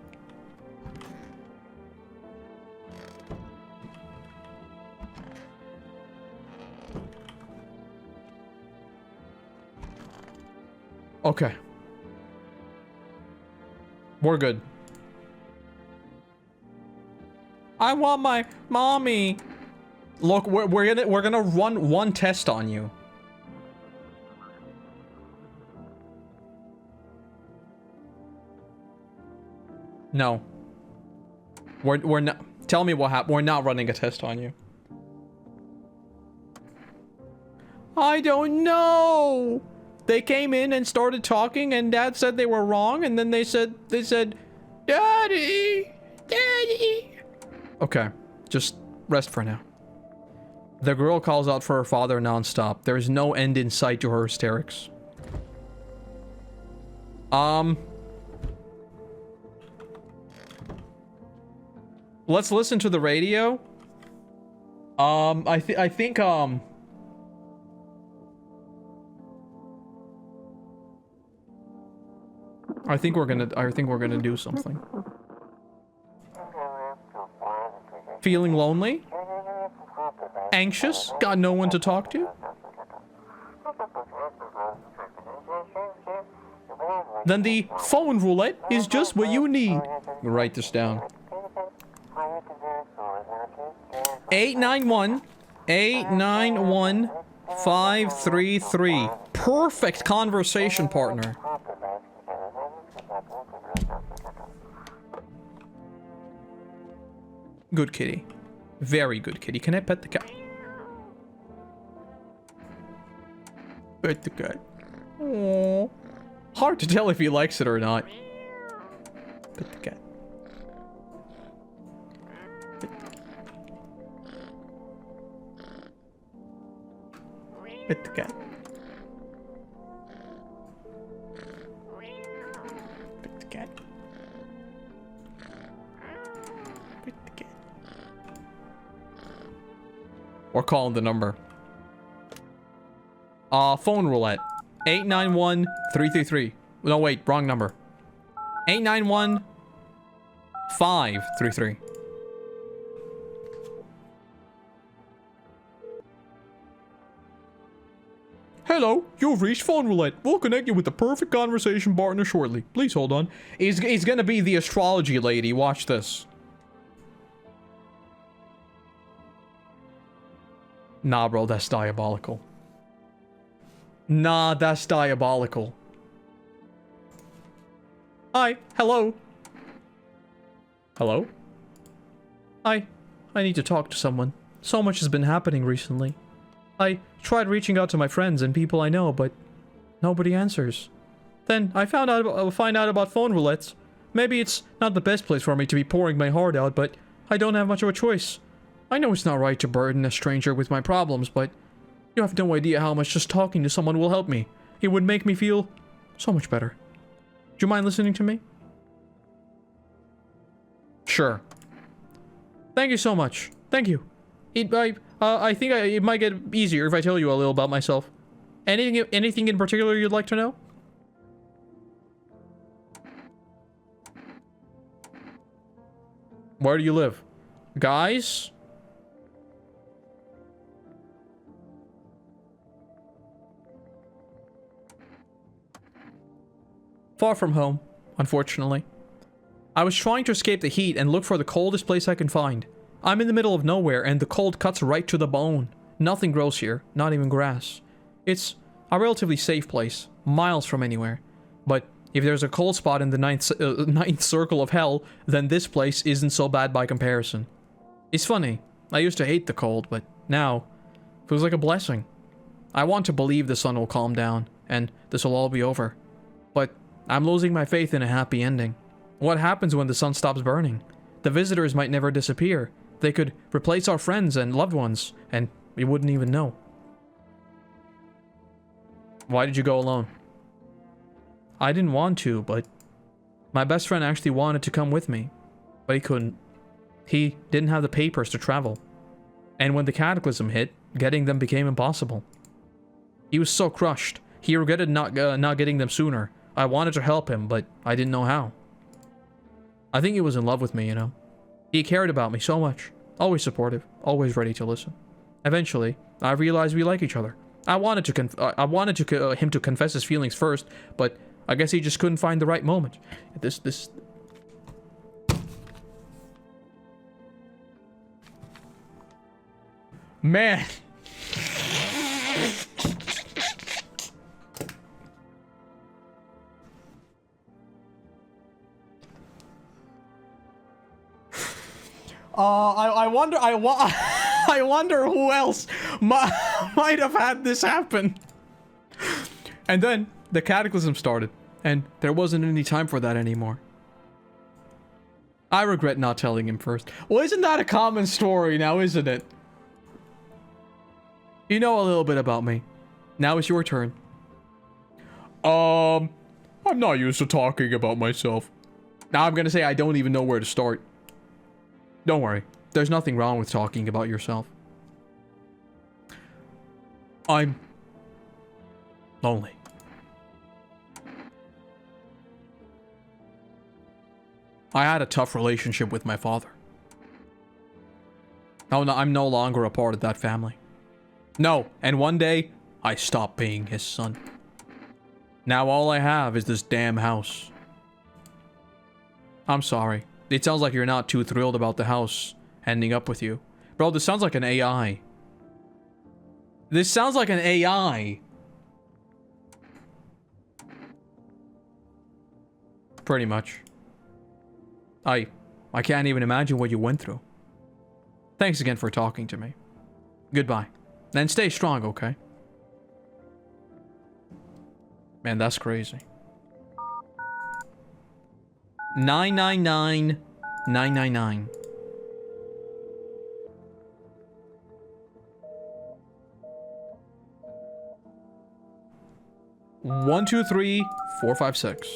Okay. We're good. I want my mommy. Look, we're gonna run one test on you. No. We're not. Tell me what happened. We're not running a test on you. I don't know. They came in and started talking, and Dad said they were wrong, and then they said, Daddy, Daddy. Okay, just rest for now. The girl calls out for her father nonstop. There is no end in sight to her hysterics. Let's listen to the radio. I think we're gonna do something. Feeling lonely? Anxious? Got no one to talk to? Then the phone roulette is just what you need. Write this down. 891-533. Perfect conversation partner. Good kitty. Very good kitty. Can I pet the cat? Pet the cat. Aww. Hard to tell if he likes it or not. Pet the cat. Pet the cat. Pet the cat. Pet the cat. We're calling the number. Phone roulette. 891-333. No, wait, wrong number. 891-533. Hello, you've reached phone roulette. We'll connect you with the perfect conversation partner shortly. Please hold on. He's gonna be the astrology lady. Watch this. Nah, bro, that's diabolical. Nah, that's diabolical. Hi, hello. Hello? I need to talk to someone. So much has been happening recently. I tried reaching out to my friends and people I know, but nobody answers. Then I find out about phone roulettes. Maybe it's not the best place for me to be pouring my heart out, but I don't have much of a choice. I know it's not right to burden a stranger with my problems, but you have no idea how much just talking to someone will help me. It would make me feel so much better. Do you mind listening to me? Sure. Thank you so much. Thank you. I think it might get easier if I tell you a little about myself. Anything in particular you'd like to know? Where do you live? Guys? Far from home, unfortunately. I was trying to escape the heat and look for the coldest place I can find. I'm in the middle of nowhere and the cold cuts right to the bone. Nothing grows here, not even grass. It's a relatively safe place, miles from anywhere. But if there's a cold spot in the ninth circle of hell, then this place isn't so bad by comparison. It's funny, I used to hate the cold, but now it feels like a blessing. I want to believe the sun will calm down, and this will all be over. But I'm losing my faith in a happy ending. What happens when the sun stops burning? The visitors might never disappear. They could replace our friends and loved ones, and we wouldn't even know. Why did you go alone? I didn't want to, but my best friend actually wanted to come with me, but he couldn't. He didn't have the papers to travel. And when the cataclysm hit, getting them became impossible. He was so crushed. He regretted not getting them sooner. I wanted to help him, but I didn't know how. I think he was in love with me, you know. He cared about me so much. Always supportive, always ready to listen. Eventually, I realized we like each other. I wanted him to confess his feelings first, but I guess he just couldn't find the right moment. Man. I wonder who else might have had this happen. And then the cataclysm started, and there wasn't any time for that anymore. I regret not telling him first. Well, isn't that a common story now, isn't it? You know a little bit about me. Now it's your turn. I'm not used to talking about myself. Now I'm gonna say I don't even know where to start. Don't worry. There's nothing wrong with talking about yourself. I'm lonely. I had a tough relationship with my father. I'm no longer a part of that family. No, and one day, I stopped being his son. Now all I have is this damn house. I'm sorry. It sounds like you're not too thrilled about the house ending up with you. Bro, this sounds like an AI. This sounds like an AI. Pretty much. I can't even imagine what you went through. Thanks again for talking to me. Goodbye. And stay strong, okay? Man, that's crazy. 999. 1, 2, 3, 4, 5, 6.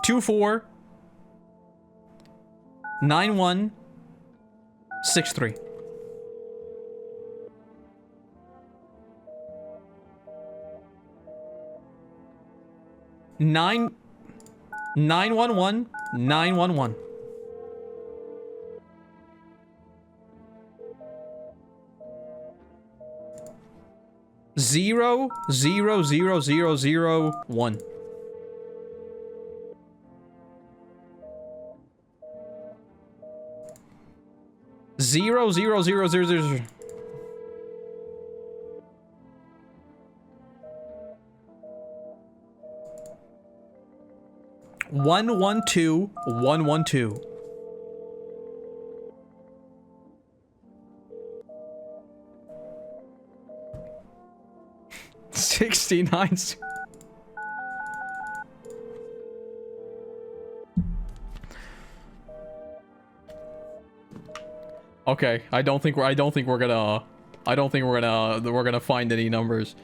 Two, 4, 9, 1, 6, 3. Nine 911 911. Zero 1. Zero 112 112. 69. Okay, I don't think we're gonna find any numbers.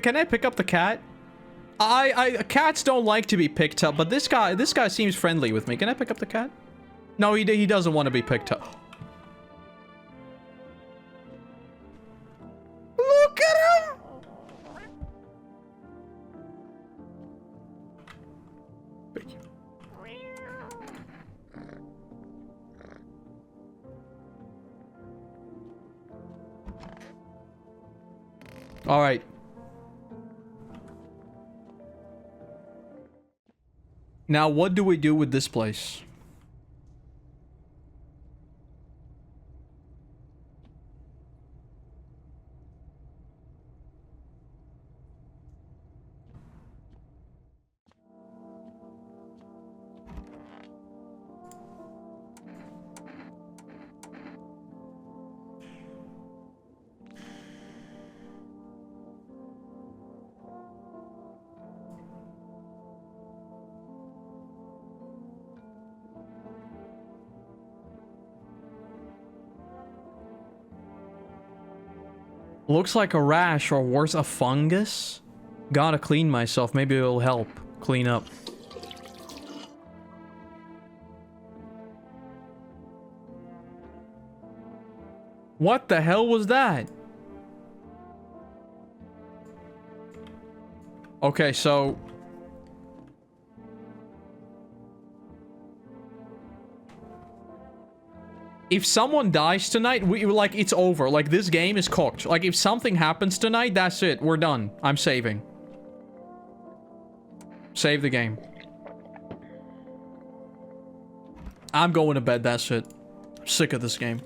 Can I pick up the cat? Cats don't like to be picked up, but this guy seems friendly with me. Can I pick up the cat? No, he doesn't want to be picked up. Look at him! All right. Now, what do we do with this place? Looks like a rash, or worse, a fungus. Gotta clean myself. Maybe it'll help clean up. What the hell was that? Okay, so... if someone dies tonight, like, it's over. Like, this game is cooked. Like, if something happens tonight, that's it. We're done. I'm saving. Save the game. I'm going to bed, that's it. Sick of this game.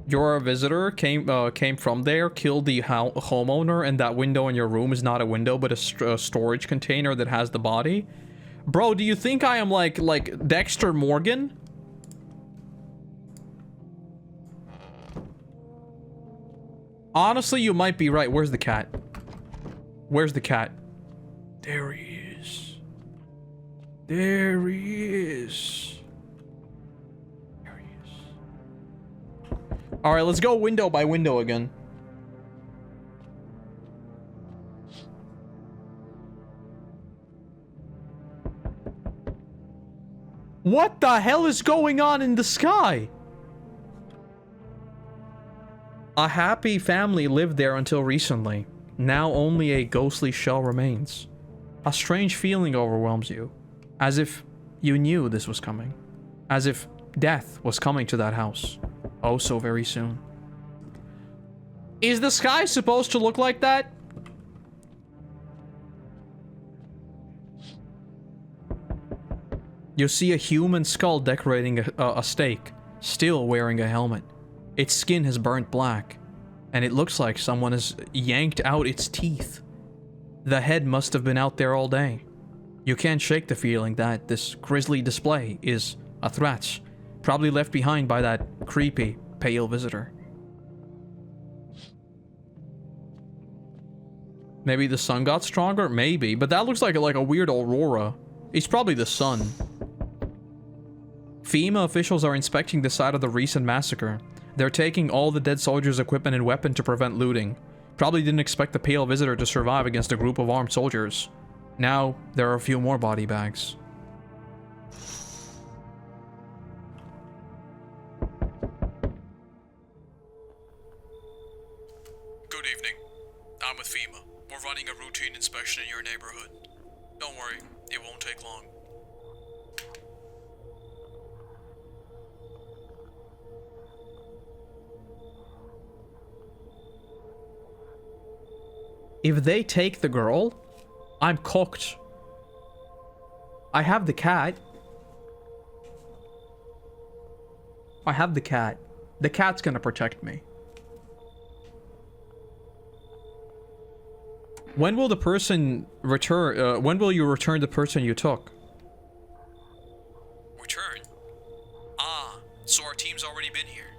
You're a visitor, came from there, killed the homeowner, and that window in your room is not a window, but a storage container that has the body? Bro, do you think I am like Dexter Morgan? Honestly, you might be right. Where's the cat? Where's the cat? There he is. There he is. There he is. All right, let's go window by window again. What the hell is going on in the sky? A happy family lived there until recently. Now only a ghostly shell remains. A strange feeling overwhelms you. As if you knew this was coming. As if death was coming to that house. Oh, so very soon. Is the sky supposed to look like that? You see a human skull decorating a stake, still wearing a helmet. Its skin has burnt black, and it looks like someone has yanked out its teeth. The head must have been out there all day. You can't shake the feeling that this grisly display is a threat, probably left behind by that creepy, pale visitor. Maybe the sun got stronger? Maybe, but that looks like a weird aurora. It's probably the sun. FEMA officials are inspecting the site of the recent massacre. They're taking all the dead soldiers' equipment and weapon to prevent looting. Probably didn't expect the pale visitor to survive against a group of armed soldiers. Now, there are a few more body bags. Good evening. I'm with FEMA. We're running a routine inspection in your neighborhood. Don't worry, it won't take long. If they take the girl, I'm cooked. I have the cat. I have the cat. The cat's gonna protect me. When will the person return? When will you return the person you took? Return? Ah, so our team's already been here.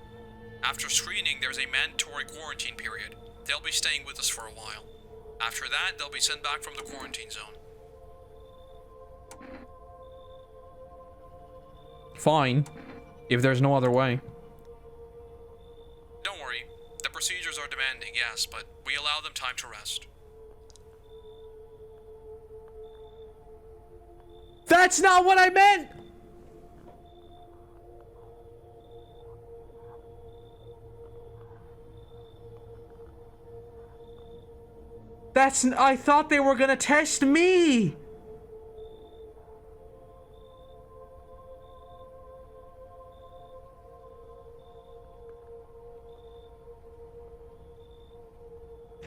After screening, there's a mandatory quarantine period. They'll be staying with us for a while. After that, they'll be sent back from the quarantine zone. Fine, if there's no other way. Don't worry, gas, but we allow them time to rest. That's not what I meant! I thought they were gonna test me!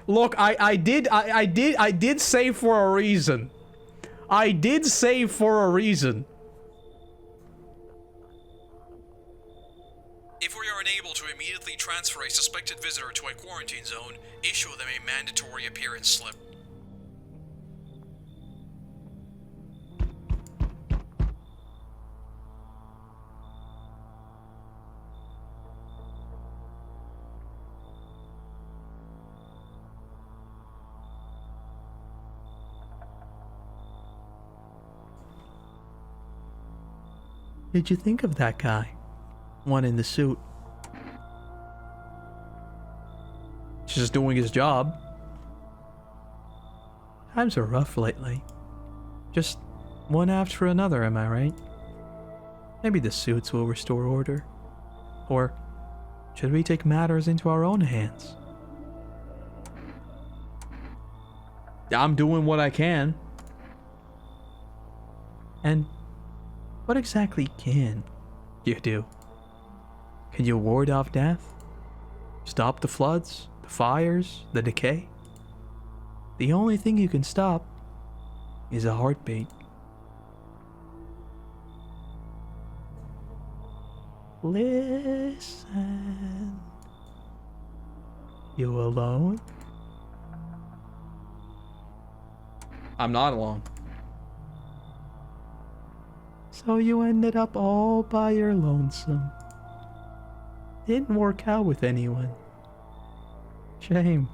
Look, I did save for a reason. I did save for a reason. If we are unable to immediately transfer a suspected visitor to a quarantine zone, issue them a mandatory appearance slip. Did you think of that guy? One in the suit. Just doing his job. Times are rough lately. Just one after another, am I right? Maybe the suits will restore order. Or should we take matters into our own hands? I'm doing what I can. And what exactly can you do? Can you ward off death? Stop the floods, the fires, the decay? The only thing you can stop is a heartbeat. Listen. You alone? I'm not alone. So you ended up all by your lonesome. Didn't work out with anyone. Shame.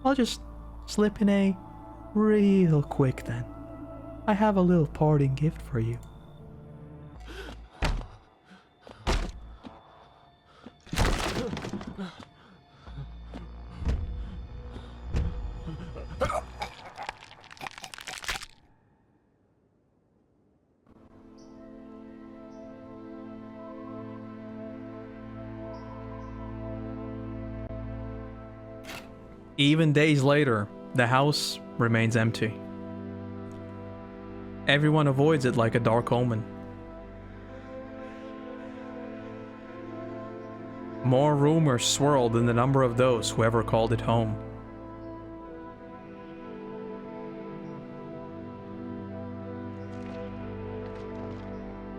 I'll just slip in a real quick then. I have a little parting gift for you. Even days later, the house remains empty. Everyone avoids it like a dark omen. More rumors swirl than the number of those who ever called it home.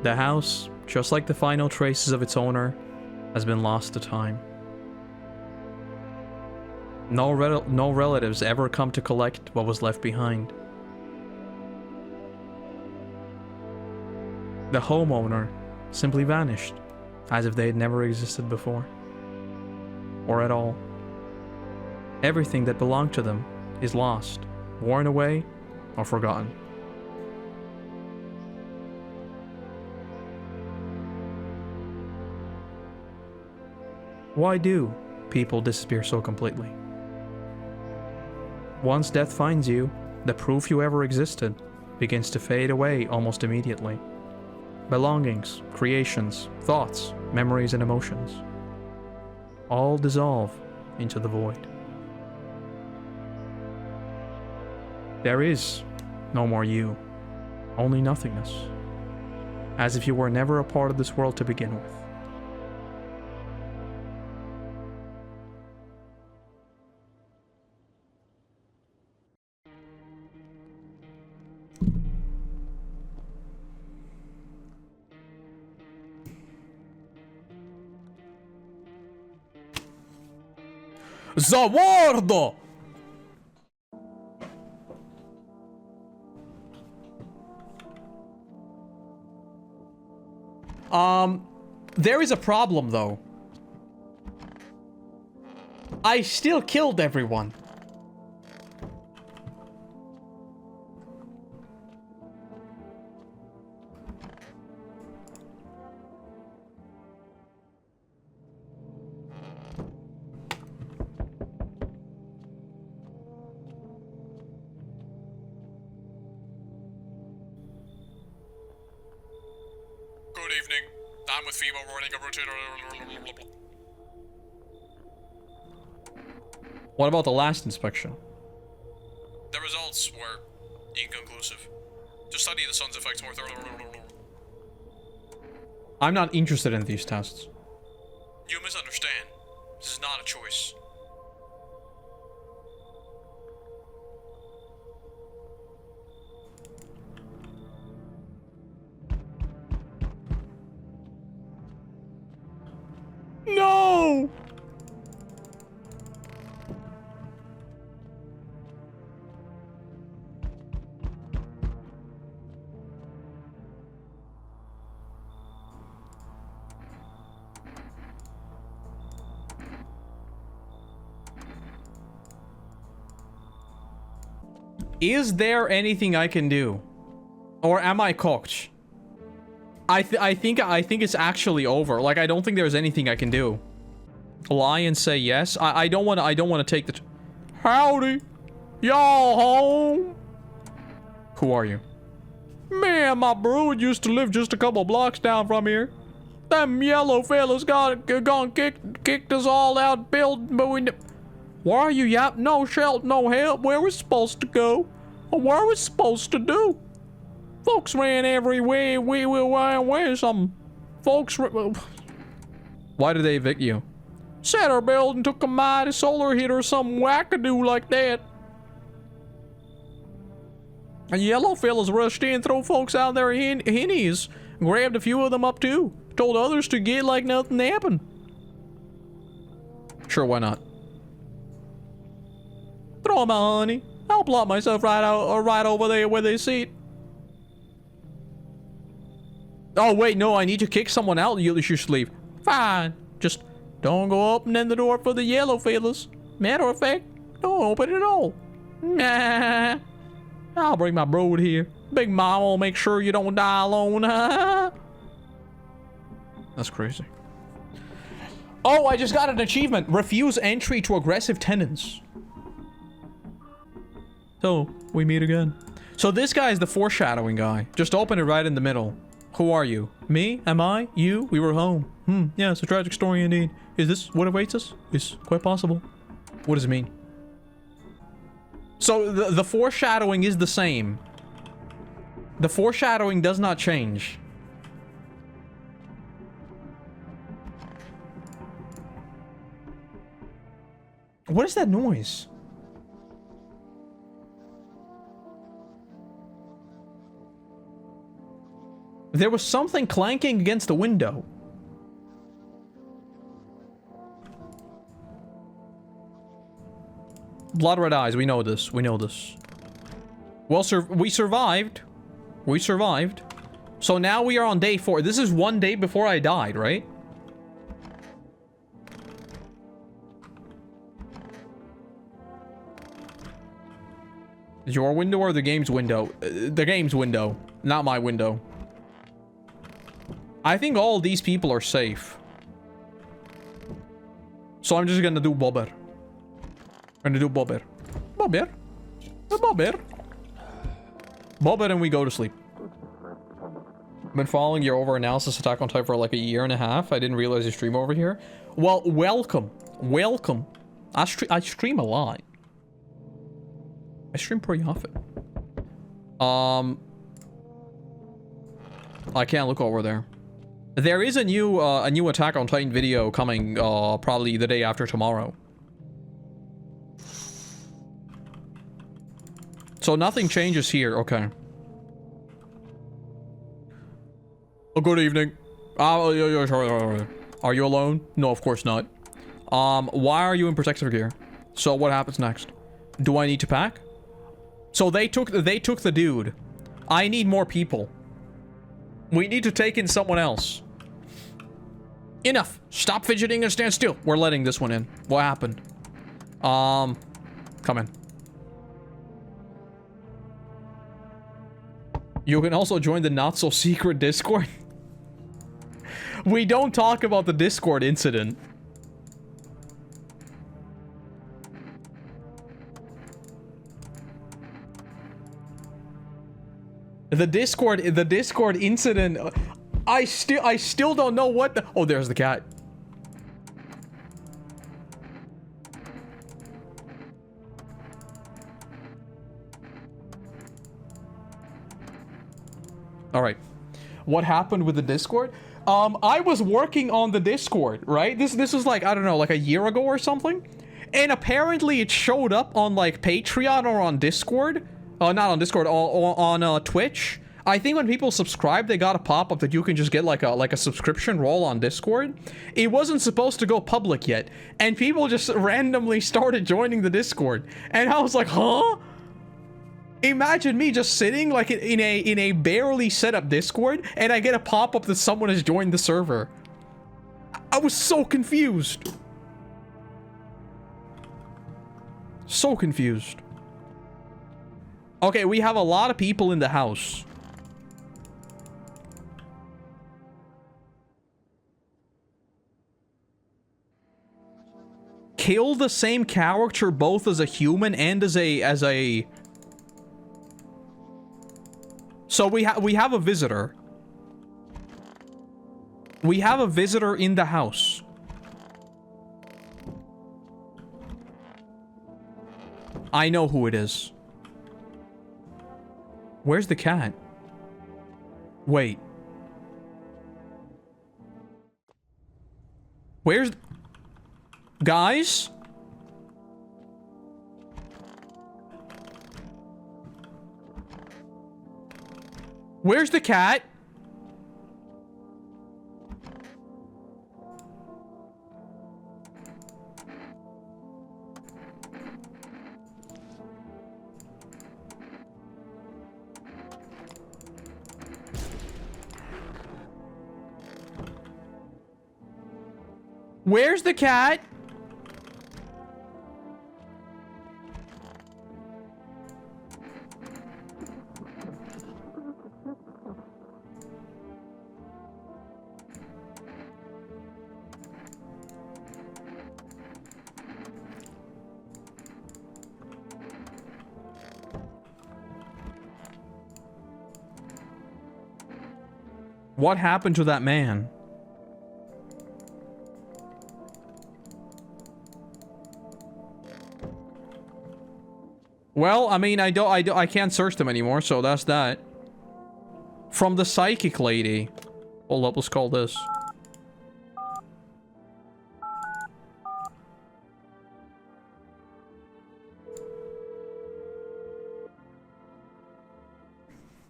The house, just like the final traces of its owner, has been lost to time. No relatives ever come to collect what was left behind. The homeowner simply vanished, as if they had never existed before. Or at all. Everything that belonged to them is lost, worn away, or forgotten. Why do people disappear so completely? Once death finds you, the proof you ever existed begins to fade away almost immediately. Belongings, creations, thoughts, memories, and emotions all dissolve into the void. There is no more you, only nothingness, as if you were never a part of this world to begin with. Zawardo! There is a problem though. I still killed everyone. Good evening. I'm with FEMA running a routine. What about the last inspection? The results were inconclusive. To study the sun's effects more thoroughly. I'm not interested in these tests. You misunderstand. This is not a choice. No! Is there anything I can do? Or am I cooked? I think it's actually over. Like, I don't think there's anything I can do. Lie and say yes. I don't want to take the... Howdy. Y'all home? Who are you? Me and my brood used to live just a couple blocks down from here. Them yellow fellas gone kicked us all out building, but we... Where are you, yap? No shelter, no help. Where we supposed to go? Or what we supposed to do? Folks ran everywhere. We where some folks. Why did they evict you? Said our building took a mighty solar hit or some wackadoo like that. And yellow fellas rushed in, throw folks out their hennies, grabbed a few of them up too. Told others to get like nothing happened. Sure, why not? Throw 'em out, honey. I'll plot myself right over there where they sit. Oh wait, no, I need to kick someone out. You should leave. Fine. Just don't go opening the door for the yellow fellas. Matter of fact, don't open it at all. Nah. I'll bring my brood here. Big Mama will make sure you don't die alone. That's crazy. Oh, I just got an achievement. Refuse entry to aggressive tenants. So, we meet again. So this guy is the foreshadowing guy. Just open it right in the middle. Who are you? Me? Am I? You? We were home. Yeah, it's a tragic story indeed. Is this what awaits us? It's quite possible. What does it mean? So, the foreshadowing is the same. The foreshadowing does not change. What is that noise? There was something clanking against the window. Blood red eyes, we know this. We know this. Well, we survived. We survived. So now we are on day 4. This is one day before I died, right? Your window or the game's window? The game's window, not my window. I think all these people are safe. So I'm just gonna do bobber. I'm gonna do bobber. Bobber. Bobber. Bobber and we go to sleep. I've been following your over-analysis Attack on Titan for like a year and a half. I didn't realize you stream over here. Well, welcome. Welcome. I stream a lot. I stream pretty often. I can't look over there. There is a new Attack on Titan video coming, probably the day after tomorrow. So nothing changes here, okay. Oh, good evening. Are you alone? No, of course not. Why are you in protective gear? So what happens next? Do I need to pack? So they took the dude. I need more people. We need to take in someone else. Enough. Stop fidgeting and stand still. We're letting this one in. What happened? Come in. You can also join the not-so-secret Discord. We don't talk about the Discord incident. The Discord incident. I still don't know what the... Oh, there's the cat. All right. What happened with the Discord? I was working on the Discord, right? This was like, I don't know, like a year ago or something. And apparently it showed up on like Patreon or on Discord. Not on Discord, on Twitch. I think when people subscribe, they got a pop-up that you can just get like a subscription roll on Discord. It wasn't supposed to go public yet, and people just randomly started joining the Discord. And I was like, huh? Imagine me just sitting like in a barely set up Discord, and I get a pop-up that someone has joined the server. I was so confused. So confused. Okay, we have a lot of people in the house. Kill the same character both as a human and as a... So we have a visitor. We have a visitor in the house. I know who it is. Where's the cat? Wait. Where's... Guys? Where's the cat? Where's the cat? What happened to that man? Well, I mean, I can't search them anymore, so that's that. From the psychic lady. Hold up, let's call this.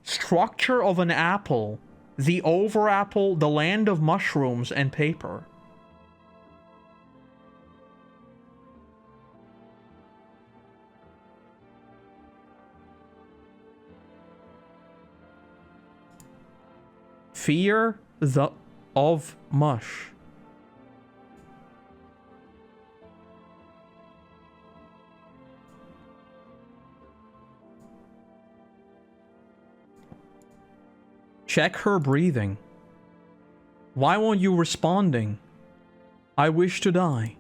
Structure of an apple. The over apple, the land of mushrooms and paper. Fear of mush. Check her breathing. Why won't you responding? I wish to die.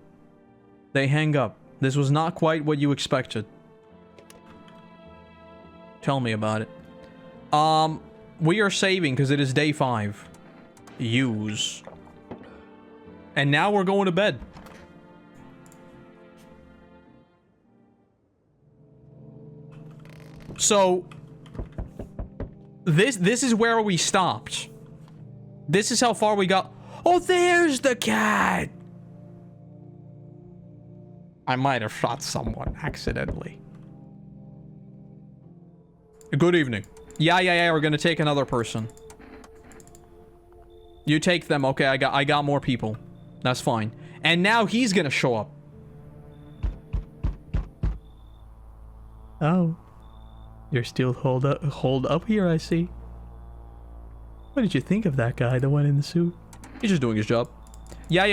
They hang up. This was not quite what you expected. Tell me about it. We are saving because it is day 5. Use. And now we're going to bed. So this is where we stopped. This is how far we got. Oh, there's the cat. I might have shot someone accidentally. Good evening. Yeah, we're gonna take another person. You take them, okay, I got more people. That's fine. And now he's gonna show up. Oh. You're still holed up here, I see. What did you think of that guy, the one in the suit? He's just doing his job. Yeah,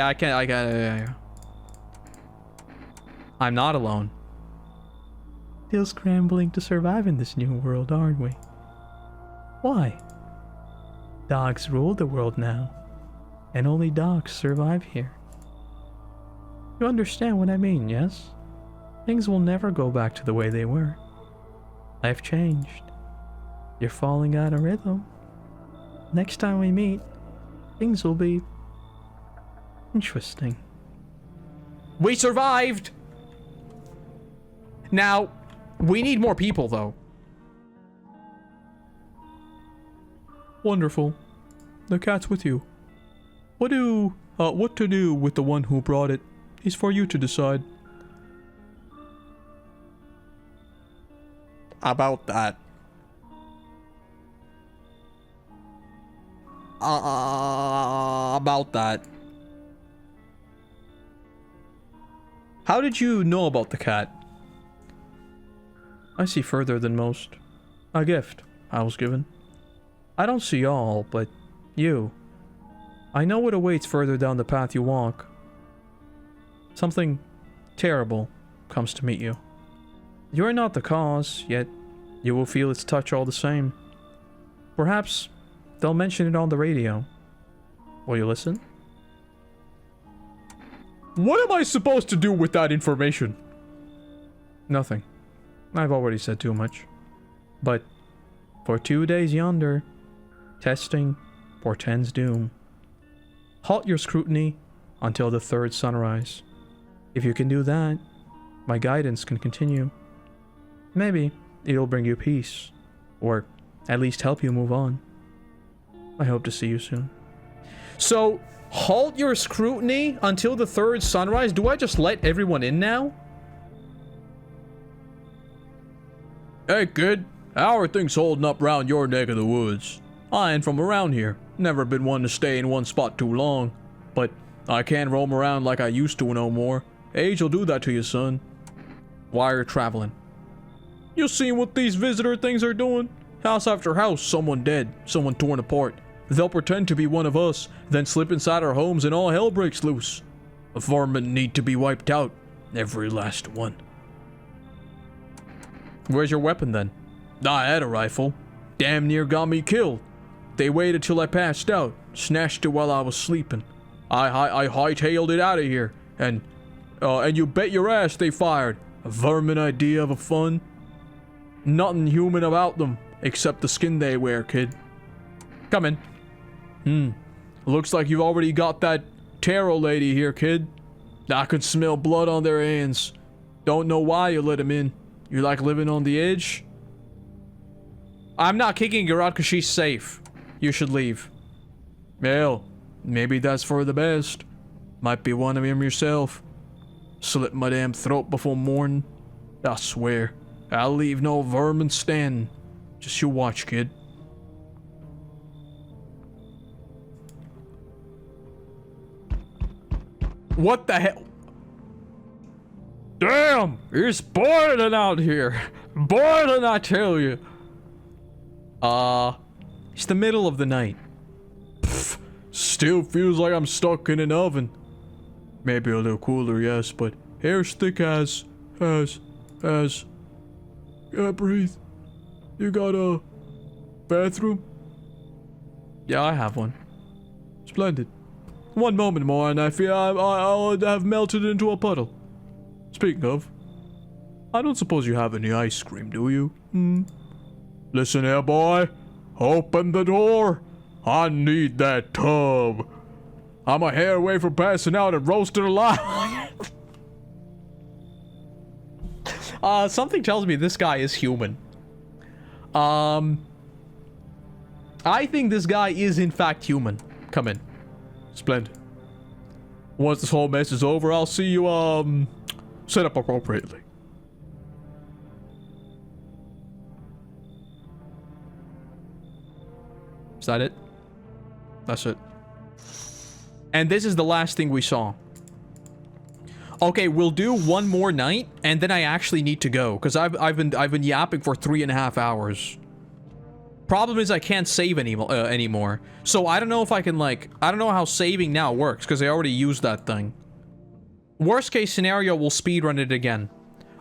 I can't, yeah. I'm not alone. Still scrambling to survive in this new world, aren't we? Why? Dogs rule the world now, and only dogs survive here. You understand what I mean, yes? Things will never go back to the way they were. Life changed. You're falling out of rhythm. next time we meet, things will be interesting. We survived! Now, we need more people, though. Wonderful. The cat's with you. What to do with the one who brought it is for you to decide. About that. About that. How did you know about the cat? I see further than most. A gift I was given. I don't see all, but you. I know what awaits further down the path you walk. Something terrible comes to meet you. You are not the cause, yet you will feel its touch all the same. Perhaps they'll mention it on the radio. Will you listen? What am I supposed to do with that information? Nothing. I've already said too much. But for 2 days yonder, testing portends doom. Halt your scrutiny until the third sunrise. If you can do that, my guidance can continue. Maybe it'll bring you peace, or at least help you move on. I hope to see you soon. So, halt your scrutiny until the third sunrise? Do I just let everyone in now? Hey kid, how are things holding up round your neck of the woods? I ain't from around here. Never been one to stay in one spot too long. But I can't roam around like I used to no more. Age will do that to you, son. Why are you traveling? You seen what these visitor things are doing? House after house, someone dead, someone torn apart. They'll pretend to be one of us, then slip inside our homes and all hell breaks loose. The vermin need to be wiped out. Every last one. Where's your weapon then? I had a rifle. Damn near got me killed. They waited till I passed out, snatched it while I was sleeping. I hightailed it out of here, and you bet your ass they fired. A vermin idea of a fun. Nothing human about them, except the skin they wear, kid. Come in. Looks like you've already got that tarot lady here, kid. I could smell blood on their hands. Don't know why you let him in. You like living on the edge? I'm not kicking her out because she's safe. You should leave. Well, maybe that's for the best. Might be one of them yourself. Slit my damn throat before morning. I swear, I'll leave no vermin standing. Just you watch, kid. What the hell? Damn! It's boiling out here. Boiling, I tell you. It's the middle of the night. Pfft, still feels like I'm stuck in an oven. Maybe a little cooler, yes, but hair's thick as. Can't breathe. You got a bathroom? Yeah, I have one. Splendid. One moment more and I fear I'll have melted into a puddle. Speaking of, I don't suppose you have any ice cream, do you? Listen here, boy. Open the door. I need that tub. I'm a hair away from passing out and roasted alive. Something tells me this guy is human. I think this guy is in fact human. Come in. Splendid. Once this whole mess is over, I'll see you, set up appropriately. Is that it? That's it. And this is the last thing we saw. Okay, we'll do one more night, and then I actually need to go, because I've been yapping for 3.5 hours. Problem is I can't save anymore. So I don't know if I can, like, I don't know how saving now works, because I already used that thing. Worst case scenario, we'll speedrun it again.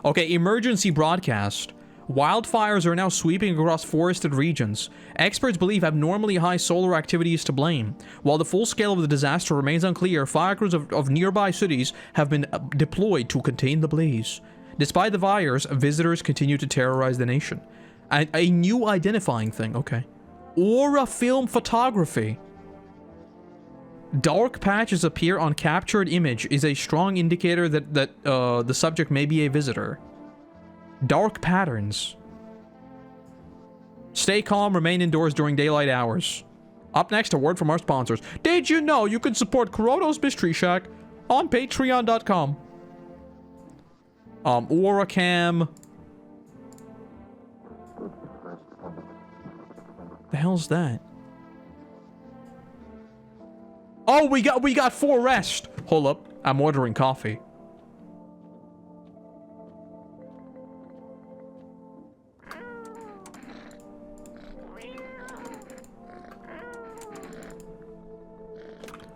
Okay, emergency broadcast. Wildfires are now sweeping across forested regions. Experts believe abnormally high solar activity is to blame. While the full scale of the disaster remains unclear, fire crews of nearby cities have been deployed to contain the blaze. Despite the fires, visitors continue to terrorize the nation. A new identifying thing, okay. Aura film photography. Dark patches appear on captured image is a strong indicator that the subject may be a visitor. Dark patterns. Stay calm, remain indoors during daylight hours. Up next, a word from our sponsors. Did you know you can support Koroto's Mystery Shack on patreon.com? Aura cam. The hell's that? Oh, we got 4 rest. Hold up, I'm ordering coffee.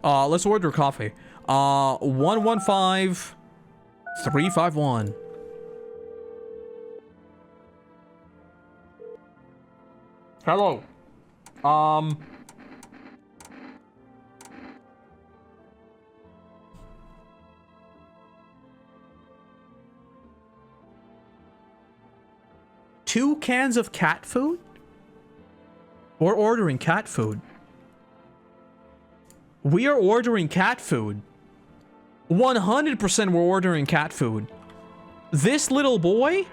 Let's order coffee. 115351. Hello. Two cans of cat food? We're ordering cat food. We are ordering cat food. 100% we're ordering cat food. This little boy?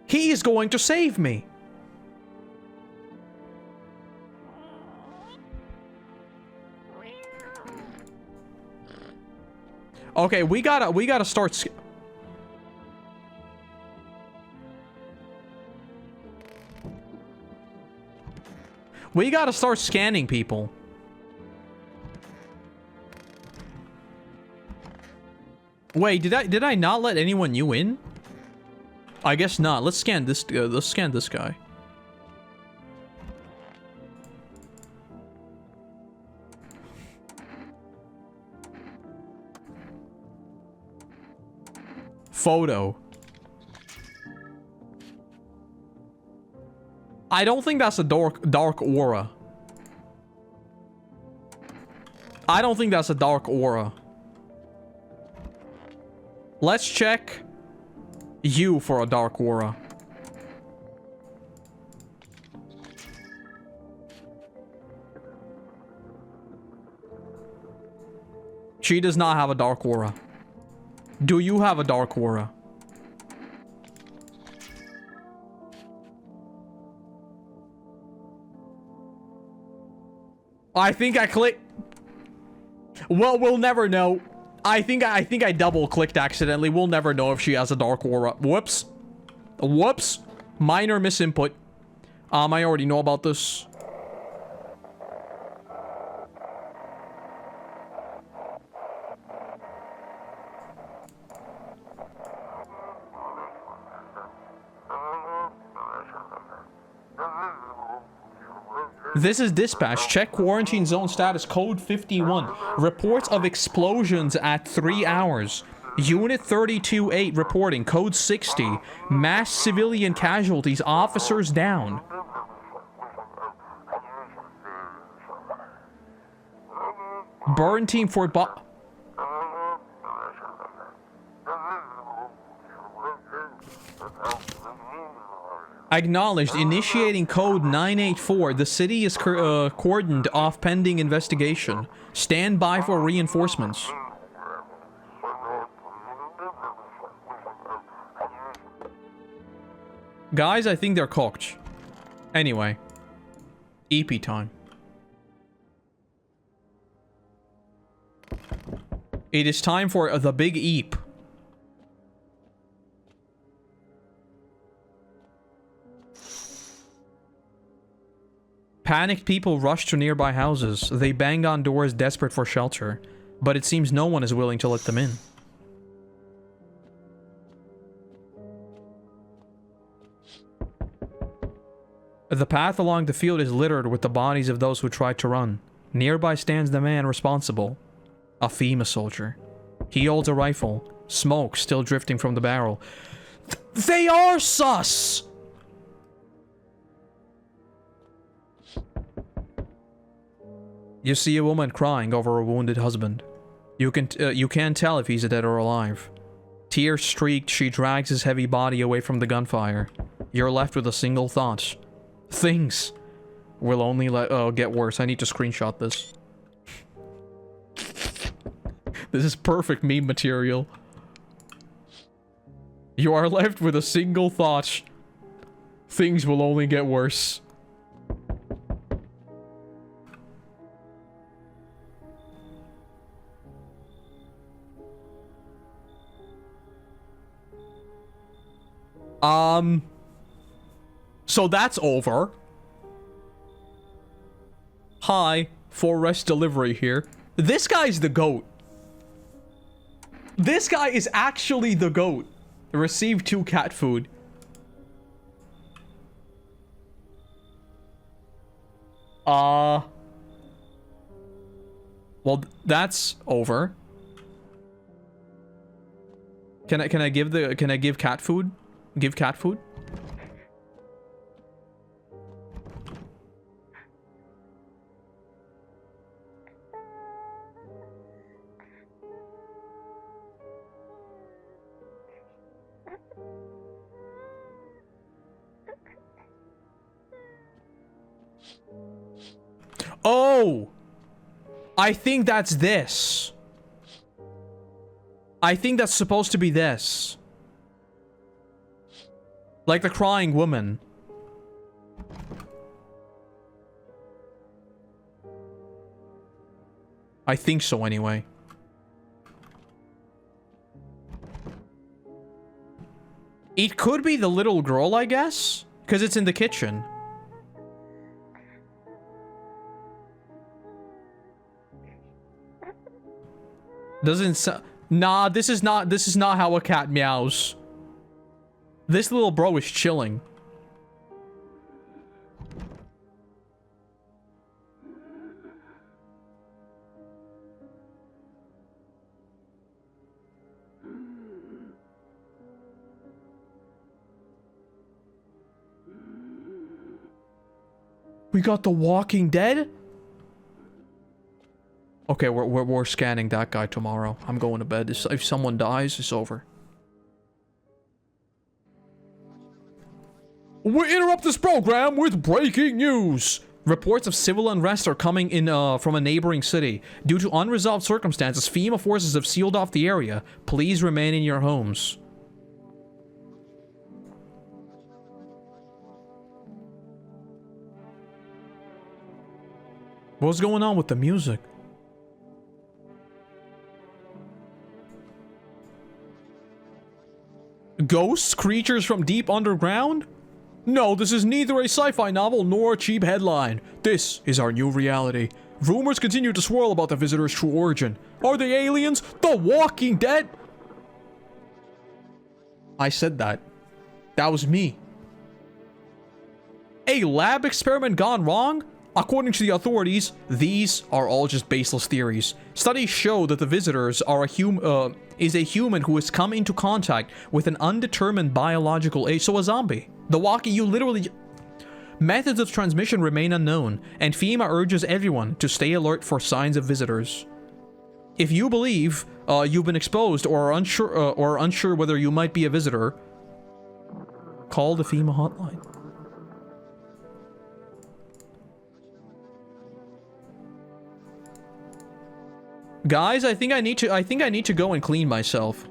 He is going to save me. Okay, we gotta start. We gotta start scanning people. Wait, did I not let anyone new in? I guess not. Let's scan this. Let's scan this guy. Photo. I don't think that's a dark aura. I don't think that's a dark aura. Let's check you for a dark aura. She does not have a dark aura. Do you have a dark aura? I think I clicked. Well, we'll never know. I think I double clicked accidentally. We'll never know if she has a dark aura. Whoops. Whoops. Minor misinput. I already know about this. This is dispatch. Check quarantine zone status code 51. Reports of explosions at 3 hours. Unit 32-8 reporting code 60. Mass civilian casualties. Officers down. Burn team Fort Bo... Acknowledged. Initiating code 984. The city is cordoned off pending investigation. Stand by for reinforcements. Guys, I think they're cooked. Anyway. EP time. It is time for the big eep. Panicked people rush to nearby houses. They bang on doors desperate for shelter, but it seems no one is willing to let them in. The path along the field is littered with the bodies of those who tried to run. Nearby stands the man responsible, a FEMA soldier. He holds a rifle, smoke still drifting from the barrel. They are sus! You see a woman crying over a wounded husband. You can't tell if he's dead or alive. Tears streaked, she drags his heavy body away from the gunfire. You're left with a single thought. Things will only get worse. I need to screenshot this. This is perfect meme material. You are left with a single thought. Things will only get worse. So that's over. Hi, Forest Delivery here. This guy's the GOAT. This guy is actually the GOAT. Receive 2 cat food. Well, that's over. Can I give cat food? Give cat food? Oh! I think that's this. I think that's supposed to be this. Like the crying woman. I think so anyway. It could be the little girl, I guess? Because it's in the kitchen. Nah, this is not how a cat meows. This little bro is chilling. We got The Walking Dead? Okay, we're scanning that guy tomorrow. I'm going to bed. If someone dies, it's over. We interrupt this program with breaking news. Reports of civil unrest are coming in from a neighboring city. Due to unresolved circumstances, FEMA forces have sealed off the area. Please remain in your homes. What's going on with the music? Ghosts? Creatures from deep underground? No, this is neither a sci-fi novel nor a cheap headline. This is our new reality. Rumors continue to swirl about the visitor's true origin. Are they aliens? The Walking Dead? I said that. That was me. A lab experiment gone wrong? According to the authorities, these are all just baseless theories. Studies show that the visitors are is a human who has come into contact with an undetermined biological age, so a zombie. The walkie, you literally... Methods of transmission remain unknown, and FEMA urges everyone to stay alert for signs of visitors. If you believe you've been exposed or are unsure whether you might be a visitor, call the FEMA hotline. Guys, I think I need to go and clean myself.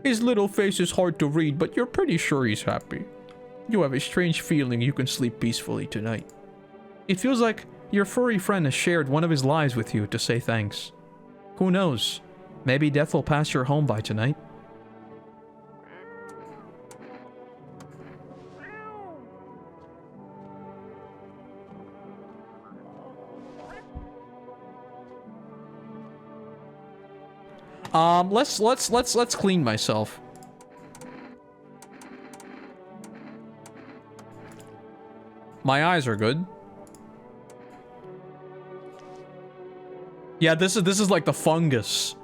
His little face is hard to read, but you're pretty sure he's happy. You have a strange feeling you can sleep peacefully tonight. It feels like your furry friend has shared one of his lives with you to say thanks. Who knows? Maybe death will pass your home by tonight. Let's clean myself. My eyes are good. Yeah, this is like the fungus.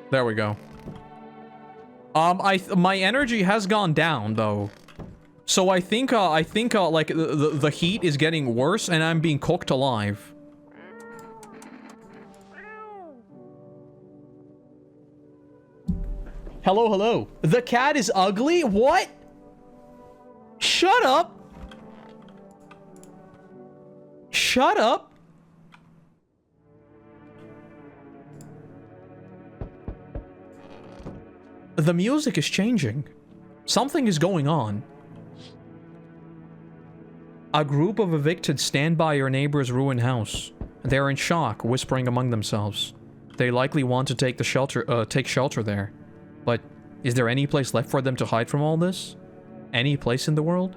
There we go. My energy has gone down though. So I think like the heat is getting worse and I'm being cooked alive. Hello, hello. The cat is ugly? What? Shut up. Shut up. The music is changing. Something is going on. A group of evicted stand by your neighbor's ruined house. They're in shock, whispering among themselves. They likely want to take shelter there. But is there any place left for them to hide from all this? Any place in the world?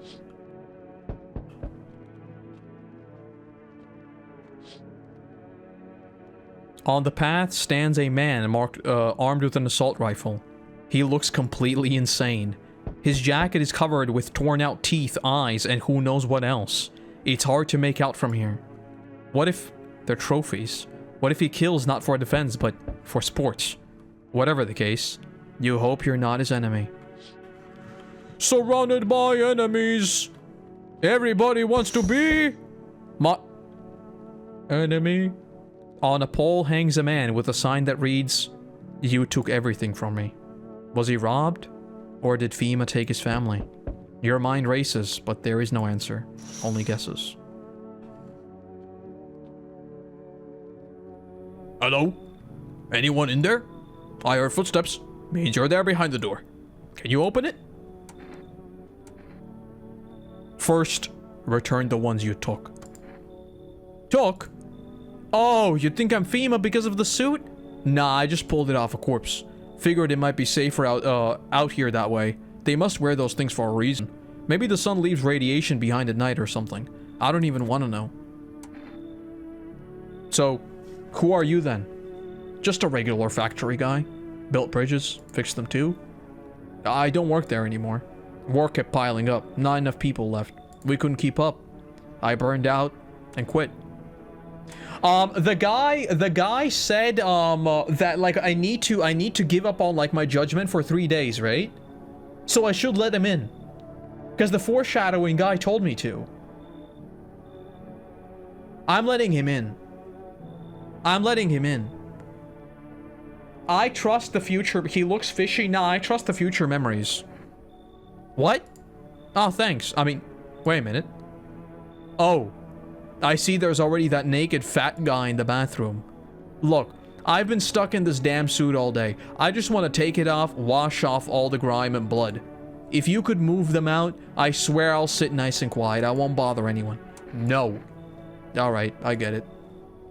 On the path stands a man armed with an assault rifle. He looks completely insane. His jacket is covered with torn out teeth, eyes, and who knows what else. It's hard to make out from here. What if they're trophies? What if he kills not for defense, but for sports? Whatever the case, you hope you're not his enemy. Surrounded by enemies. Everybody wants to be my enemy. On a pole hangs a man with a sign that reads, "You took everything from me." Was he robbed? Or did FEMA take his family? Your mind races, but there is no answer. Only guesses. Hello? Anyone in there? I heard footsteps. Means you're there behind the door. Can you open it? First, return the ones you took. Took? Oh, you think I'm FEMA because of the suit? Nah, I just pulled it off a corpse. Figured it might be safer out here that way. They must wear those things for a reason. Maybe the sun leaves radiation behind at night or something. I don't even want to know. So, who are you then? Just a regular factory guy. Built bridges, fixed them too. I don't work there anymore. Work kept piling up, not enough people left. We couldn't keep up. I burned out and quit. The guy said, that, like, I need to give up on, like, my judgment for 3 days, right? So I should let him in. Because the foreshadowing guy told me to. I'm letting him in. I'm letting him in. I trust the future. He looks fishy. Nah, I trust the future memories. What? Oh, thanks. I mean, wait a minute. Oh. I see there's already that naked fat guy in the bathroom. Look, I've been stuck in this damn suit all day. I just want to take it off, wash off all the grime and blood. If you could move them out, I swear I'll sit nice and quiet. I won't bother anyone. No. Alright, I get it.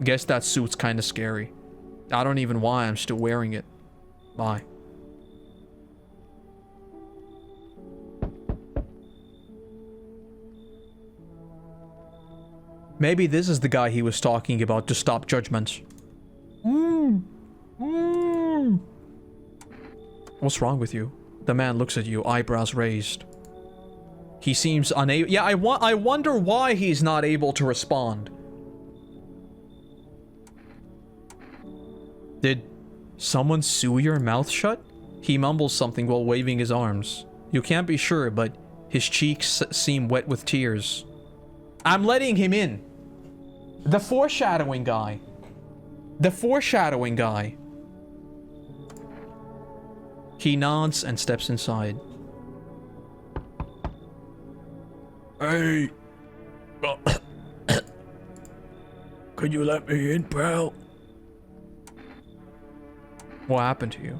Guess that suit's kinda scary. I don't even know why I'm still wearing it. Bye. Maybe this is the guy he was talking about to stop judgments. What's wrong with you? The man looks at you, eyebrows raised. He seems unable. Yeah, I wonder why he's not able to respond. Did someone sew your mouth shut? He mumbles something while waving his arms. You can't be sure, but his cheeks seem wet with tears. I'm letting him in. The foreshadowing guy. The foreshadowing guy. He nods and steps inside. Hey. Can you let me in, pal? What happened to you?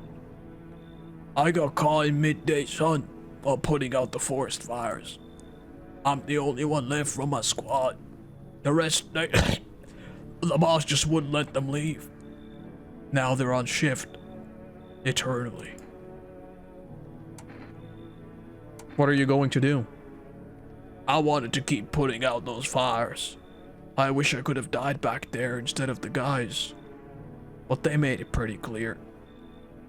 I got caught in midday sun while putting out the forest fires. I'm the only one left from my squad. The rest, the boss just wouldn't let them leave. Now they're on shift. Eternally. What are you going to do? I wanted to keep putting out those fires. I wish I could have died back there instead of the guys. But they made it pretty clear.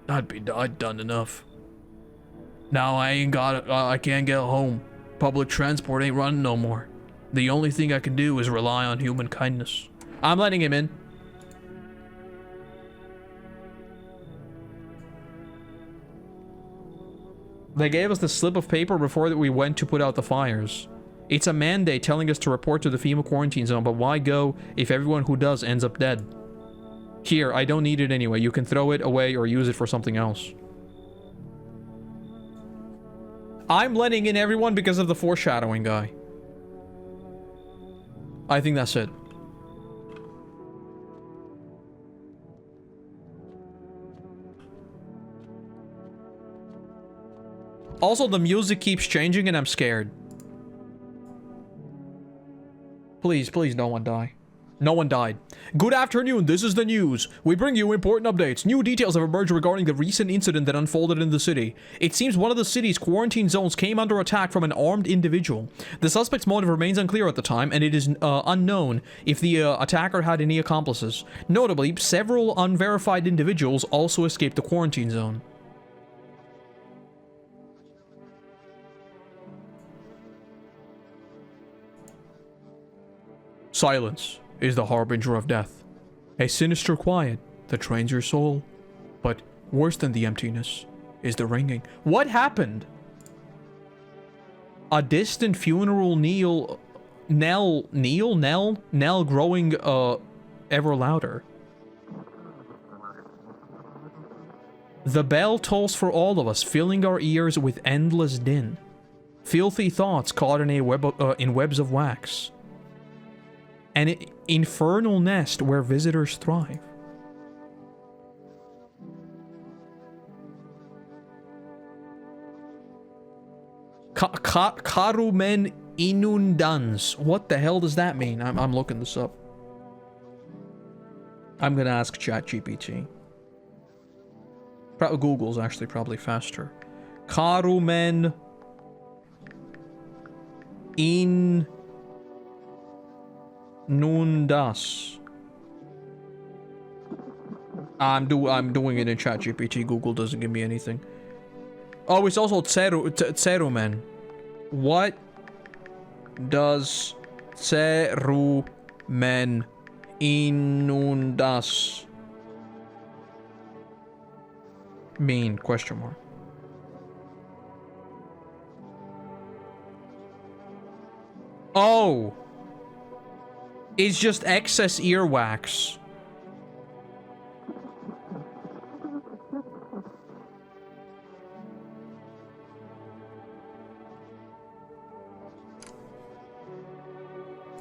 I'd done enough. Now I can't get home. Public transport ain't running no more. The only thing I can do is rely on human kindness. I'm letting him in. They gave us the slip of paper before that we went to put out the fires. It's a mandate telling us to report to the FEMA quarantine zone, but why go if everyone who does ends up dead? Here, I don't need it anyway. You can throw it away or use it for something else. I'm letting in everyone because of the foreshadowing guy. I think that's it. Also, the music keeps changing and I'm scared. Please, please, no one die. No one died. Good afternoon, this is the news. We bring you important updates. New details have emerged regarding the recent incident that unfolded in the city. It seems one of the city's quarantine zones came under attack from an armed individual. The suspect's motive remains unclear at the time, and it is unknown if the attacker had any accomplices. Notably, several unverified individuals also escaped the quarantine zone. Silence is the harbinger of death. A sinister quiet that drains your soul. But worse than the emptiness is the ringing. What happened? A distant funeral knell growing ever louder. The bell tolls for all of us, filling our ears with endless din. Filthy thoughts caught in a in webs of wax. An infernal nest where visitors thrive. Karumen inundans. What the hell does that mean? I'm looking this up. I'm gonna ask ChatGPT. Google's actually probably faster. Karumen Nundas. I'm doing it in ChatGPT. Google doesn't give me anything. Oh, it's also Tserumen. What does Tserumen inundas mean? Question mark. Oh. It's just excess earwax.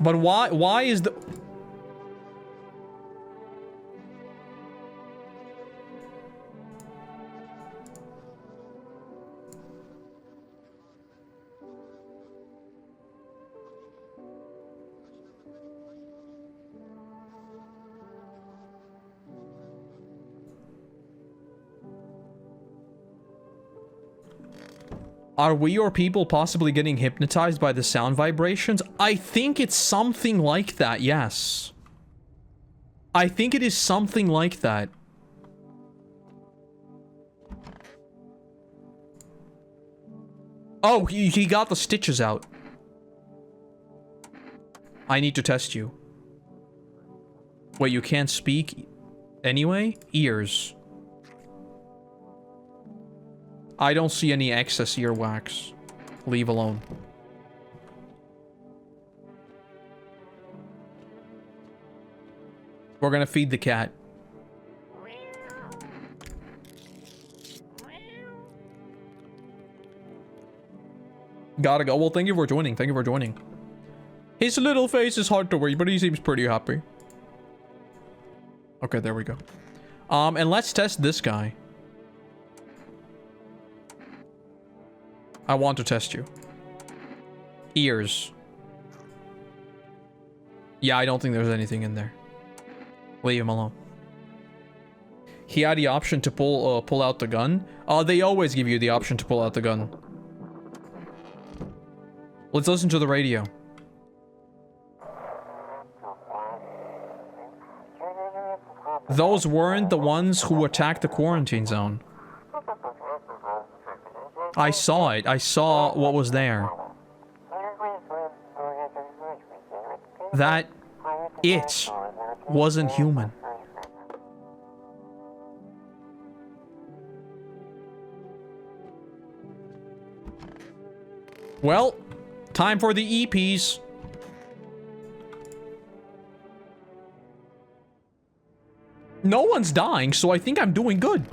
But why is the... Are we or people possibly getting hypnotized by the sound vibrations? I think it's something like that, yes. I think it is something like that. Oh, he got the stitches out. I need to test you. Wait, you can't speak anyway? Ears. I don't see any excess earwax. Leave alone. We're gonna feed the cat. Gotta go. Well, thank you for joining. Thank you for joining. His little face is hard to read, but he seems pretty happy. Okay, there we go. And let's test this guy. I want to test you. Ears. Yeah, I don't think there's anything in there. Leave him alone. He had the option to pull out the gun. They always give you the option to pull out the gun. Let's listen to the radio. Those weren't the ones who attacked the quarantine zone. I saw it. I saw what was there. That it wasn't human. Well, time for the EPs. No one's dying, so I think I'm doing good.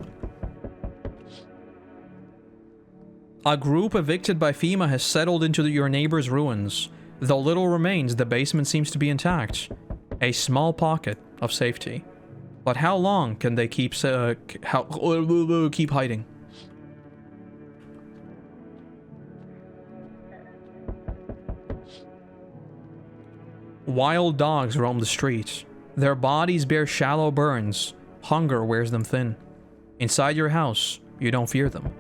A group evicted by FEMA has settled into your neighbor's ruins. Though little remains, the basement seems to be intact. A small pocket of safety. But how long can they keep keep hiding? Wild dogs roam the streets. Their bodies bear shallow burns. Hunger wears them thin. Inside your house, you don't fear them.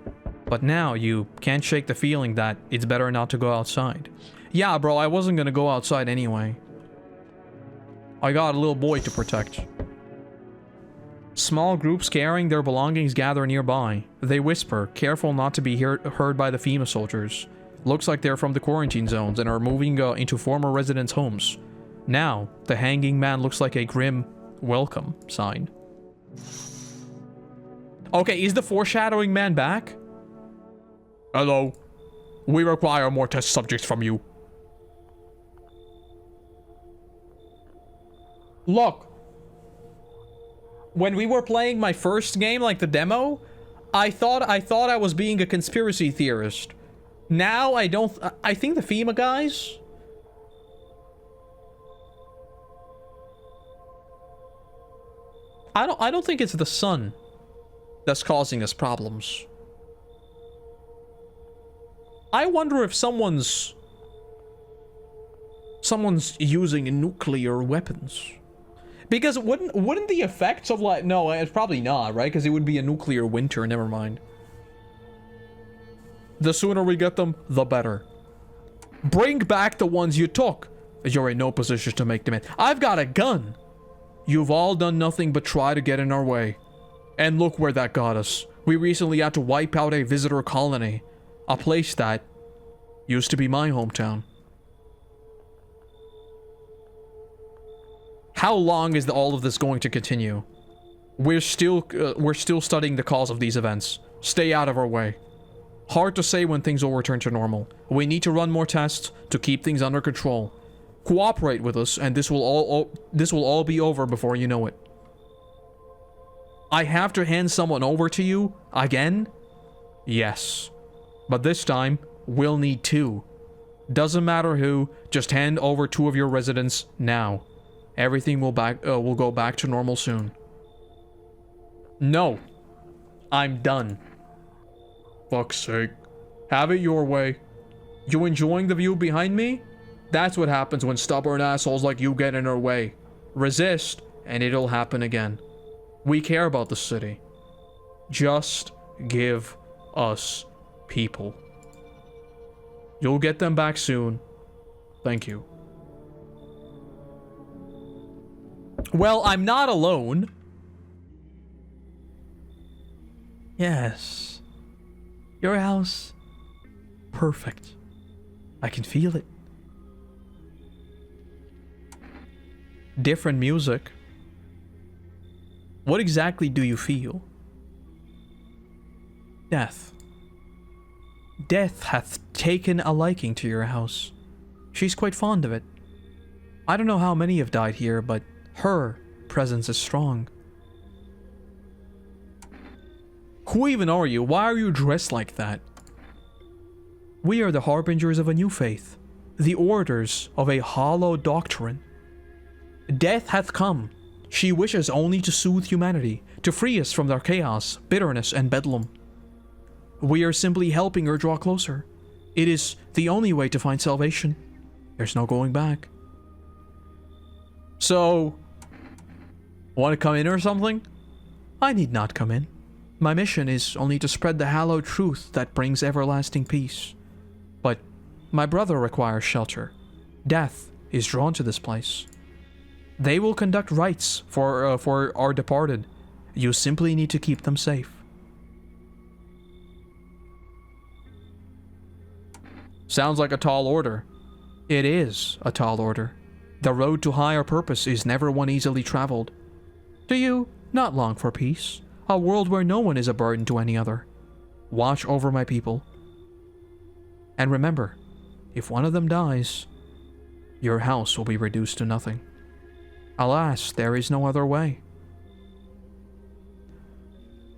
But now you can't shake the feeling that it's better not to go outside. Yeah, bro, I wasn't gonna go outside anyway. I got a little boy to protect. Small groups carrying their belongings gather nearby. They whisper, careful not to be heard by the FEMA soldiers. Looks like they're from the quarantine zones and are moving into former residents' homes. Now, the hanging man looks like a grim welcome sign. Okay, is the foreshadowing man back? Hello. We require more test subjects from you. Look. When we were playing my first game, like the demo, I thought I was being a conspiracy theorist. Now I don't. I think the FEMA guys. I don't think it's the sun that's causing us problems. I wonder if someone's using nuclear weapons. Because wouldn't the effects of like, no, it's probably not, right? Because it would be a nuclear winter, never mind. The sooner we get them, the better. Bring back the ones you took. You're in no position to make demand. I've got a gun. You've all done nothing but try to get in our way. And look where that got us. We recently had to wipe out a visitor colony. A place that used to be my hometown. How long is all of this going to continue? We're still studying the cause of these events. Stay out of our way. Hard to say when things will return to normal. We need to run more tests to keep things under control. Cooperate with us, and this will all be over before you know it. I have to hand someone over to you again? Yes. But this time, we'll need 2. Doesn't matter who, just hand over 2 of your residents now. Everything will go back to normal soon. No. I'm done. Fuck's sake. Have it your way. You enjoying the view behind me? That's what happens when stubborn assholes like you get in our way. Resist, and it'll happen again. We care about the city. Just give us people. You'll get them back soon. Thank you. Well, I'm not alone. Yes. Your house. Perfect. I can feel it. Different music. What exactly do you feel? Death. Death hath taken a liking to your house. She's quite fond of it. I don't know how many have died here, but her presence is strong. Who even are you? Why are you dressed like that? We are the harbingers of a new faith, the orders of a hollow doctrine. Death hath come. She wishes only to soothe humanity, to free us from their chaos, bitterness, and bedlam. We are simply helping her draw closer. It is the only way to find salvation. There's no going back. So, want to come in or something? I need not come in. My mission is only to spread the hallowed truth that brings everlasting peace. But my brother requires shelter. Death is drawn to this place. They will conduct rites for our departed. You simply need to keep them safe. Sounds like a tall order. It is a tall order. The road to higher purpose is never one easily traveled. Do you not long for peace? A world where no one is a burden to any other. Watch over my people. And remember, if one of them dies, your house will be reduced to nothing. Alas, there is no other way.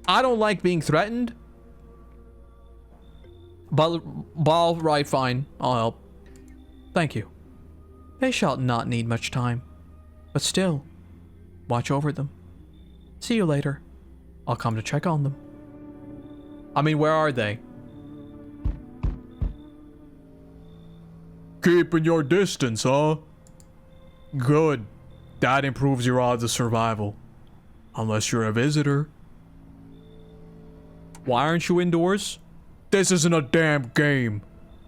I don't like being threatened. But all right, fine. I'll help. Thank you. They shall not need much time. But still, watch over them. See you later. I'll come to check on them. I mean, where are they? Keeping your distance, huh? Good. That improves your odds of survival. Unless you're a visitor. Why aren't you indoors? This isn't a damn game.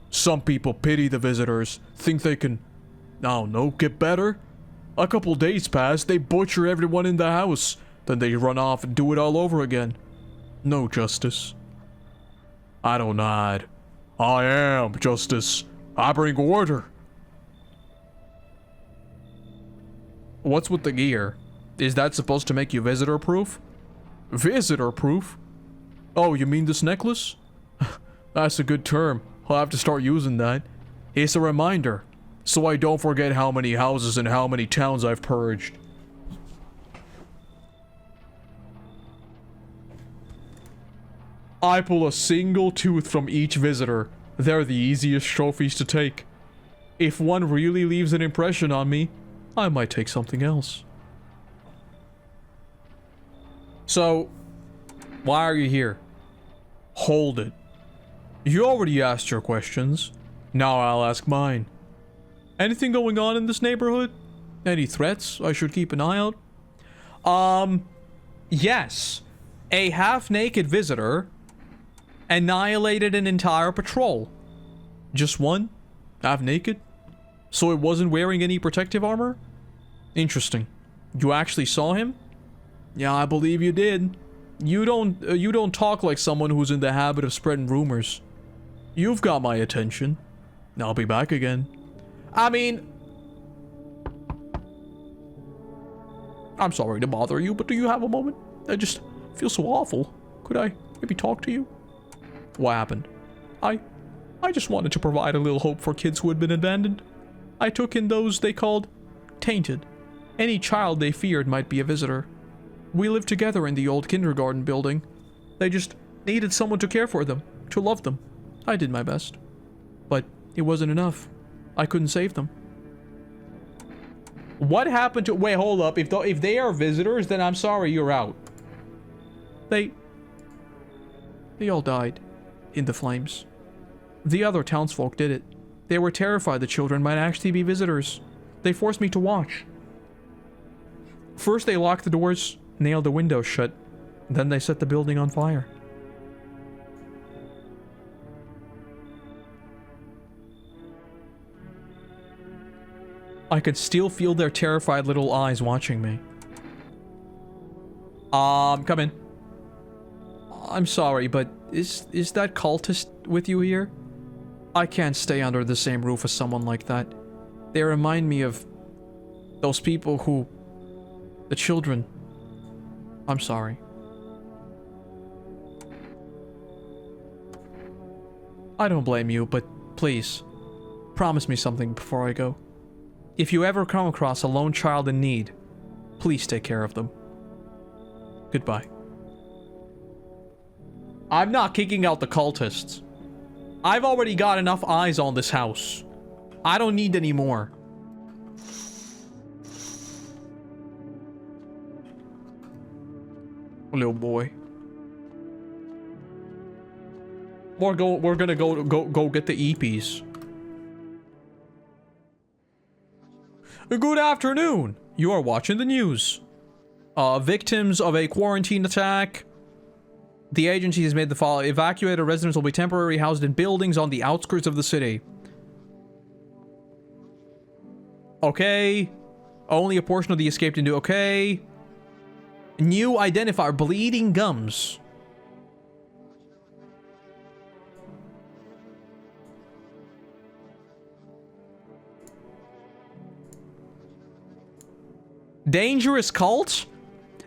Some people pity the visitors, think they can, I don't know, get better. A couple days pass, they butcher everyone in the house, then they run off and do it all over again. No justice. I don't nod. I am justice. I bring order. What's with the gear? Is that supposed to make you visitor-proof? Visitor-proof? Oh, you mean this necklace? That's a good term. I'll have to start using that. It's a reminder, so I don't forget how many houses and how many towns I've purged. I pull a single tooth from each visitor. They're the easiest trophies to take. If one really leaves an impression on me, I might take something else. So, why are you here? Hold it. You already asked your questions. Now I'll ask mine. Anything going on in this neighborhood? Any threats I should keep an eye out? Yes. A half-naked visitor annihilated an entire patrol. Just one? Half-naked? So it wasn't wearing any protective armor? Interesting. You actually saw him? Yeah, I believe you did. You don't talk like someone who's in the habit of spreading rumors. You've got my attention. I'll be back again. I mean, I'm sorry to bother you, but do you have a moment? I just feel so awful. Could I maybe talk to you? What happened? I just wanted to provide a little hope for kids who had been abandoned. I took in those they called tainted. Any child they feared might be a visitor. We lived together in the old kindergarten building. They just needed someone to care for them, to love them. I did my best. But it wasn't enough. I couldn't save them. What happened to... Wait, hold up. If they are visitors, then I'm sorry, you're out. They all died in the flames. The other townsfolk did it. They were terrified the children might actually be visitors. They forced me to watch. First they locked the doors, nailed the windows shut, then they set the building on fire. I could still feel their terrified little eyes watching me. Come in. I'm sorry, but is that cultist with you here? I can't stay under the same roof as someone like that. They remind me of those people who... the children. I'm sorry. I don't blame you, but please, promise me something before I go. If you ever come across a lone child in need, please take care of them. Goodbye. I'm not kicking out the cultists. I've already got enough eyes on this house. I don't need any more. Little boy. We're gonna go get the EPs. Good afternoon. You are watching the news. Victims of a quarantine attack. The agency has made the following. Evacuated residents will be temporarily housed in buildings on the outskirts of the city. Okay. Only a portion of the escaped into... Okay. New identifier. Bleeding gums. Dangerous cult?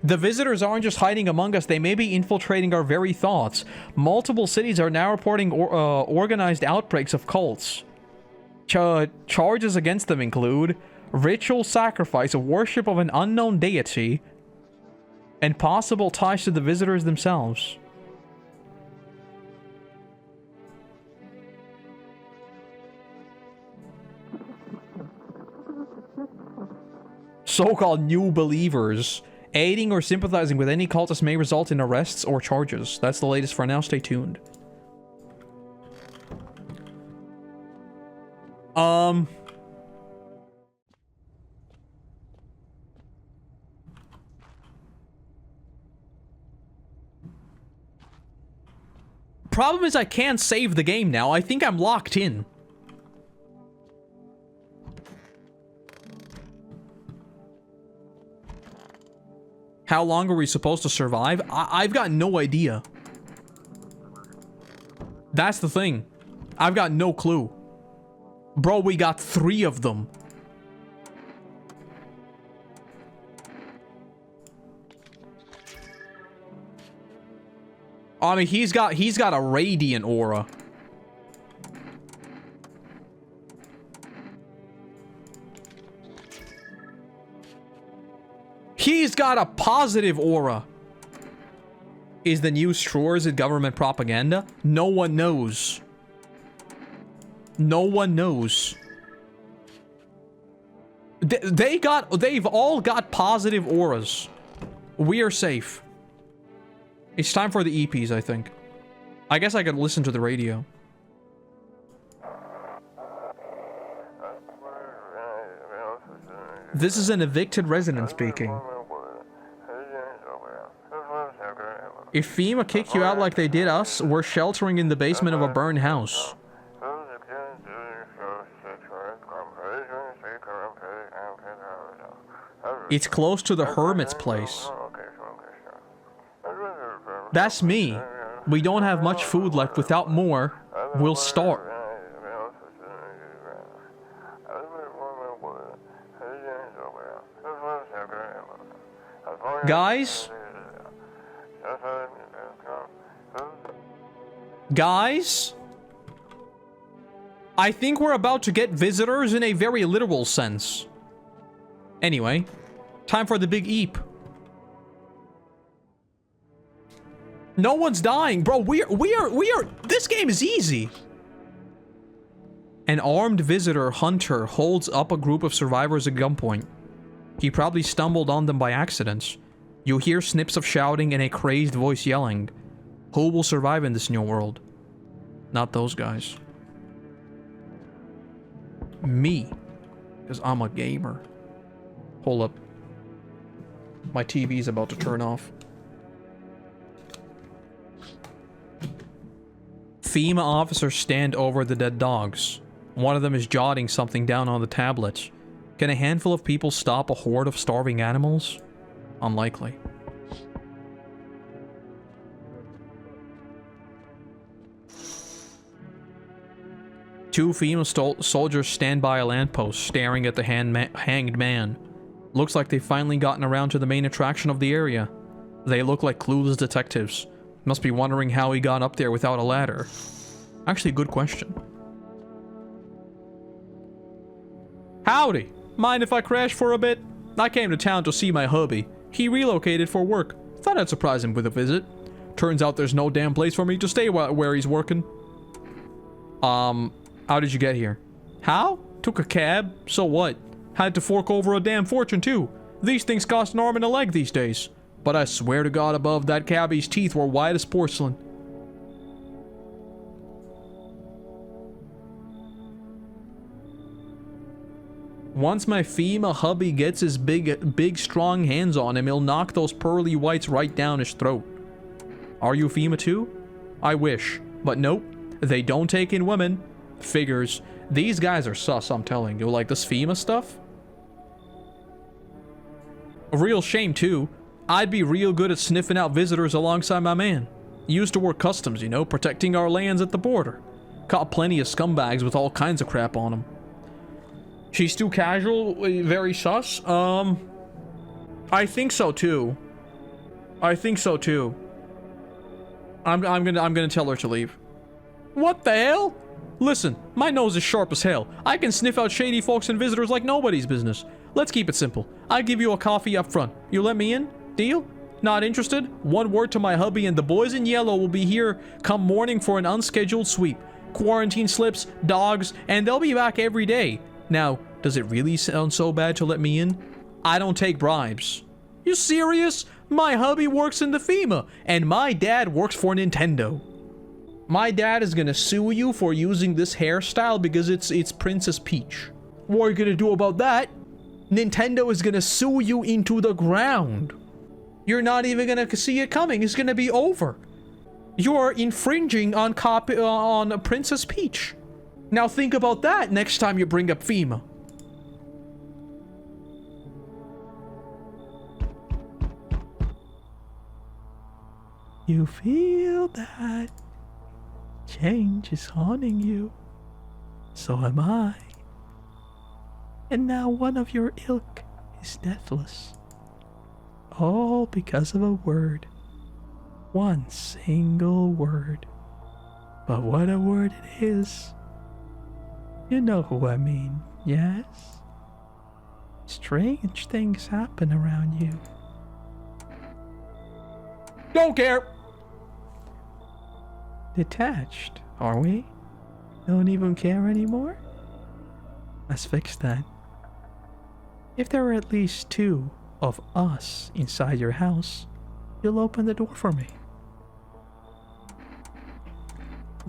The visitors aren't just hiding among us, they may be infiltrating our very thoughts. Multiple cities are now reporting organized outbreaks of cults. Charges against them include ritual sacrifice, worship of an unknown deity, and possible ties to the visitors themselves. So-called new believers. Aiding or sympathizing with any cultist may result in arrests or charges. That's the latest for now. Stay tuned. Problem is I can't save the game now. I think I'm locked in. How long are we supposed to survive? I've got no idea. That's the thing. I've got no clue. Bro, we got 3 of them. I mean, he's got a radiant aura. He's got a positive aura. Is the news true or is it government propaganda? No one knows. No one knows. They've all got positive auras. We are safe. It's time for the EPs, I think. I guess I could listen to the radio. This is an evicted resident speaking. If FEMA kicked you out like they did us, we're sheltering in the basement of a burned house. It's close to the hermit's place. That's me. We don't have much food left. Without more, we'll starve. Guys? Guys? I think we're about to get visitors in a very literal sense. Anyway, time for the big eep. No one's dying, bro. We are, this game is easy. An armed visitor hunter holds up a group of survivors at gunpoint. He probably stumbled on them by accident. You hear snips of shouting and a crazed voice yelling. Who will survive in this new world? Not those guys. Me. Because I'm a gamer. Hold up. My TV's about to turn off. FEMA officers stand over the dead dogs. One of them is jotting something down on the tablet. Can a handful of people stop a horde of starving animals? Unlikely. Two FEMA soldiers stand by a lamppost, staring at the hanged man. Looks like they've finally gotten around to the main attraction of the area. They look like clueless detectives. Must be wondering how he got up there without a ladder. Actually, good question. Howdy! Mind if I crash for a bit? I came to town to see my hubby. He relocated for work. Thought I'd surprise him with a visit. Turns out there's no damn place for me to stay where he's working. How did you get here? How? Took a cab. So what? Had to fork over a damn fortune too. These things cost an arm and a leg these days. But I swear to God above, that cabbie's teeth were white as porcelain. Once my FEMA hubby gets his big strong hands on him, he'll knock those pearly whites right down his throat. Are you FEMA too? I wish. But nope. They don't take in women. Figures. These guys are sus, I'm telling you. Like this FEMA stuff? A real shame too. I'd be real good at sniffing out visitors alongside my man. Used to work customs, you know, protecting our lands at the border. Caught plenty of scumbags with all kinds of crap on them. She's too casual, very sus. I think so too. I think so too. I'm gonna tell her to leave. What the hell? Listen, my nose is sharp as hell. I can sniff out shady folks and visitors like nobody's business. Let's keep it simple. I give you a coffee up front. You let me in? Deal? Not interested? One word to my hubby and the boys in yellow will be here come morning for an unscheduled sweep. Quarantine slips, dogs, and they'll be back every day. Now, does it really sound so bad to let me in? I don't take bribes. You serious? My hubby works in the FEMA, and my dad works for Nintendo. My dad is gonna sue you for using this hairstyle because it's Princess Peach. What are you gonna do about that? Nintendo is gonna sue you into the ground. You're not even gonna see it coming. It's gonna be over. You're infringing on Princess Peach. Now think about that next time you bring up FEMA. You feel that change is haunting you. So am I. And now one of your ilk is deathless. All because of a word. One single word. But what a word it is. You know who I mean, yes? Strange things happen around you. Don't care! Detached, are we? Don't even care anymore? Let's fix that. If there are at least 2 of us inside your house, you'll open the door for me.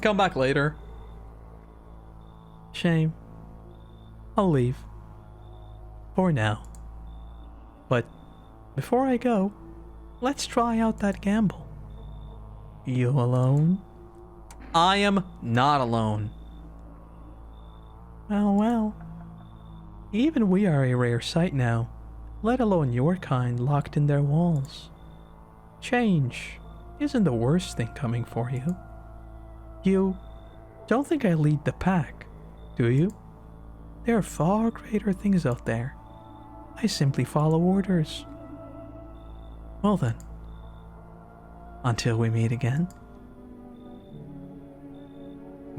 Come back later. Shame. I'll leave. For now. But before I go, let's try out that gamble. You alone? I am not alone. Well. Even we are a rare sight now, let alone your kind locked in their walls. Change isn't the worst thing coming for you. You don't think I lead the pack, do you? There are far greater things out there. I simply follow orders. Well then, until we meet again.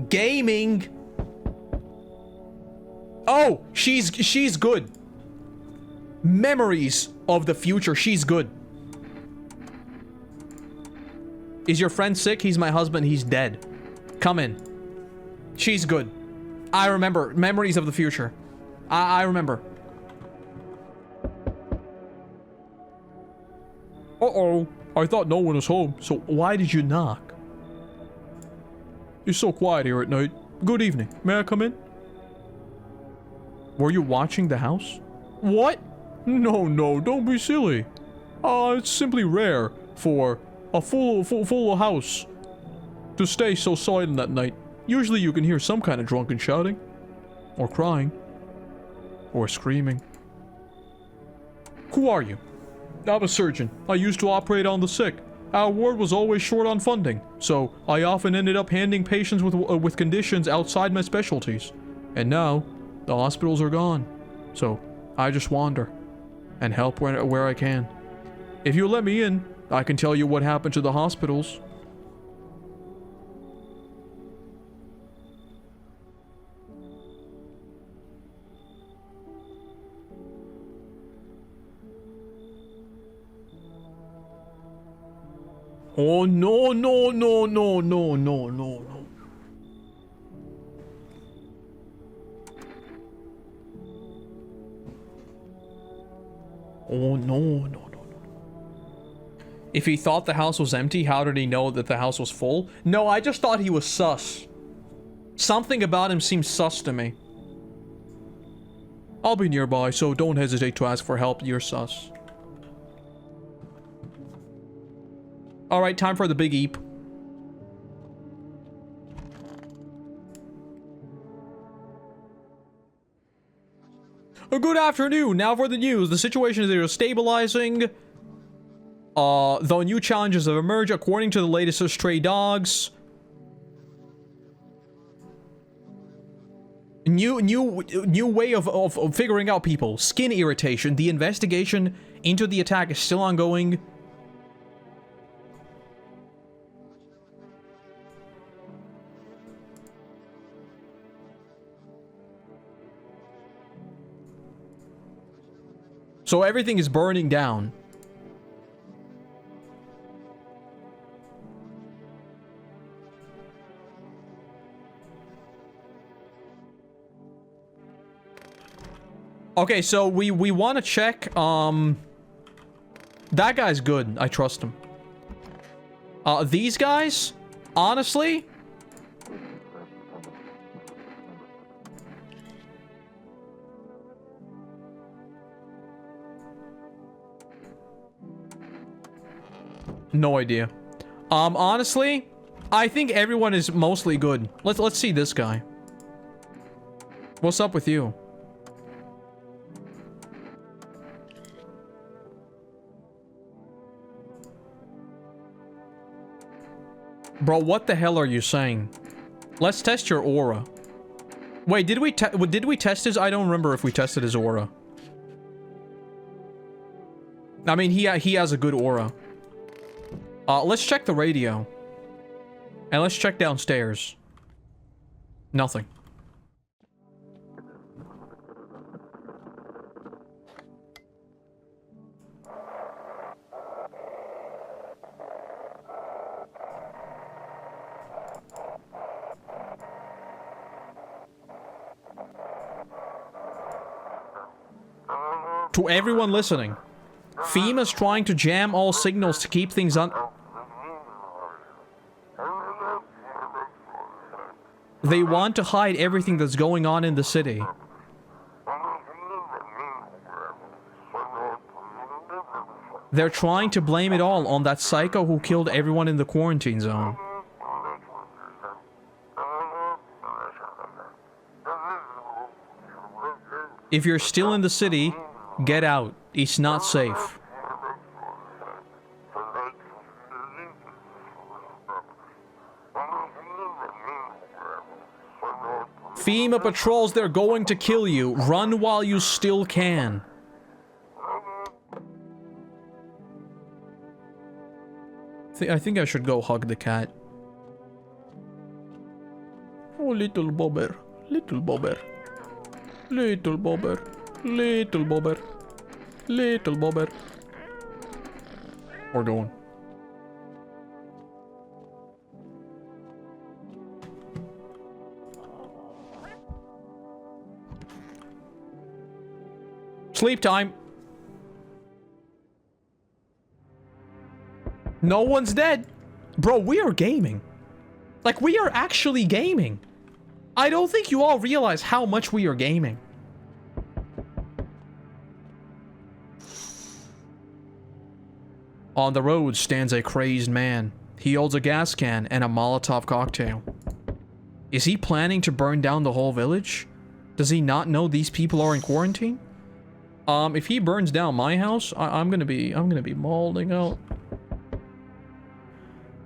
Gaming! Oh, she's good. Memories of the future, she's good. Is your friend sick? He's my husband, he's dead. Come in. She's good. I remember. Memories of the future. I remember. Uh-oh. I thought no one was home. So why did you knock? You're so quiet here at night. Good evening. May I come in? Were you watching the house? What? No, don't be silly. It's simply rare for a full house to stay so silent at night. Usually you can hear some kind of drunken shouting, or crying, or screaming. Who are you? I'm a surgeon. I used to operate on the sick. Our ward was always short on funding, so I often ended up handling patients with conditions outside my specialties. And now, the hospitals are gone, so I just wander and help where I can. If you let me in, I can tell you what happened to the hospitals. Oh no. Oh no. If he thought the house was empty, how did he know that the house was full? No, I just thought he was sus. Something about him seems sus to me. I'll be nearby, so don't hesitate to ask for help. You're sus. Alright, time for the big eep. Good afternoon. Now for the news. The situation is stabilizing. Though new challenges have emerged according to the latest stray dogs. New way of figuring out people. Skin irritation. The investigation into the attack is still ongoing. So everything is burning down. Okay, so we want to check, that guy's good. I trust him. These guys, honestly, no idea. Honestly, I think everyone is mostly good. Let's see this guy. What's up with you? Bro, what the hell are you saying? Let's test your aura. Wait, did we test his? I don't remember if we tested his aura. I mean, he has a good aura. Let's check the radio. And let's check downstairs. Nothing. To everyone listening, FEMA's trying to jam all signals to keep things on. They want to hide everything that's going on in the city. They're trying to blame it all on that psycho who killed everyone in the quarantine zone. If you're still in the city, get out. It's not safe. FEMA patrols, they're going to kill you. Run while you still can. I think I should go hug the cat. Oh, little bobber. Little bobber. Little bobber. Little bobber. Little bobber. We're going. Sleep time. No one's dead. Bro, we are gaming. Like, we are actually gaming. I don't think you all realize how much we are gaming. On the road stands a crazed man. He holds a gas can and a Molotov cocktail. Is he planning to burn down the whole village? Does he not know these people are in quarantine? If he burns down my house, I'm gonna be mauling out.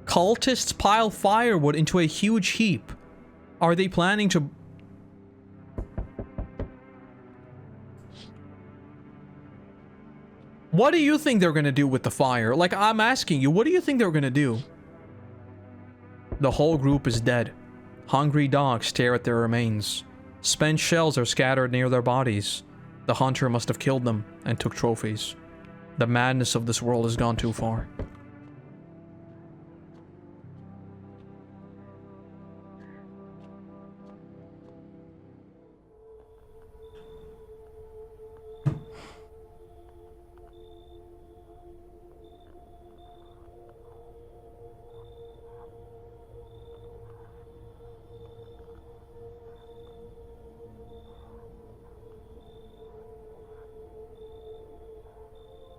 Cultists pile firewood into a huge heap. Are they planning to... What do you think they're gonna do with the fire? Like, I'm asking you, what do you think they're gonna do? The whole group is dead. Hungry dogs stare at their remains. Spent shells are scattered near their bodies. The hunter must have killed them and took trophies. The madness of this world has gone too far.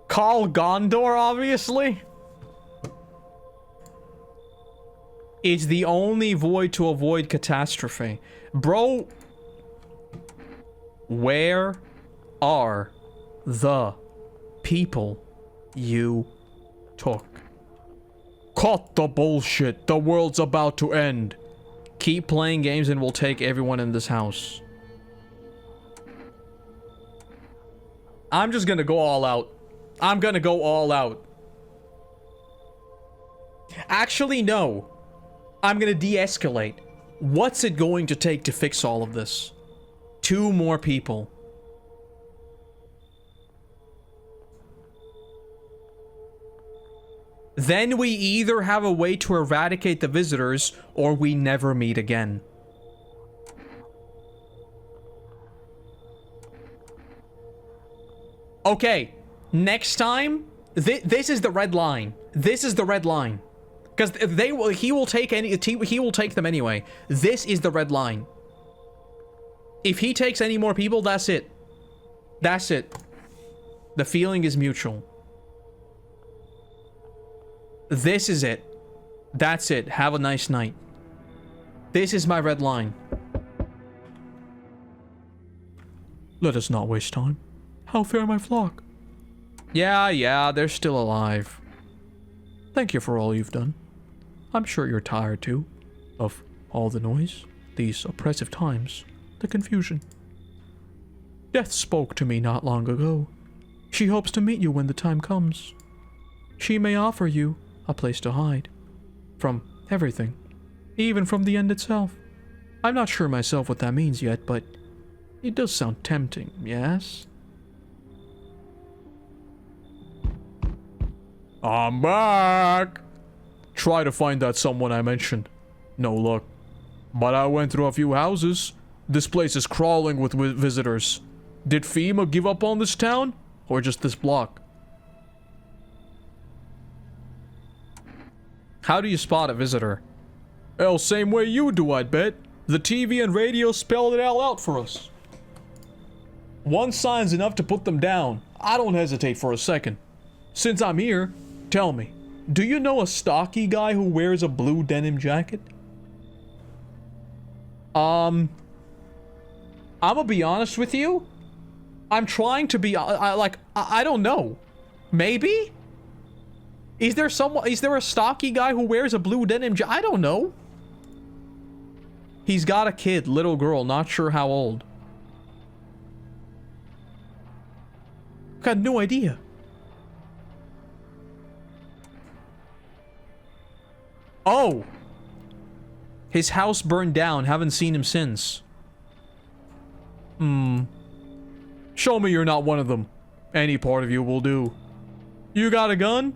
Call Gondor, obviously. It's the only void to avoid catastrophe. Bro, where are the people you took? Cut the bullshit. The world's about to end. Keep playing games and we'll take everyone in this house. I'm just gonna go all out. I'm gonna go all out. Actually, no. I'm gonna de-escalate. What's it going to take to fix all of this? 2 more people. Then we either have a way to eradicate the visitors, or we never meet again. Okay, next time, this is the red line. This is the red line. Because he will take them anyway. This is the red line. If he takes any more people, that's it. That's it. The feeling is mutual. This is it. That's it. Have a nice night. This is my red line. Let us not waste time. How fare my flock? Yeah, they're still alive. Thank you for all you've done. I'm sure you're tired too. Of all the noise, these oppressive times, the confusion. Death spoke to me not long ago. She hopes to meet you when the time comes. She may offer you a place to hide. From everything. Even from the end itself. I'm not sure myself what that means yet, but it does sound tempting, yes? I'm back! Try to find that someone I mentioned. No luck. But I went through a few houses. This place is crawling with visitors. Did FEMA give up on this town? Or just this block? How do you spot a visitor? Hell, same way you do, I'd bet. The TV and radio spelled it all out for us. One sign's enough to put them down. I don't hesitate for a second. Since I'm here, tell me, do you know a stocky guy who wears a blue denim jacket? I'm gonna be honest with you. I'm trying to be, I don't know. Maybe? Is there a stocky guy who wears a blue denim jacket? I don't know. He's got a kid, little girl, not sure how old. Got no idea. Oh! His house burned down, haven't seen him since. Show me you're not one of them. Any part of you will do. You got a gun?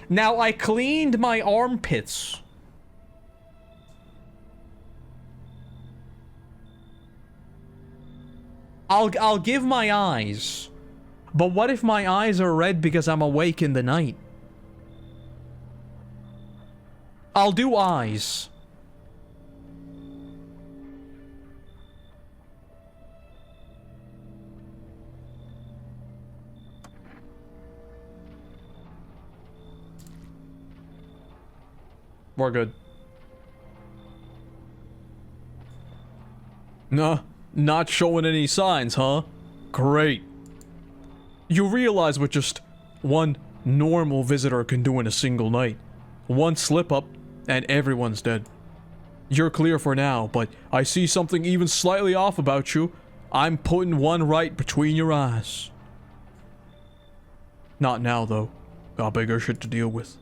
Now, I cleaned my armpits. I'll give my eyes. But what if my eyes are red because I'm awake in the night? I'll do eyes. We're good. Nah, not showing any signs, huh? Great. You realize what just one normal visitor can do in a single night. One slip up, and everyone's dead. You're clear for now, but I see something even slightly off about you. I'm putting one right between your eyes. Not now, though. Got bigger shit to deal with.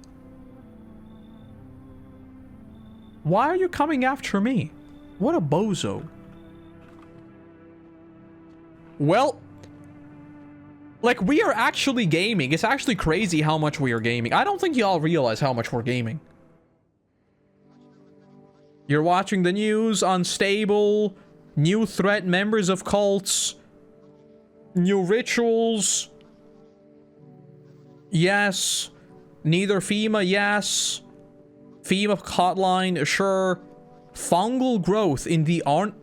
Why are you coming after me? What a bozo. Well, like, we are actually gaming. It's actually crazy how much we are gaming. I don't think y'all realize how much we're gaming. You're watching the news, unstable, new threat, members of cults, new rituals. Yes. Neither FEMA, yes. FEMA hotline, sure. Fungal growth in the arm.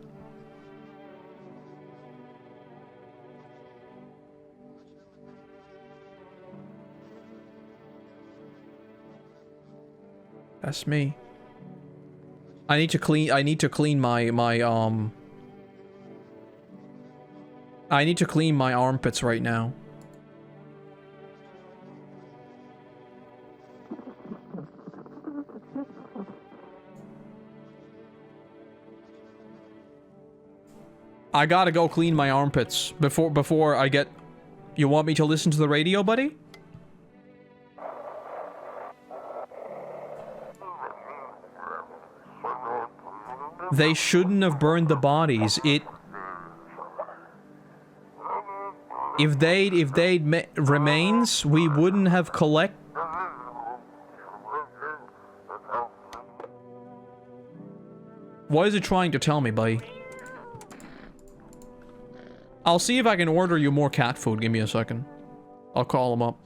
That's me. I need to clean my I need to clean my armpits right now. I gotta go clean my armpits before I get... You want me to listen to the radio, buddy? They shouldn't have burned the bodies. It If they'd remains, we wouldn't have collect. What is it trying to tell me, buddy? I'll see if I can order you more cat food. Give me a second. I'll call him up.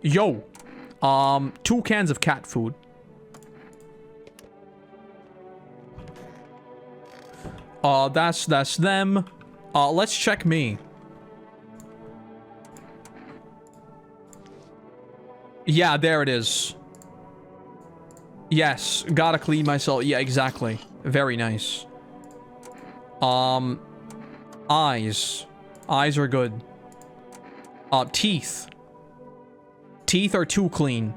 Yo. 2 cans of cat food. That's them. Let's check me. Yeah, there it is. Yes, gotta clean myself. Yeah, exactly. Very nice. Eyes. Eyes are good. Teeth. Teeth are too clean.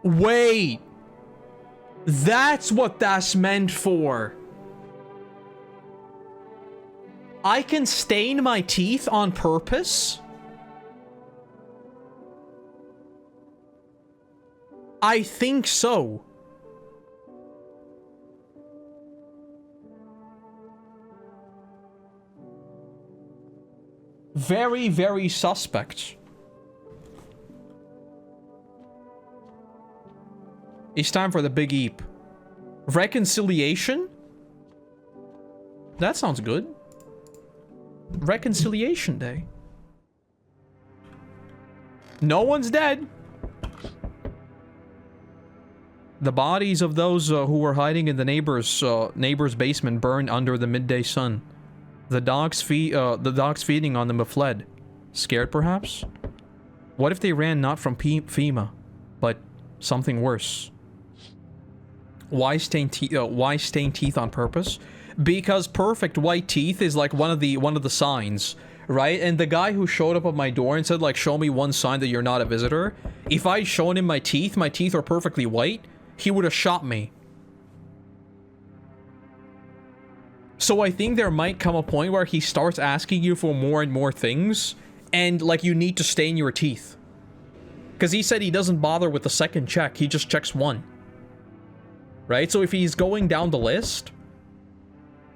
Wait. That's what that's meant for. I can stain my teeth on purpose? I think so. Very, very suspect. It's time for the big eep. Reconciliation? That sounds good. Reconciliation Day. No one's dead. The bodies of those who were hiding in the neighbor's basement burned under the midday sun. The dogs feeding on them have fled. Scared, perhaps? What if they ran not from FEMA, but something worse? Why stain teeth on purpose? Because perfect white teeth is like one of the signs, right? And the guy who showed up at my door and said, like, show me one sign that you're not a visitor. If I'd shown him my teeth are perfectly white, he would have shot me. So I think there might come a point where he starts asking you for more and more things, and, like, you need to stain your teeth. Because he said he doesn't bother with the second check, he just checks one. Right? So if he's going down the list,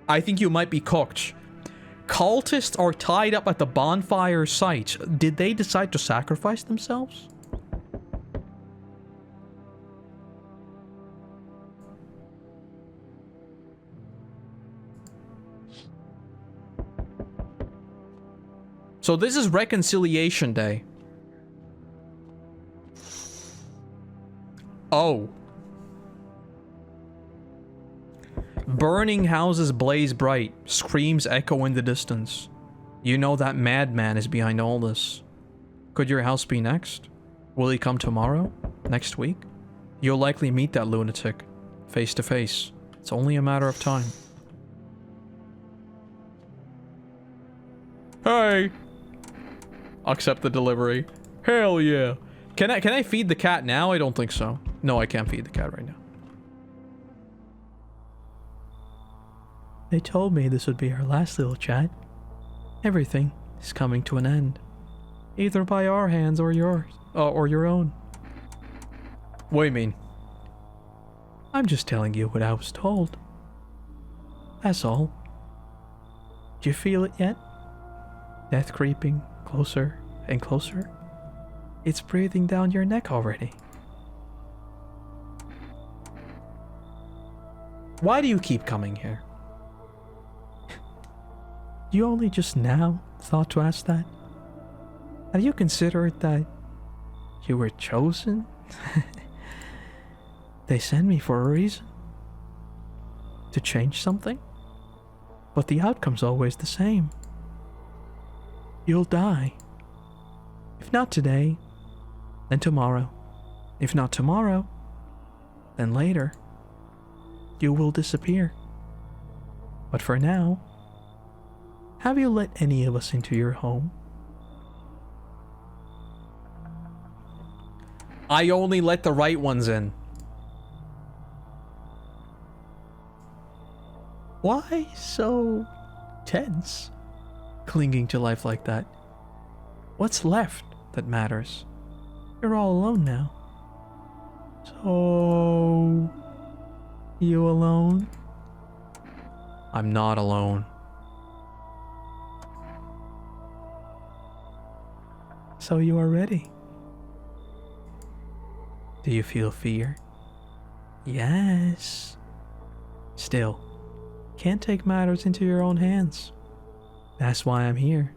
I think you might be cooked. Cultists are tied up at the bonfire site. Did they decide to sacrifice themselves? So this is Reconciliation Day. Oh. Burning houses blaze bright, screams echo in the distance. You know that madman is behind all this. Could your house be next? Will he come tomorrow? Next week? You'll likely meet that lunatic, face to face. It's only a matter of time. Hey! Accept the delivery. Hell yeah. Can I feed the cat now? I don't think so. No, I can't feed the cat right now. They told me this would be our last little chat. Everything is coming to an end. Either by our hands or yours. Or your own. What do you mean? I'm just telling you what I was told. That's all. Do you feel it yet? Death creeping closer and closer. It's breathing down your neck already. Why do you keep coming here? You only just now thought to ask that? Have you considered that you were chosen? They sent me for a reason. To change something? But the outcome's always the same. You'll die. If not today, then tomorrow. If not tomorrow, then later. You will disappear. But for now, have you let any of us into your home? I only let the right ones in. Why so tense? Clinging to life like that. What's left that matters? You're all alone now. So... You alone? I'm not alone. So you are ready. Do you feel fear? Yes. Still, can't take matters into your own hands. That's why I'm here.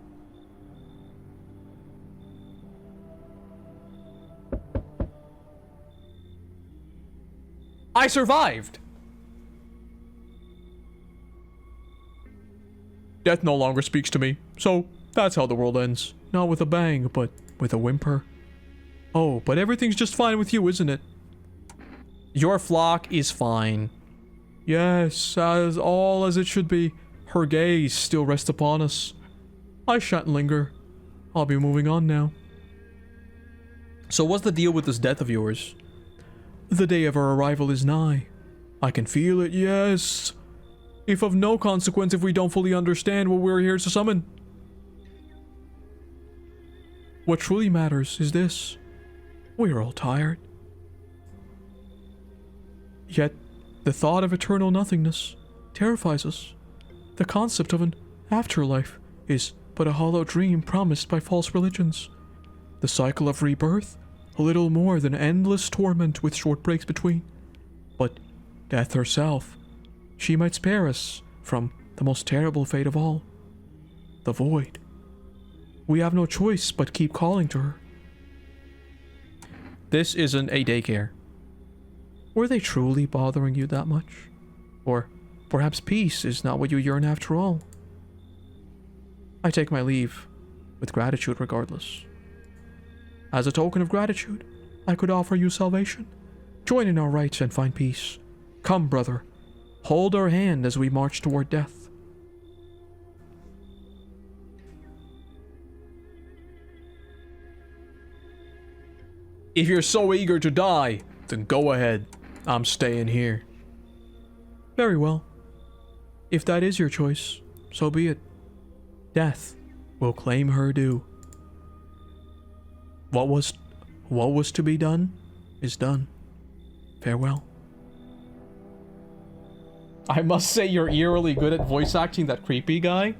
I survived! Death no longer speaks to me, so that's how the world ends. Not with a bang, but with a whimper. Oh, but everything's just fine with you, isn't it? Your flock is fine. Yes, as all as it should be. Her gaze still rests upon us. I shan't linger. I'll be moving on now. So what's the deal with this death of yours? The day of our arrival is nigh. I can feel it, yes. If of no consequence if we don't fully understand what we're here to summon. What truly matters is this. We are all tired. Yet, the thought of eternal nothingness terrifies us. The concept of an afterlife is but a hollow dream promised by false religions. The cycle of rebirth, a little more than endless torment with short breaks between. But death herself, she might spare us from the most terrible fate of all, the void. We have no choice but keep calling to her. This isn't a daycare. Were they truly bothering you that much? Or perhaps peace is not what you yearn after all? I take my leave, with gratitude regardless. As a token of gratitude, I could offer you salvation. Join in our rites and find peace. Come, brother. Hold our hand as we march toward death. If you're so eager to die, then go ahead. I'm staying here. Very well. If that is your choice, so be it. Death will claim her due. What was to be done is done. Farewell. I must say you're eerily good at voice acting that creepy guy.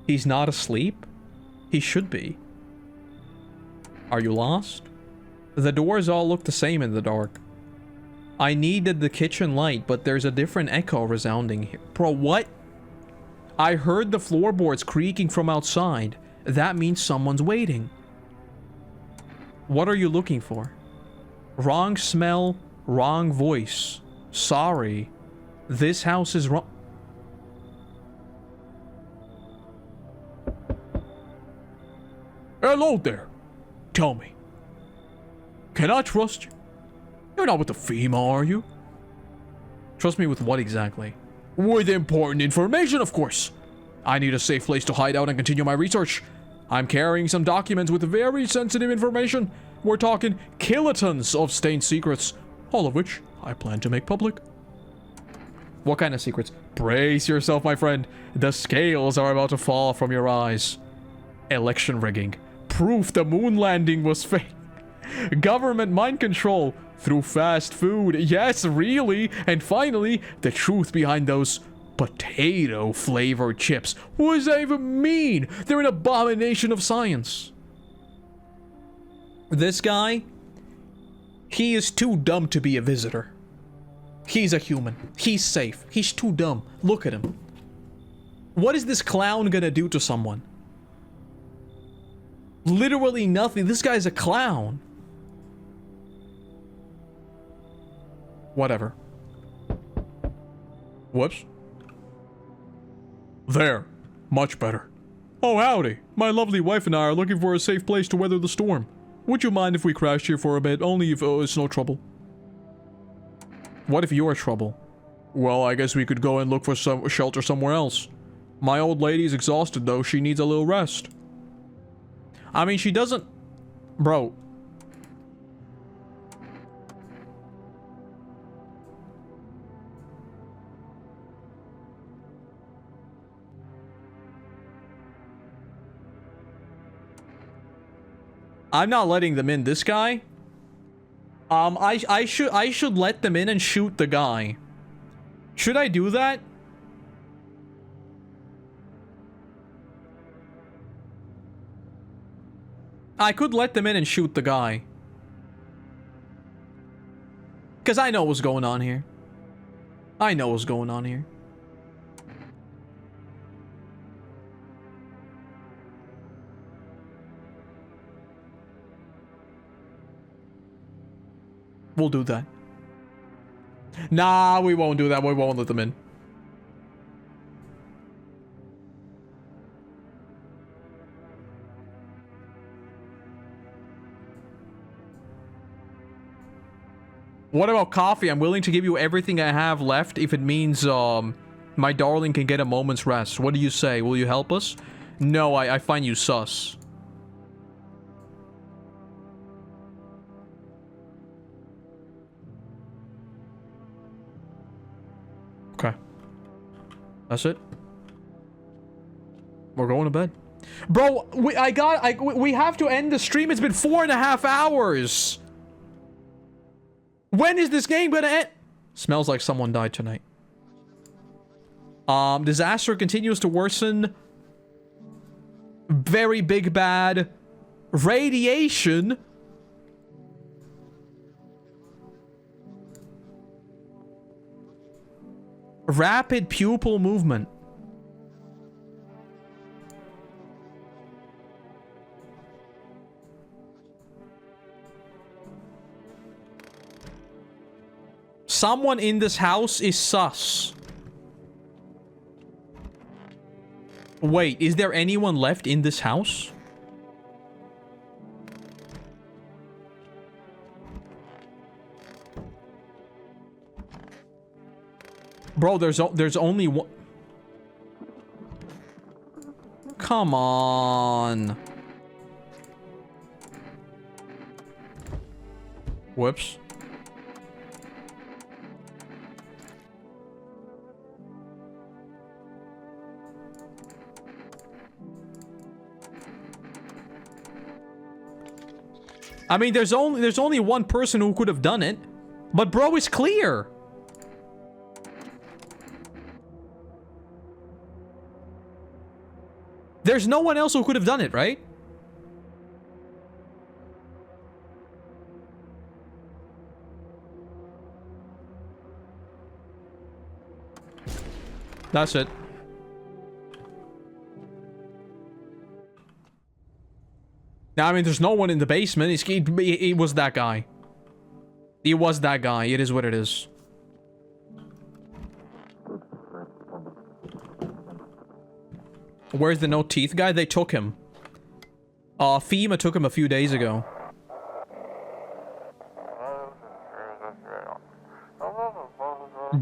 He's not asleep? He should be. Are you lost? The doors all look the same in the dark. I needed the kitchen light, but there's a different echo resounding here. Bro, what? I heard the floorboards creaking from outside. That means someone's waiting. What are you looking for? Wrong smell, wrong voice. Sorry. This house is wrong. Hello there. Tell me. Can I trust you? You're not with the FEMA, are you? Trust me with what exactly? With important information, of course. I need a safe place to hide out and continue my research. I'm carrying some documents with very sensitive information. We're talking kilotons of stained secrets, all of which I plan to make public. What kind of secrets? Brace yourself, my friend. The scales are about to fall from your eyes. Election rigging. Proof the moon landing was fake. Government mind control through fast food. Yes, really. And finally, the truth behind those potato flavored chips. What does that even mean? They're an abomination of science. This guy, he is too dumb to be a visitor. He's a human. He's safe. He's too dumb. Look at him. What is this clown gonna do to someone? Literally nothing. This guy's a clown. Whatever. Whoops. There. Much better. Oh, howdy. My lovely wife and I are looking for a safe place to weather the storm. Would you mind if we crashed here for a bit? Only if it's no trouble. What if you're trouble? Well, I guess we could go and look for some shelter somewhere else. My old lady's exhausted though. She needs a little rest. I mean, she doesn't... Bro. I'm not letting them in. This guy? I should let them in and shoot the guy. Should I do that? I could let them in and shoot the guy. Because I know what's going on here. I know what's going on here. We'll do that. Nah, we won't do that. We won't let them in. What about coffee? I'm willing to give you everything I have left if it means, my darling can get a moment's rest. What do you say? Will you help us? No, I find you sus. Okay. That's it. We're going to bed. Bro, we have to end the stream. It's been 4.5 hours. When is this game gonna end? Smells like someone died tonight. Disaster continues to worsen. Very big bad. Radiation. Rapid pupil movement. Someone in this house is sus. Wait, is there anyone left in this house? Bro, there's only one. Come on. Whoops. I mean, there's only one person who could have done it. But bro, it's clear. There's no one else who could have done it, right? That's it. Now, I mean, there's no one in the basement. It was that guy. It was that guy. It is what it is. Where's the no teeth guy? They took him. FEMA took him a few days ago.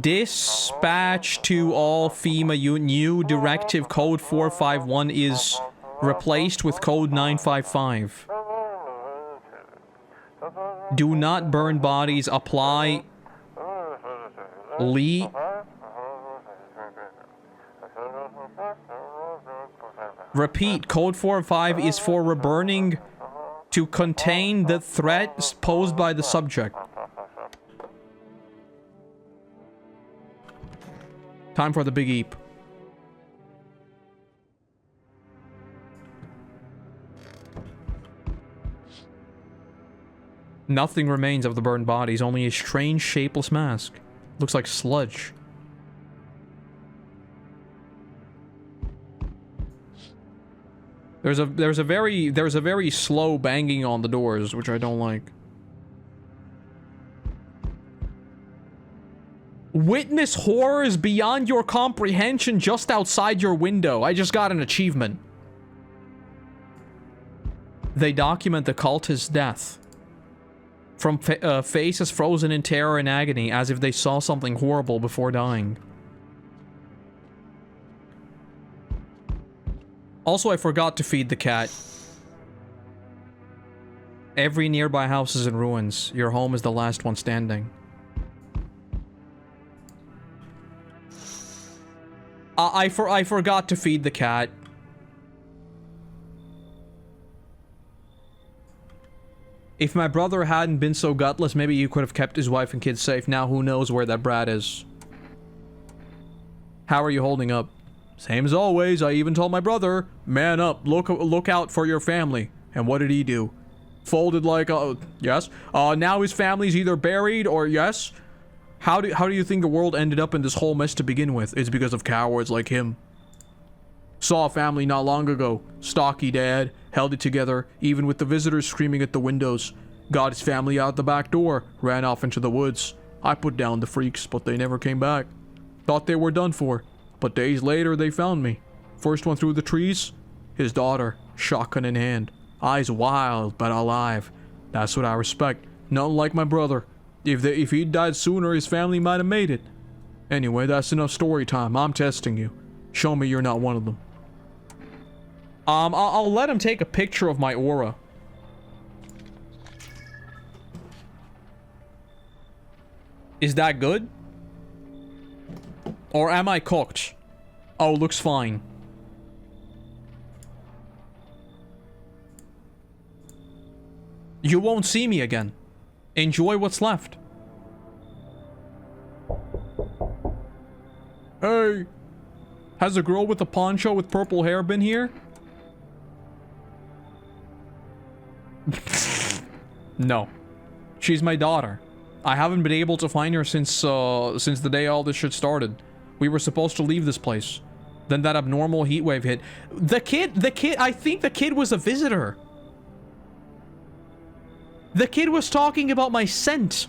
Dispatch to all FEMA new directive code 451 is replaced with code 955. Do not burn bodies. Apply. Repeat, code 4 is for reburning to contain the threat posed by the subject. Time for the big eep. Nothing remains of the burned bodies, only a strange shapeless mask. Looks like sludge. There's a very slow banging on the doors, which I don't like. Witness horrors beyond your comprehension just outside your window. I just got an achievement. They document the cultist's death. From faces frozen in terror and agony, as if they saw something horrible before dying. Also, I forgot to feed the cat. Every nearby house is in ruins. Your home is the last one standing. I forgot to feed the cat. If my brother hadn't been so gutless, maybe he could have kept his wife and kids safe. Now who knows where that brat is. How are you holding up? Same as always. I even told my brother, man up, look out for your family. And what did he do? Folded like, yes. Now his family's either buried or yes. How do you think the world ended up in this whole mess to begin with? It's because of cowards like him. Saw a family not long ago. Stocky dad, held it together, even with the visitors screaming at the windows. Got his family out the back door, ran off into the woods. I put down the freaks, but they never came back. Thought they were done for, but days later they found me. First one through the trees, his daughter, shotgun in hand. Eyes wild, but alive. That's what I respect. Nothing like my brother. If he'd died sooner, his family might have made it. Anyway, that's enough story time. I'm testing you. Show me you're not one of them. I'll let him take a picture of my aura. Is that good? Or am I cooked? Oh, looks fine. You won't see me again. Enjoy what's left. Hey! Has a girl with a poncho with purple hair been here? No. She's my daughter. I haven't been able to find her since the day all this shit started. We were supposed to leave this place. Then that abnormal heat wave hit. The kid, I think the kid was a visitor. The kid was talking about my scent.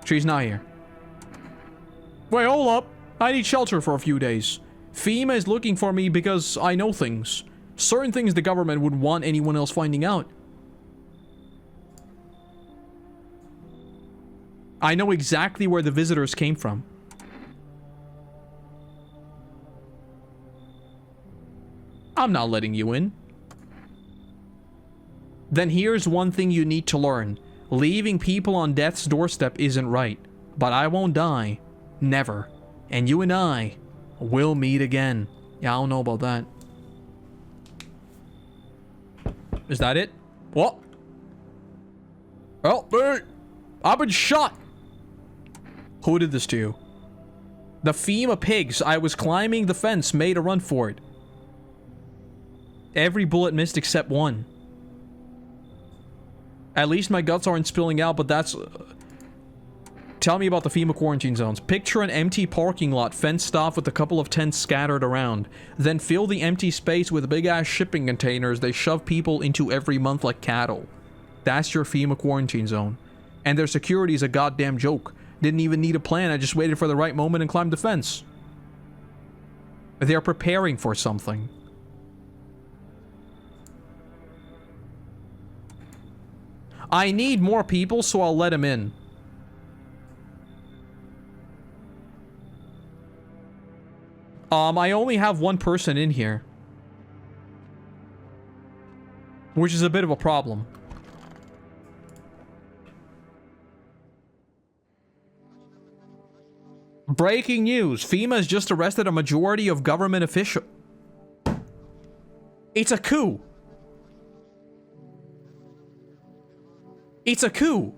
She's not here. Wait, hold up. I need shelter for a few days. FEMA is looking for me because I know things. Certain things the government would want anyone else finding out. I know exactly where the visitors came from. I'm not letting you in. Then here's one thing you need to learn. Leaving people on death's doorstep isn't right. But I won't die. Never. And you and I will meet again. Yeah, I don't know about that. Is that it? What? Help me! I've been shot! Who did this to you? The FEMA pigs. I was climbing the fence, made a run for it. Every bullet missed except one. At least my guts aren't spilling out, but that's... Tell me about the FEMA quarantine zones. Picture an empty parking lot fenced off with a couple of tents scattered around. Then fill the empty space with big-ass shipping containers they shove people into every month like cattle. That's your FEMA quarantine zone. And their security is a goddamn joke. Didn't even need a plan, I just waited for the right moment and climbed the fence. They're preparing for something. I need more people, so I'll let them in. I only have one person in here. Which is a bit of a problem. Breaking news. FEMA has just arrested a majority of government officials. It's a coup. It's a coup.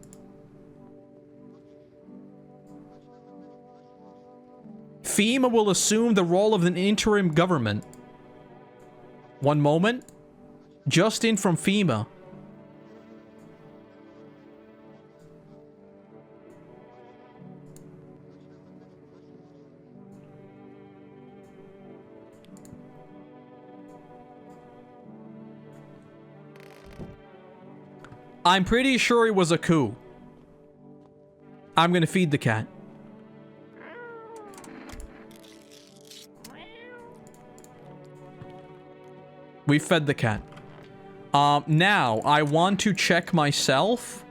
FEMA will assume the role of an interim government. One moment. Just in from FEMA. I'm pretty sure it was a coup. I'm gonna feed the cat. We fed the cat. Now, I want to check myself.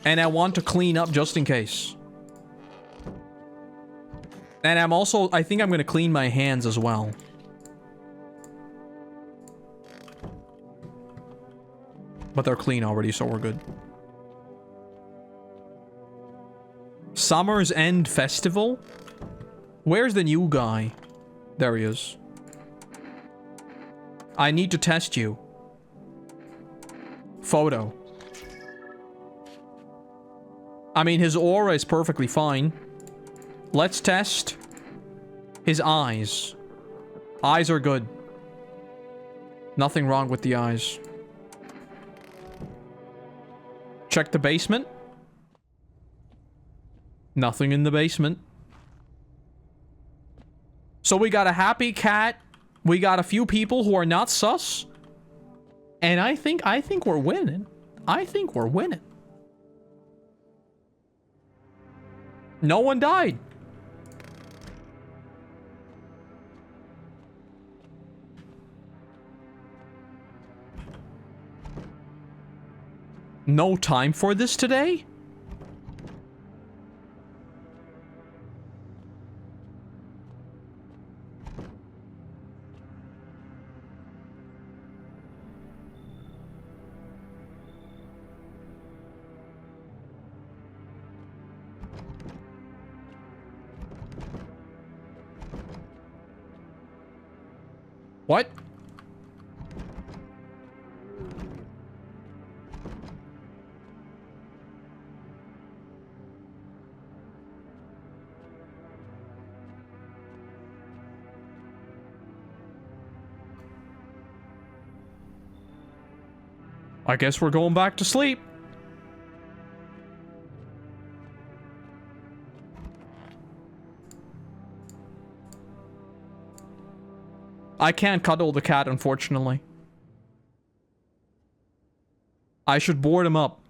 And I want to clean up just in case. And I'm also... I think I'm gonna clean my hands as well. But they're clean already, so we're good. Summer's End Festival? Where's the new guy? There he is. I need to test you. Photo. I mean, his aura is perfectly fine. Let's test his eyes. Eyes are good. Nothing wrong with the eyes. Check the basement. Nothing in the basement. So we got a happy cat. We got a few people who are not sus. And I think we're winning. I think we're winning. No one died. No time for this today? What? I guess we're going back to sleep. I can't cuddle the cat, unfortunately. I should board him up.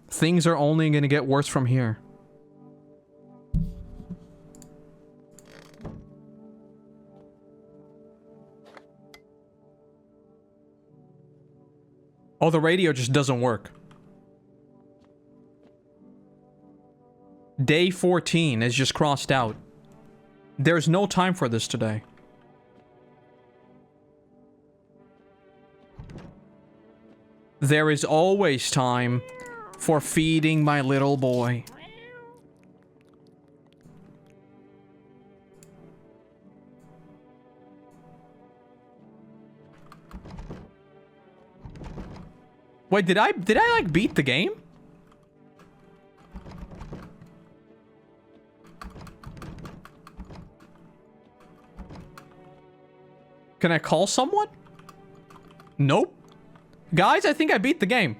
Things are only gonna get worse from here. Oh, the radio just doesn't work. Day 14 is just crossed out. There's no time for this today. There is always time for feeding my little boy. Wait, did I like beat the game? Can I call someone? Nope. Guys, I think I beat the game.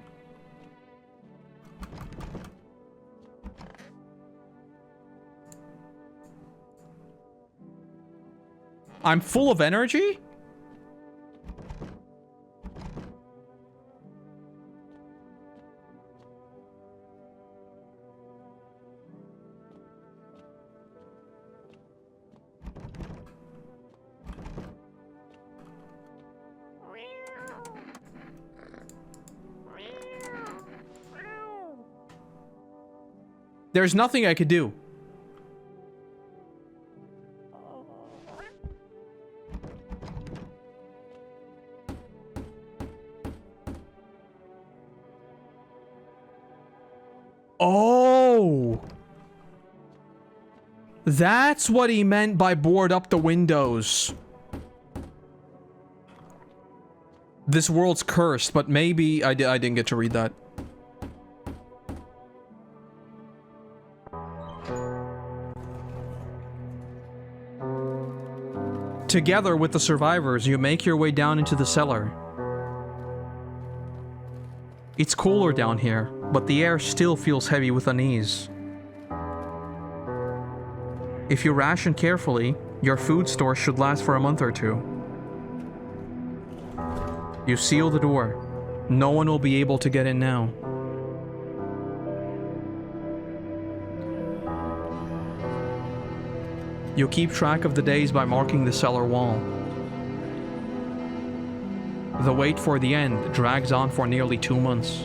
I'm full of energy? There's nothing I could do. Oh! That's what he meant by board up the windows. This world's cursed, but maybe I didn't get to read that. Together with the survivors, you make your way down into the cellar. It's cooler down here, but the air still feels heavy with unease. If you ration carefully, your food store should last for a month or two. You seal the door. No one will be able to get in now. You keep track of the days by marking the cellar wall. The wait for the end drags on for nearly 2 months.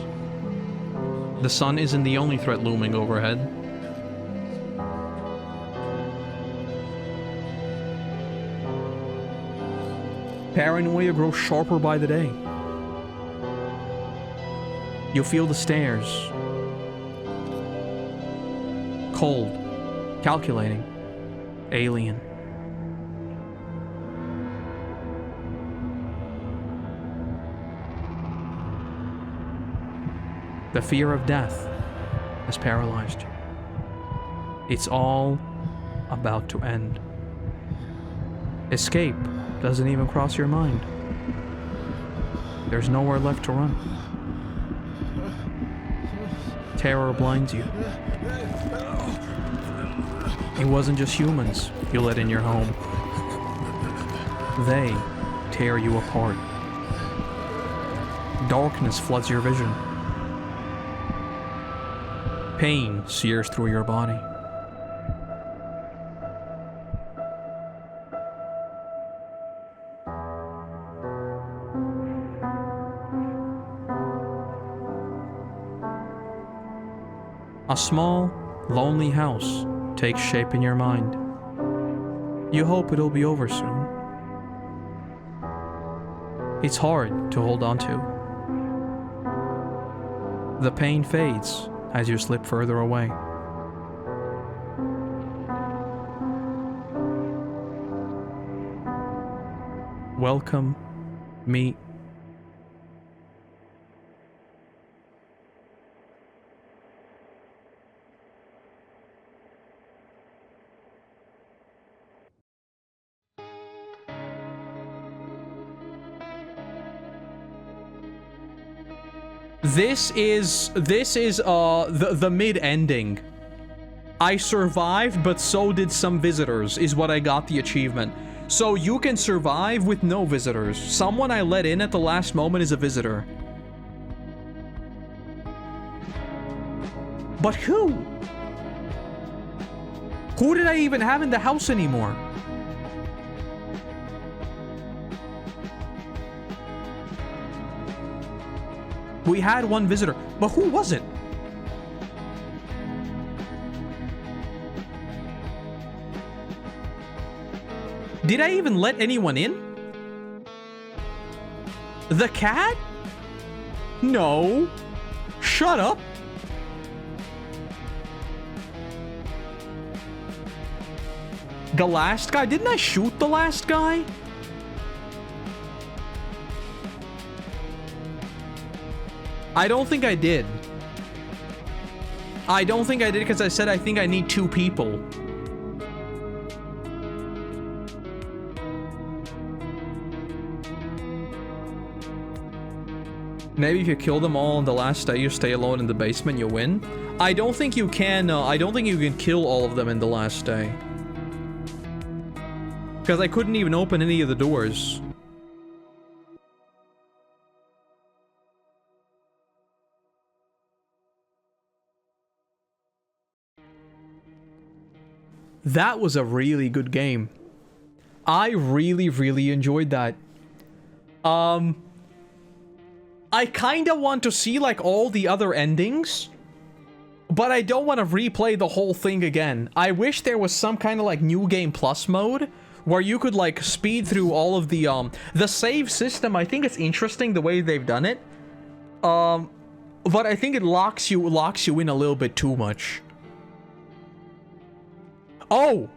The sun isn't the only threat looming overhead. Paranoia grows sharper by the day. You feel the stares. Cold. Calculating. Alien. The fear of death has paralyzed you. It's all about to end. Escape doesn't even cross your mind. There's nowhere left to run. Terror blinds you. It wasn't just humans you let in your home. They tear you apart. Darkness floods your vision. Pain sears through your body. A small, lonely house takes shape in your mind. You hope it'll be over soon. It's hard to hold on to. The pain fades as you slip further away. Welcome, meet This is the mid ending. I survived, but so did some visitors, is what I got the achievement. So you can survive with no visitors. Someone I let in at the last moment is a visitor. But who? Who did I even have in the house anymore? We had one visitor, but who was it? Did I even let anyone in? The cat? No. Shut up. The last guy? Didn't I shoot the last guy? I don't think I did. I don't think I did because I said I think I need 2 people. Maybe if you kill them all on the last day, you stay alone in the basement, you win. I don't think you can, I don't think you can kill all of them in the last day. Because I couldn't even open any of the doors. That was a really good game. I really, really enjoyed that. I kinda want to see, like, all the other endings, but I don't want to replay the whole thing again. I wish there was some kind of, like, New Game Plus mode, where you could, like, speed through all of the save system. I think it's interesting the way they've done it. But I think it locks you in a little bit too much. Oh,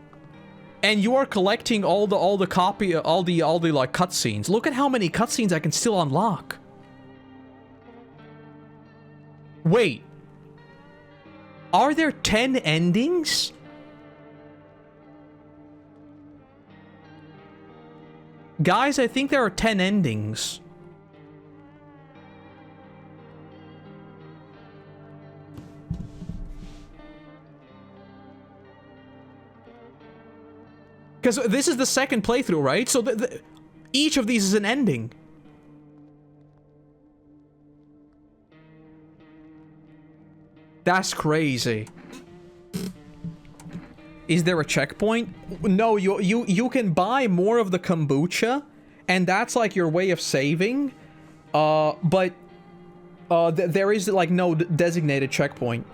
and you are collecting all the like cutscenes. Look at how many cutscenes I can still unlock. Wait, are there 10 endings? Guys, I think there are 10 endings. Because this is the second playthrough, right? So each of these is an ending. That's crazy. Is there a checkpoint? No, you can buy more of the kombucha, and that's like your way of saving. But there is like no designated checkpoint.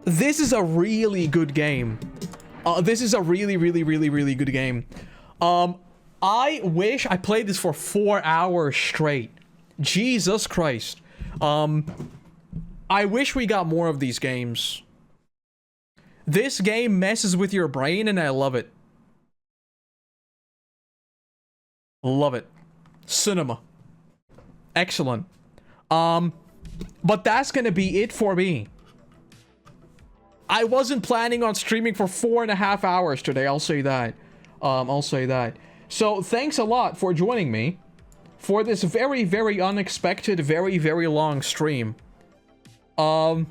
This is a really good game. This is a really, really, really, really good game. I wish I played this for 4 hours straight. Jesus Christ. I wish we got more of these games. This game messes with your brain and I love it. Love it. Cinema. Excellent. But that's gonna be it for me. I wasn't planning on streaming for 4.5 hours today, I'll say that. I'll say that. So, thanks a lot for joining me for this very, very unexpected, very, very long stream. I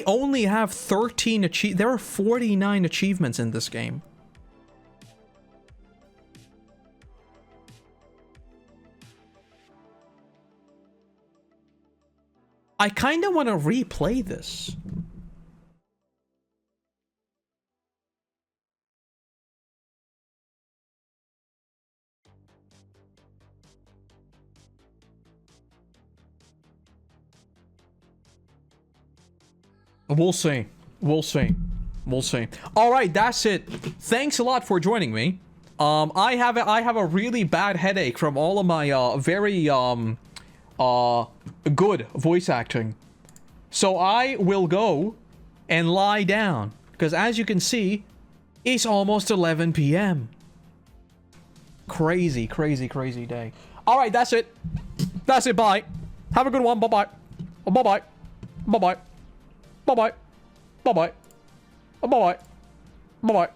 only have 13 there are 49 achievements in this game. I kind of want to replay this. We'll see. We'll see. We'll see. All right, that's it. Thanks a lot for joining me. I have a really bad headache from all of my very good voice acting. So I will go and lie down because as you can see, it's almost 11 p.m. Crazy, crazy, crazy day. All right, that's it. That's it. Bye. Have a good one. Bye-bye. Bye-bye. Bye-bye. Bye-bye. Bye-bye. Bye-bye. Bye-bye.